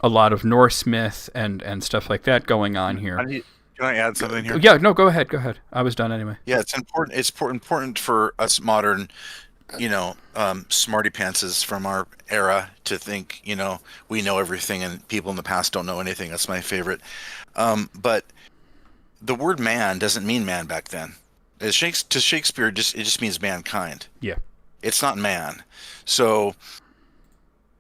a lot of Norse myth and stuff like that going on here. Can I add something here? Yeah, no, go ahead. I was done anyway. Yeah, it's important. It's important for us modern, smarty pantses from our era to think, we know everything and people in the past don't know anything. That's my favorite. But the word man doesn't mean man back then. To Shakespeare, it just means mankind. Yeah. It's not man. So,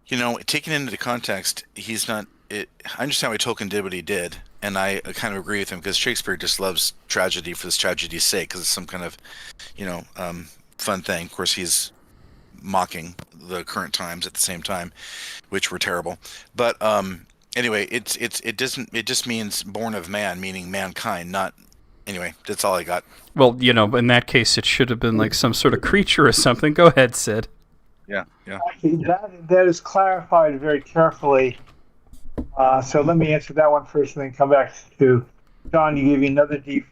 taking into context, he's not. I understand why Tolkien did what he did, and I kind of agree with him, because Shakespeare just loves tragedy for this tragedy's sake, because it's some kind of, fun thing. Of course, he's mocking the current times at the same time, which were terrible. But anyway, it just means born of man, meaning mankind, not. Anyway, that's all I got. Well, in that case, it should have been like some sort of creature or something. Go ahead, Sid. Yeah. Actually, that is clarified very carefully. So let me answer that one first, and then come back to John. You gave me another deep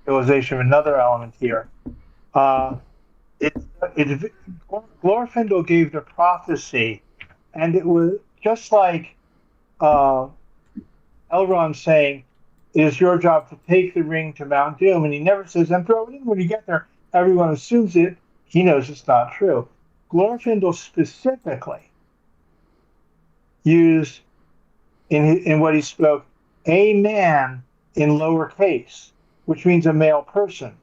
realization of another element here. Glorfindel gave the prophecy, and it was just like Elrond saying, "It is your job to take the ring to Mount Doom," and he never says, "And throw it in." When you get there, everyone assumes it. He knows it's not true. Glorfindel specifically used in what he spoke a man in lowercase, which means a male person,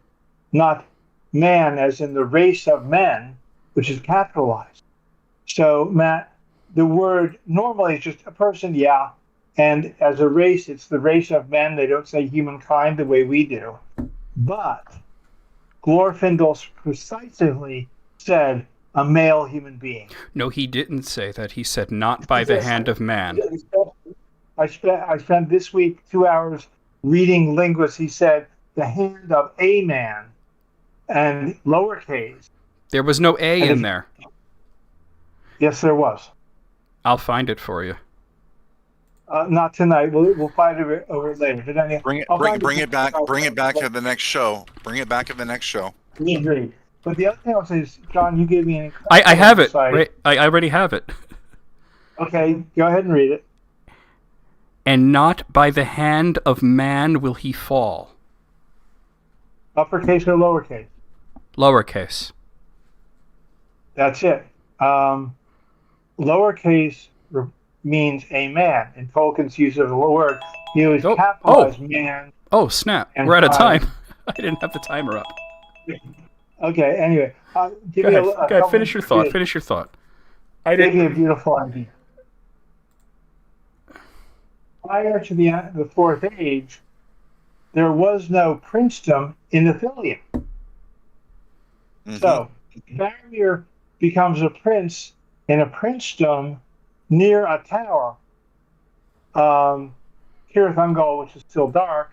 not man as in the race of men, which is capitalized. So, Matt, the word normally is just a person, yeah, and as a race, it's the race of men. They don't say humankind the way we do. But Glorfindel precisely said a male human being. No, he didn't say that. He said not by the hand of man. I spent this week 2 hours reading linguists. He said the hand of a man, and lowercase. There was no A in there. Yes, there was. I'll find it for you. Not tonight. We'll find it over later. But anyway, bring it back. Bring it back at the next show. Bring it back at the next show. We agree. But the other thing I'll say is, John, you gave me an. I have it. Right, I already have it. Okay, go ahead and read it. And not by the hand of man will he fall. Uppercase or lowercase? Lowercase. That's it. Lowercase means a man. In Tolkien's use of the word, he was capitalized man. Oh, snap. We're out of time. I didn't have the timer up. Okay, anyway. Go ahead. Finish your thought. I gave you a beautiful idea. Prior to the Fourth Age, there was no princedom in Ithilien. Mm-hmm. So, Faramir becomes a prince in a princedom near a tower, Cirith Ungol, which is still dark,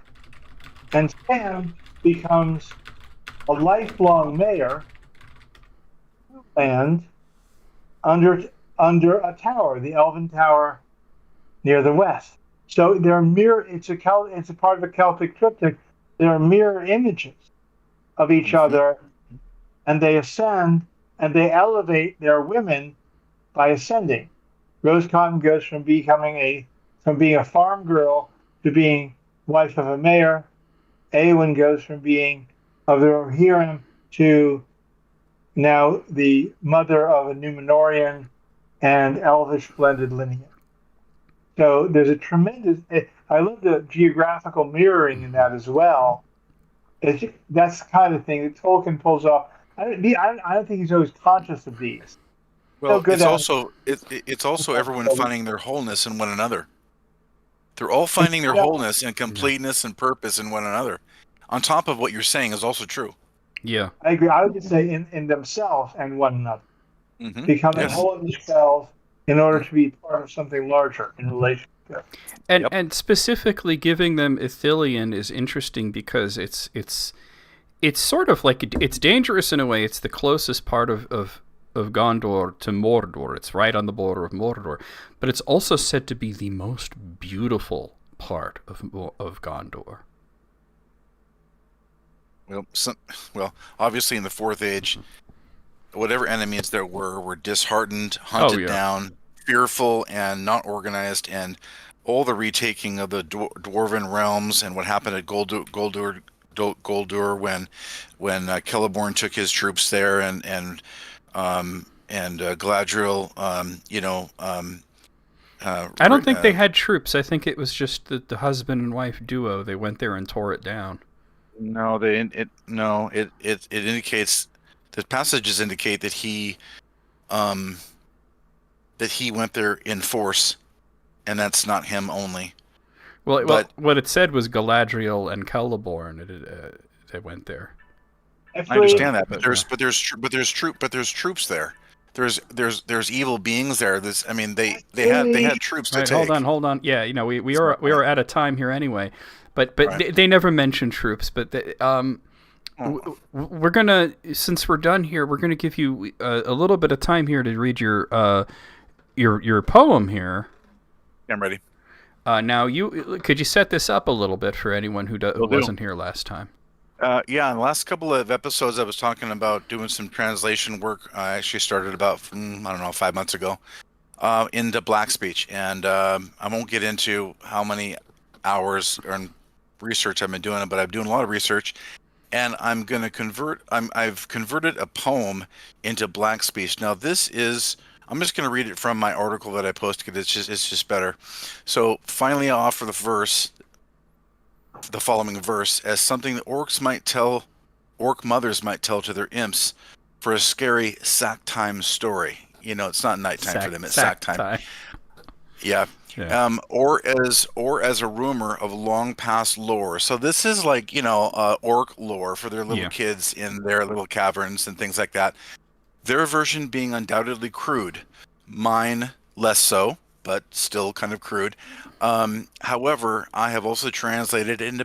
and Sam becomes a lifelong mayor and under a tower, the Elven Tower near the west. So there are it's a part of a Celtic triptych. There are mirror images of each other, and they ascend and they elevate their women by ascending. Rose Cotton goes from being a farm girl to being wife of a mayor. Eowyn goes from being of the Rohirrim to now the mother of a Númenorian and Elvish blended lineage. So there's a tremendous. I love the geographical mirroring in that as well. That's the kind of thing that Tolkien pulls off. I don't think he's always conscious of these. So Well, good at it's also everyone finding their wholeness in one another. They're all finding their yeah, wholeness and completeness and purpose in one another. On top of what you're saying is also true. Yeah. I agree. I would just say in themselves and one another, becoming Yes. whole in themselves in order to be part of something larger in relationship. And specifically giving them Ithilien is interesting because it's sort of like it's dangerous in a way. It's the closest part of Gondor to Mordor. It's right on the border of Mordor, but it's also said to be the most beautiful part of Gondor. Well, obviously in the Fourth Age, whatever enemies there were disheartened, hunted down, fearful, and not organized, and all the retaking of the dwarven realms and what happened at Goldur when Celeborn took his troops there and Galadriel, I don't think they had troops. I think it was just the husband and wife duo. They went there and tore it down. No, it indicates, the passages indicate that he went there in force, and that's not him only. Well, what it said was Galadriel and Celeborn. They went there. I understand that, but there's troops there. There's evil beings there. They had troops to take. Hold on. Yeah, we are out of time here anyway. But right. they never mentioned troops. But we're gonna, since we're done here, we're gonna give you a little bit of time here to read your poem here. I'm ready. Now, could you set this up a little bit for anyone who wasn't here last time? Yeah, in the last couple of episodes, I was talking about doing some translation work. I actually started about 5 months ago into black speech, and I won't get into how many hours and research I've been doing, but I'm doing a lot of research, and I'm going to I've converted a poem into black speech. Now, I'm just going to read it from my article that I posted. It's just better. So finally, I'll offer the following verse as something that orc mothers might tell to their imps for a scary sack time story. It's not nighttime for them; it's sack time. Yeah. Or as a rumor of long past lore. So this is like orc lore for their little kids in their little caverns and things like that. Their version being undoubtedly crude, mine less so, but still kind of crude. However, I have also translated it into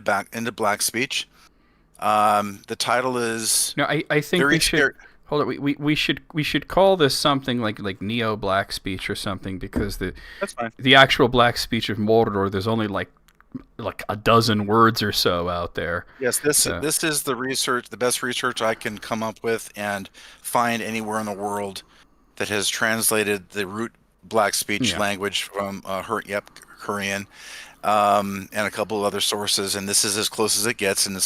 black speech. The title is. No, I think we should. Hold on, we should call this something like Neo Black Speech or something, because that's fine. The actual black speech of Mordor, there's only like a dozen words or so out there. Yes, this is the best research I can come up with and find anywhere in the world that has translated the root black speech language from Korean, and a couple of other sources, and this is as close as it gets, and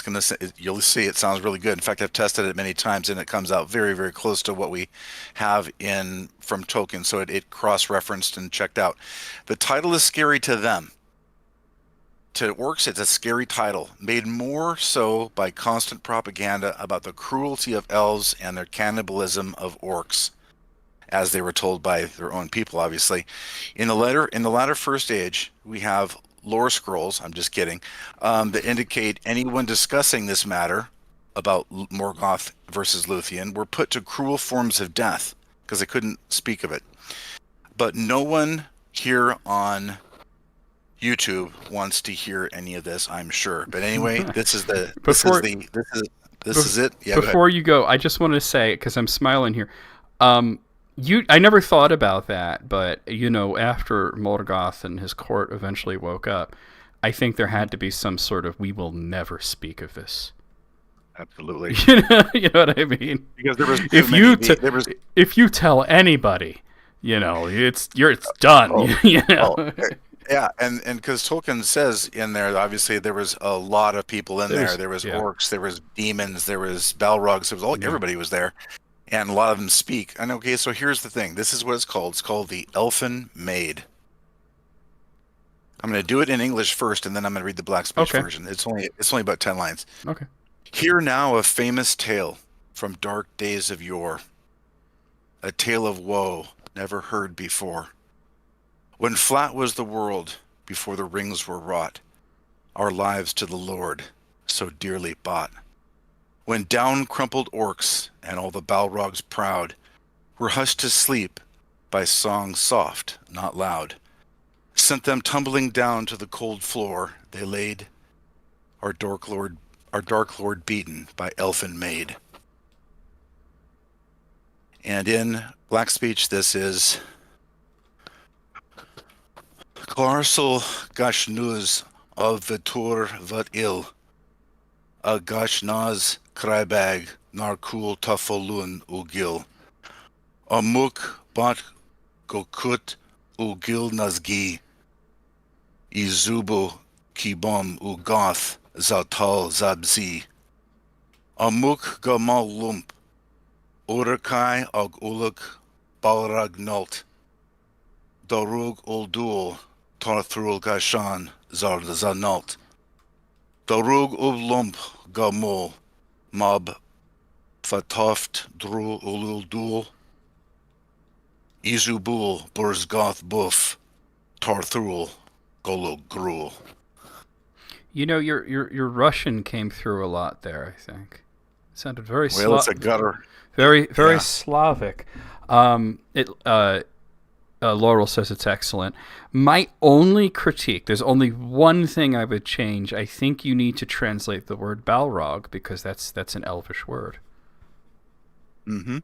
you'll see it sounds really good. In fact, I've tested it many times, and it comes out very, very close to what we have from Tolkien, so it cross-referenced and checked out. The title is scary to them. To orcs, it's a scary title, made more so by constant propaganda about the cruelty of elves and their cannibalism of orcs, as they were told by their own people, obviously. In the latter First Age, we have lore scrolls, I'm just kidding, that indicate anyone discussing this matter about Morgoth versus Luthien were put to cruel forms of death because they couldn't speak of it. But no one here on YouTube wants to hear any of this, I'm sure. But anyway, this is it. Yeah, before you go, I just want to say, because I'm smiling here, I never thought about that, but after Morgoth and his court eventually woke up, I think there had to be some sort of, we will never speak of this. Absolutely. You know what I mean? Because there was if you tell anybody, it's done. Yeah, and because Tolkien says in there, obviously there was a lot of people in there. There was orcs, there was demons, there was Balrogs, everybody was there, and a lot of them speak. And okay, so here's the thing. This is what it's called. It's called the Elfin Maid. I'm going to do it in English first, and then I'm going to read the Black Speech Okay. version. It's only about 10 lines. Okay. Hear now a famous tale from dark days of yore, a tale of woe never heard before. When flat was the world before the rings were wrought, our lives to the Lord so dearly bought. When down crumpled orcs and all the Balrogs proud were hushed to sleep by songs soft, not loud, sent them tumbling down to the cold floor they laid, our dark lord beaten by elfin maid. And in Black Speech, this is Klarsel gashnuz of Vitur vat il, a gashnaz krybag narkul tafolun ugil, a muk bat gokut ugil nazgi, izubu kibom ugoth zatal zabzi, a muk gamal lump, Urakai og uluk balrag nult, darug uldul tarthrul gashan zarzanult, darug ulump gamul mab fatoft drul ululdul, izubul burzgoth buf tarthrul golug grul. You know, your Russian came through a lot there, I think. It sounded very Well, it's a gutter. Very Yeah. Slavic. Laurel says it's excellent. My only critique, there's only one thing I would change. I think you need to translate the word Balrog because that's an Elvish word. Mm-hmm.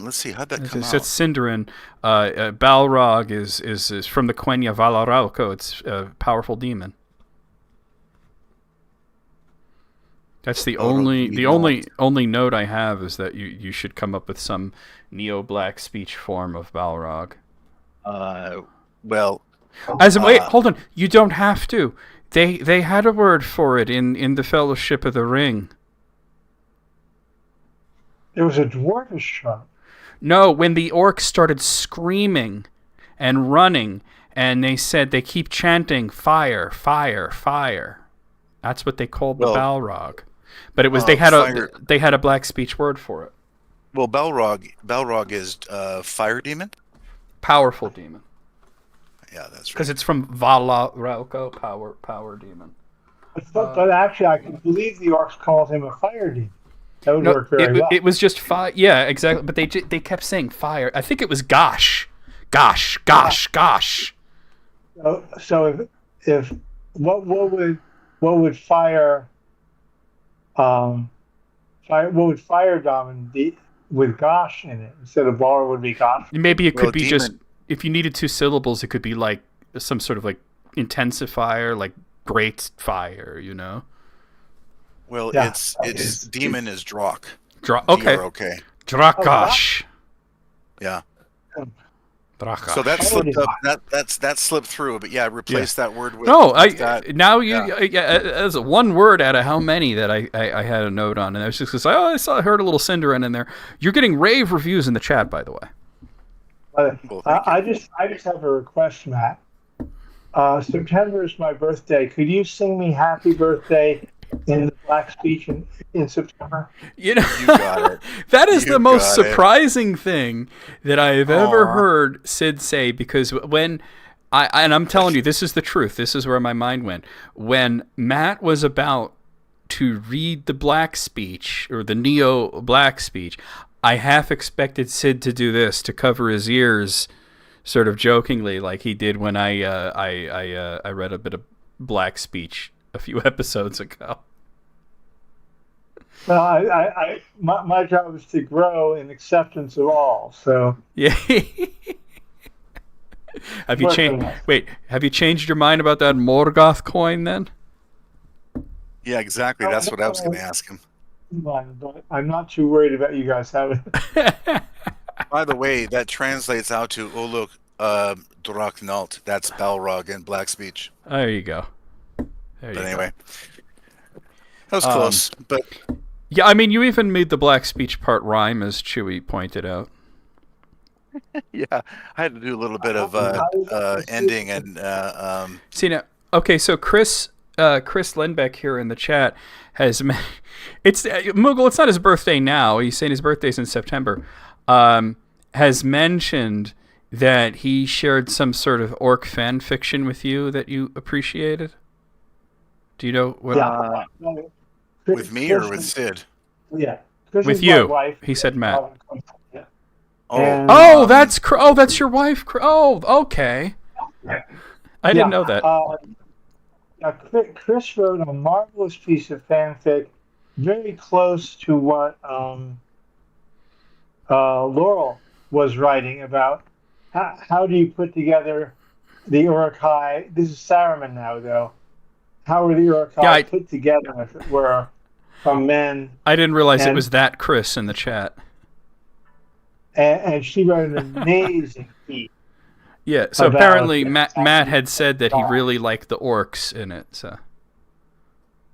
Let's see, how'd that come It's out? Sindarin. Balrog is from the Quenya Valarauco. It's a powerful demon. That's the only note I have is that you should come up with some neo-black speech form of Balrog. Well, Wait, hold on. You don't have to. They had a word for it in the Fellowship of the Ring. There was a dwarfish term. No, when the orcs started screaming and running, and they said they keep chanting fire, fire, fire. That's what they called the Balrog. But it was they had a black speech word for it. Well, Balrog is fire demon. Powerful demon. Yeah, that's right. Because it's from Valarauco, power demon. But actually, I can believe the orcs called him a fire demon. That would work very well. It was just fire. Yeah, exactly. But they kept saying fire. I think it was gosh. Gosh. So if what would fire Diamond be with gosh in it instead of bar would be gosh? Maybe it could be demon. just if you needed two syllables, it could be like some sort of like intensifier, like great fire, you know. Well, Yeah. it's demon is Drock. Okay. Okay. Drakosh. Yeah. Drakosh. So that slipped up. That slipped through. But yeah, replace that word with. No, with that. Now you as one word out of how many that I had a note on, and I was just gonna say, I heard a little Cinderin in there. You're getting rave reviews in the chat, by the way. Well, I just have a request, Matt. September is my birthday. Could you sing me "Happy Birthday" in the Black Speech in September? You know, You got it. that is the most got it. surprising thing that I've ever heard Sid say, because when I'm telling you, this is the truth. This is where my mind went. When Matt was about to read the Black Speech, or the Neo Black Speech, I half expected Sid to do this to cover his ears, sort of jokingly, like he did when I read a bit of Black Speech a few episodes ago. Well, my job is to grow in acceptance of all. So Yeah. Have you changed? Wait, have you changed your mind about that Morgoth coin then? Yeah, exactly. That's what I was going to ask him. I'm not too worried about you guys having. By the way, that translates out to Uluk Draknalt. That's Balrog in Black Speech. There you go. But anyway, that was close. But Yeah, I mean, you even made the Black Speech part rhyme, as Chewie pointed out. Yeah, I had to do a little bit of ending and See now, okay, so Chris Lindbeck here in the chat has it's Moogle. It's not his birthday now. He's saying his birthday's in September. Has mentioned that he shared some sort of orc fan fiction with you that you appreciated. Do you know what? Yeah. with me or with Sid? Yeah. Chris With is my you. wife. He said Matt. Yeah. Oh, And, That's your wife. Oh, okay. I didn't know that. Chris wrote a marvelous piece of fanfic, very close to what Laurel was writing about. How do you put together the Uruk-hai? This is Saruman now, though. How were the Uruk-hai put together, if it were, from men? I didn't realize it was that Chris in the chat. And she wrote an amazing piece. Yeah, so apparently Matt had said that he really liked the orcs in it. So,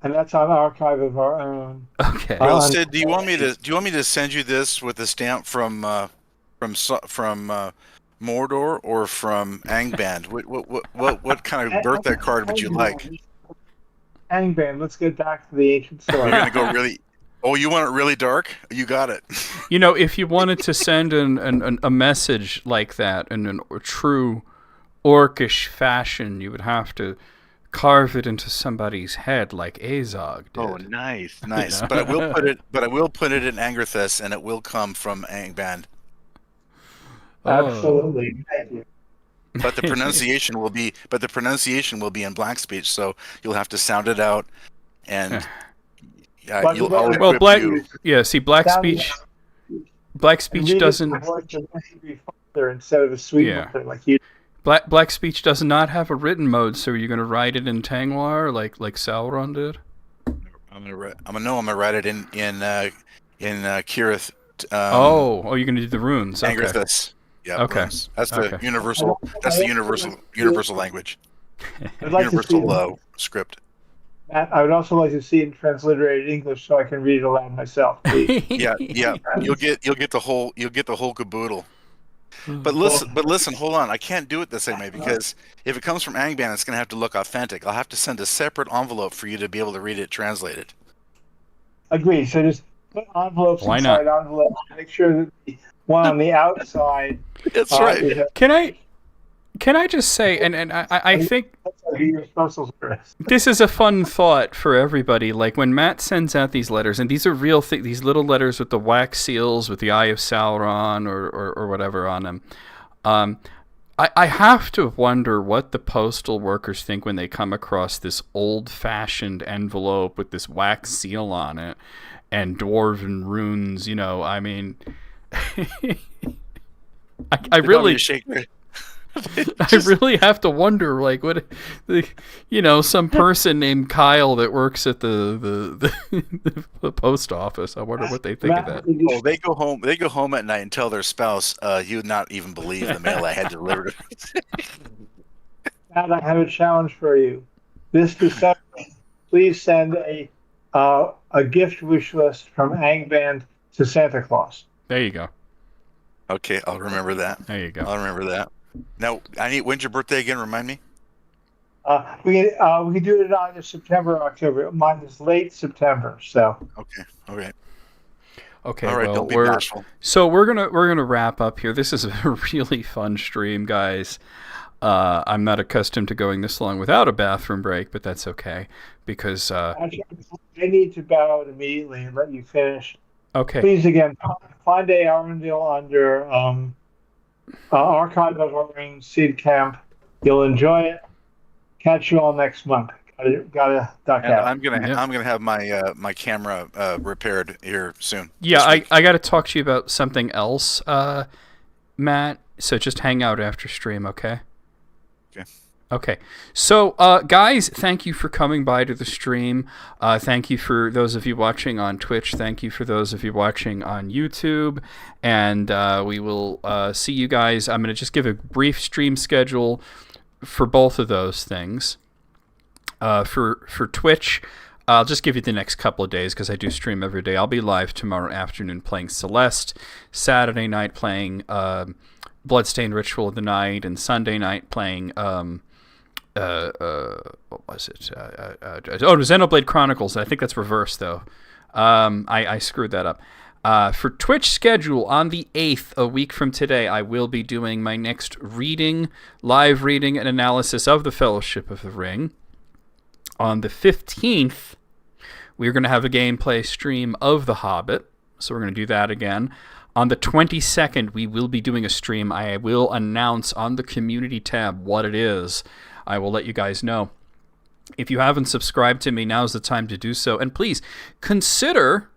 and that's on Archive of Our Own. Okay. Well, Sid, do you want me to send you this with a stamp from Mordor or from Angband? What kind of birthday card would you like? Angband. Let's get back to the ancient story. We're gonna go really. Oh, you want it really dark? You got it. You know, if you wanted to send a message like that in a true orcish fashion, you would have to carve it into somebody's head like Azog did. Oh, nice. But I will put it in Angrithus, and it will come from Angband. Absolutely. Thank you. But the pronunciation will be in black speech, so you'll have to sound it out, and black speech doesn't. Instead of a sweet like you. Black speech does not have a written mode, so are you going to write it in Tangwar like Sauron did? I'm gonna write it in Kirith. You're gonna do the runes. Okay. Angrithus. Yeah. Okay. Runes. That's the universal. That's the universal language. I'd like universal script. I would also like to see it in transliterated English so I can read it aloud myself. Yeah. You'll get the whole caboodle. But listen, hold on. I can't do it the same way because if it comes from Angband, it's going to have to look authentic. I'll have to send a separate envelope for you to be able to read it translated. Agreed. So just put envelopes inside envelopes. Make sure that the one on the outside. That's right. Can I just say, and I think this is a fun thought for everybody. Like when Matt sends out these letters, and these are real these little letters with the wax seals with the Eye of Sauron or whatever on them. I have to wonder what the postal workers think when they come across this old-fashioned envelope with this wax seal on it and dwarven runes. You know, I mean, I really. I really have to wonder, like, what, some person named Kyle that works at the post office. I wonder what they think of that. Oh, they go home at night and tell their spouse, "You would not even believe the mail I had delivered." Matt, I have a challenge for you. This December, please send a gift wish list from Angband to Santa Claus. There you go. Okay, I'll remember that. There you go. I'll remember that. Now, when's your birthday again? Remind me. We can do it in either September or October. Mine is late September, so. Okay. All right. Well, don't be bashful. So we're gonna wrap up here. This is a really fun stream, guys. I'm not accustomed to going this long without a bathroom break, but that's okay because. Actually, I need to bow out immediately and let you finish. Okay. Please again find a Arundel under. Archive of Our Own Seed Camp. You'll enjoy it. Catch you all next month. Gotta duck out. I'm gonna have my camera repaired here soon. Yeah, I got to talk to you about something else, Matt. So just hang out after stream, okay? Okay. So, guys, thank you for coming by to the stream. Thank you for those of you watching on Twitch. Thank you for those of you watching on YouTube. And we will see you guys. I'm going to just give a brief stream schedule for both of those things. For Twitch, I'll just give you the next couple of days because I do stream every day. I'll be live tomorrow afternoon playing Celeste, Saturday night playing Bloodstained Ritual of the Night, and Sunday night playing what was it? Xenoblade Chronicles. I think that's reversed though. I screwed that up. For Twitch schedule, on the 8th, a week from today, I will be doing my next live reading and analysis of the Fellowship of the Ring. On the 15th, we're going to have a gameplay stream of The Hobbit, so we're going to do that again. On the 22nd, we will be doing a stream. I will announce on the community tab what it is. I will let you guys know. If you haven't subscribed to me, now's the time to do so. And please, consider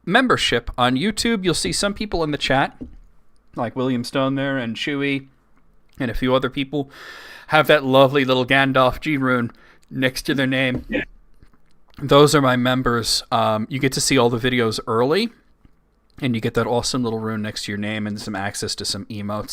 membership on YouTube. You'll see some people in the chat, like William Stone there and Chewy and a few other people, have that lovely little Gandalf G rune next to their name. Yeah. Those are my members. You get to see all the videos early, and you get that awesome little rune next to your name and some access to some emotes.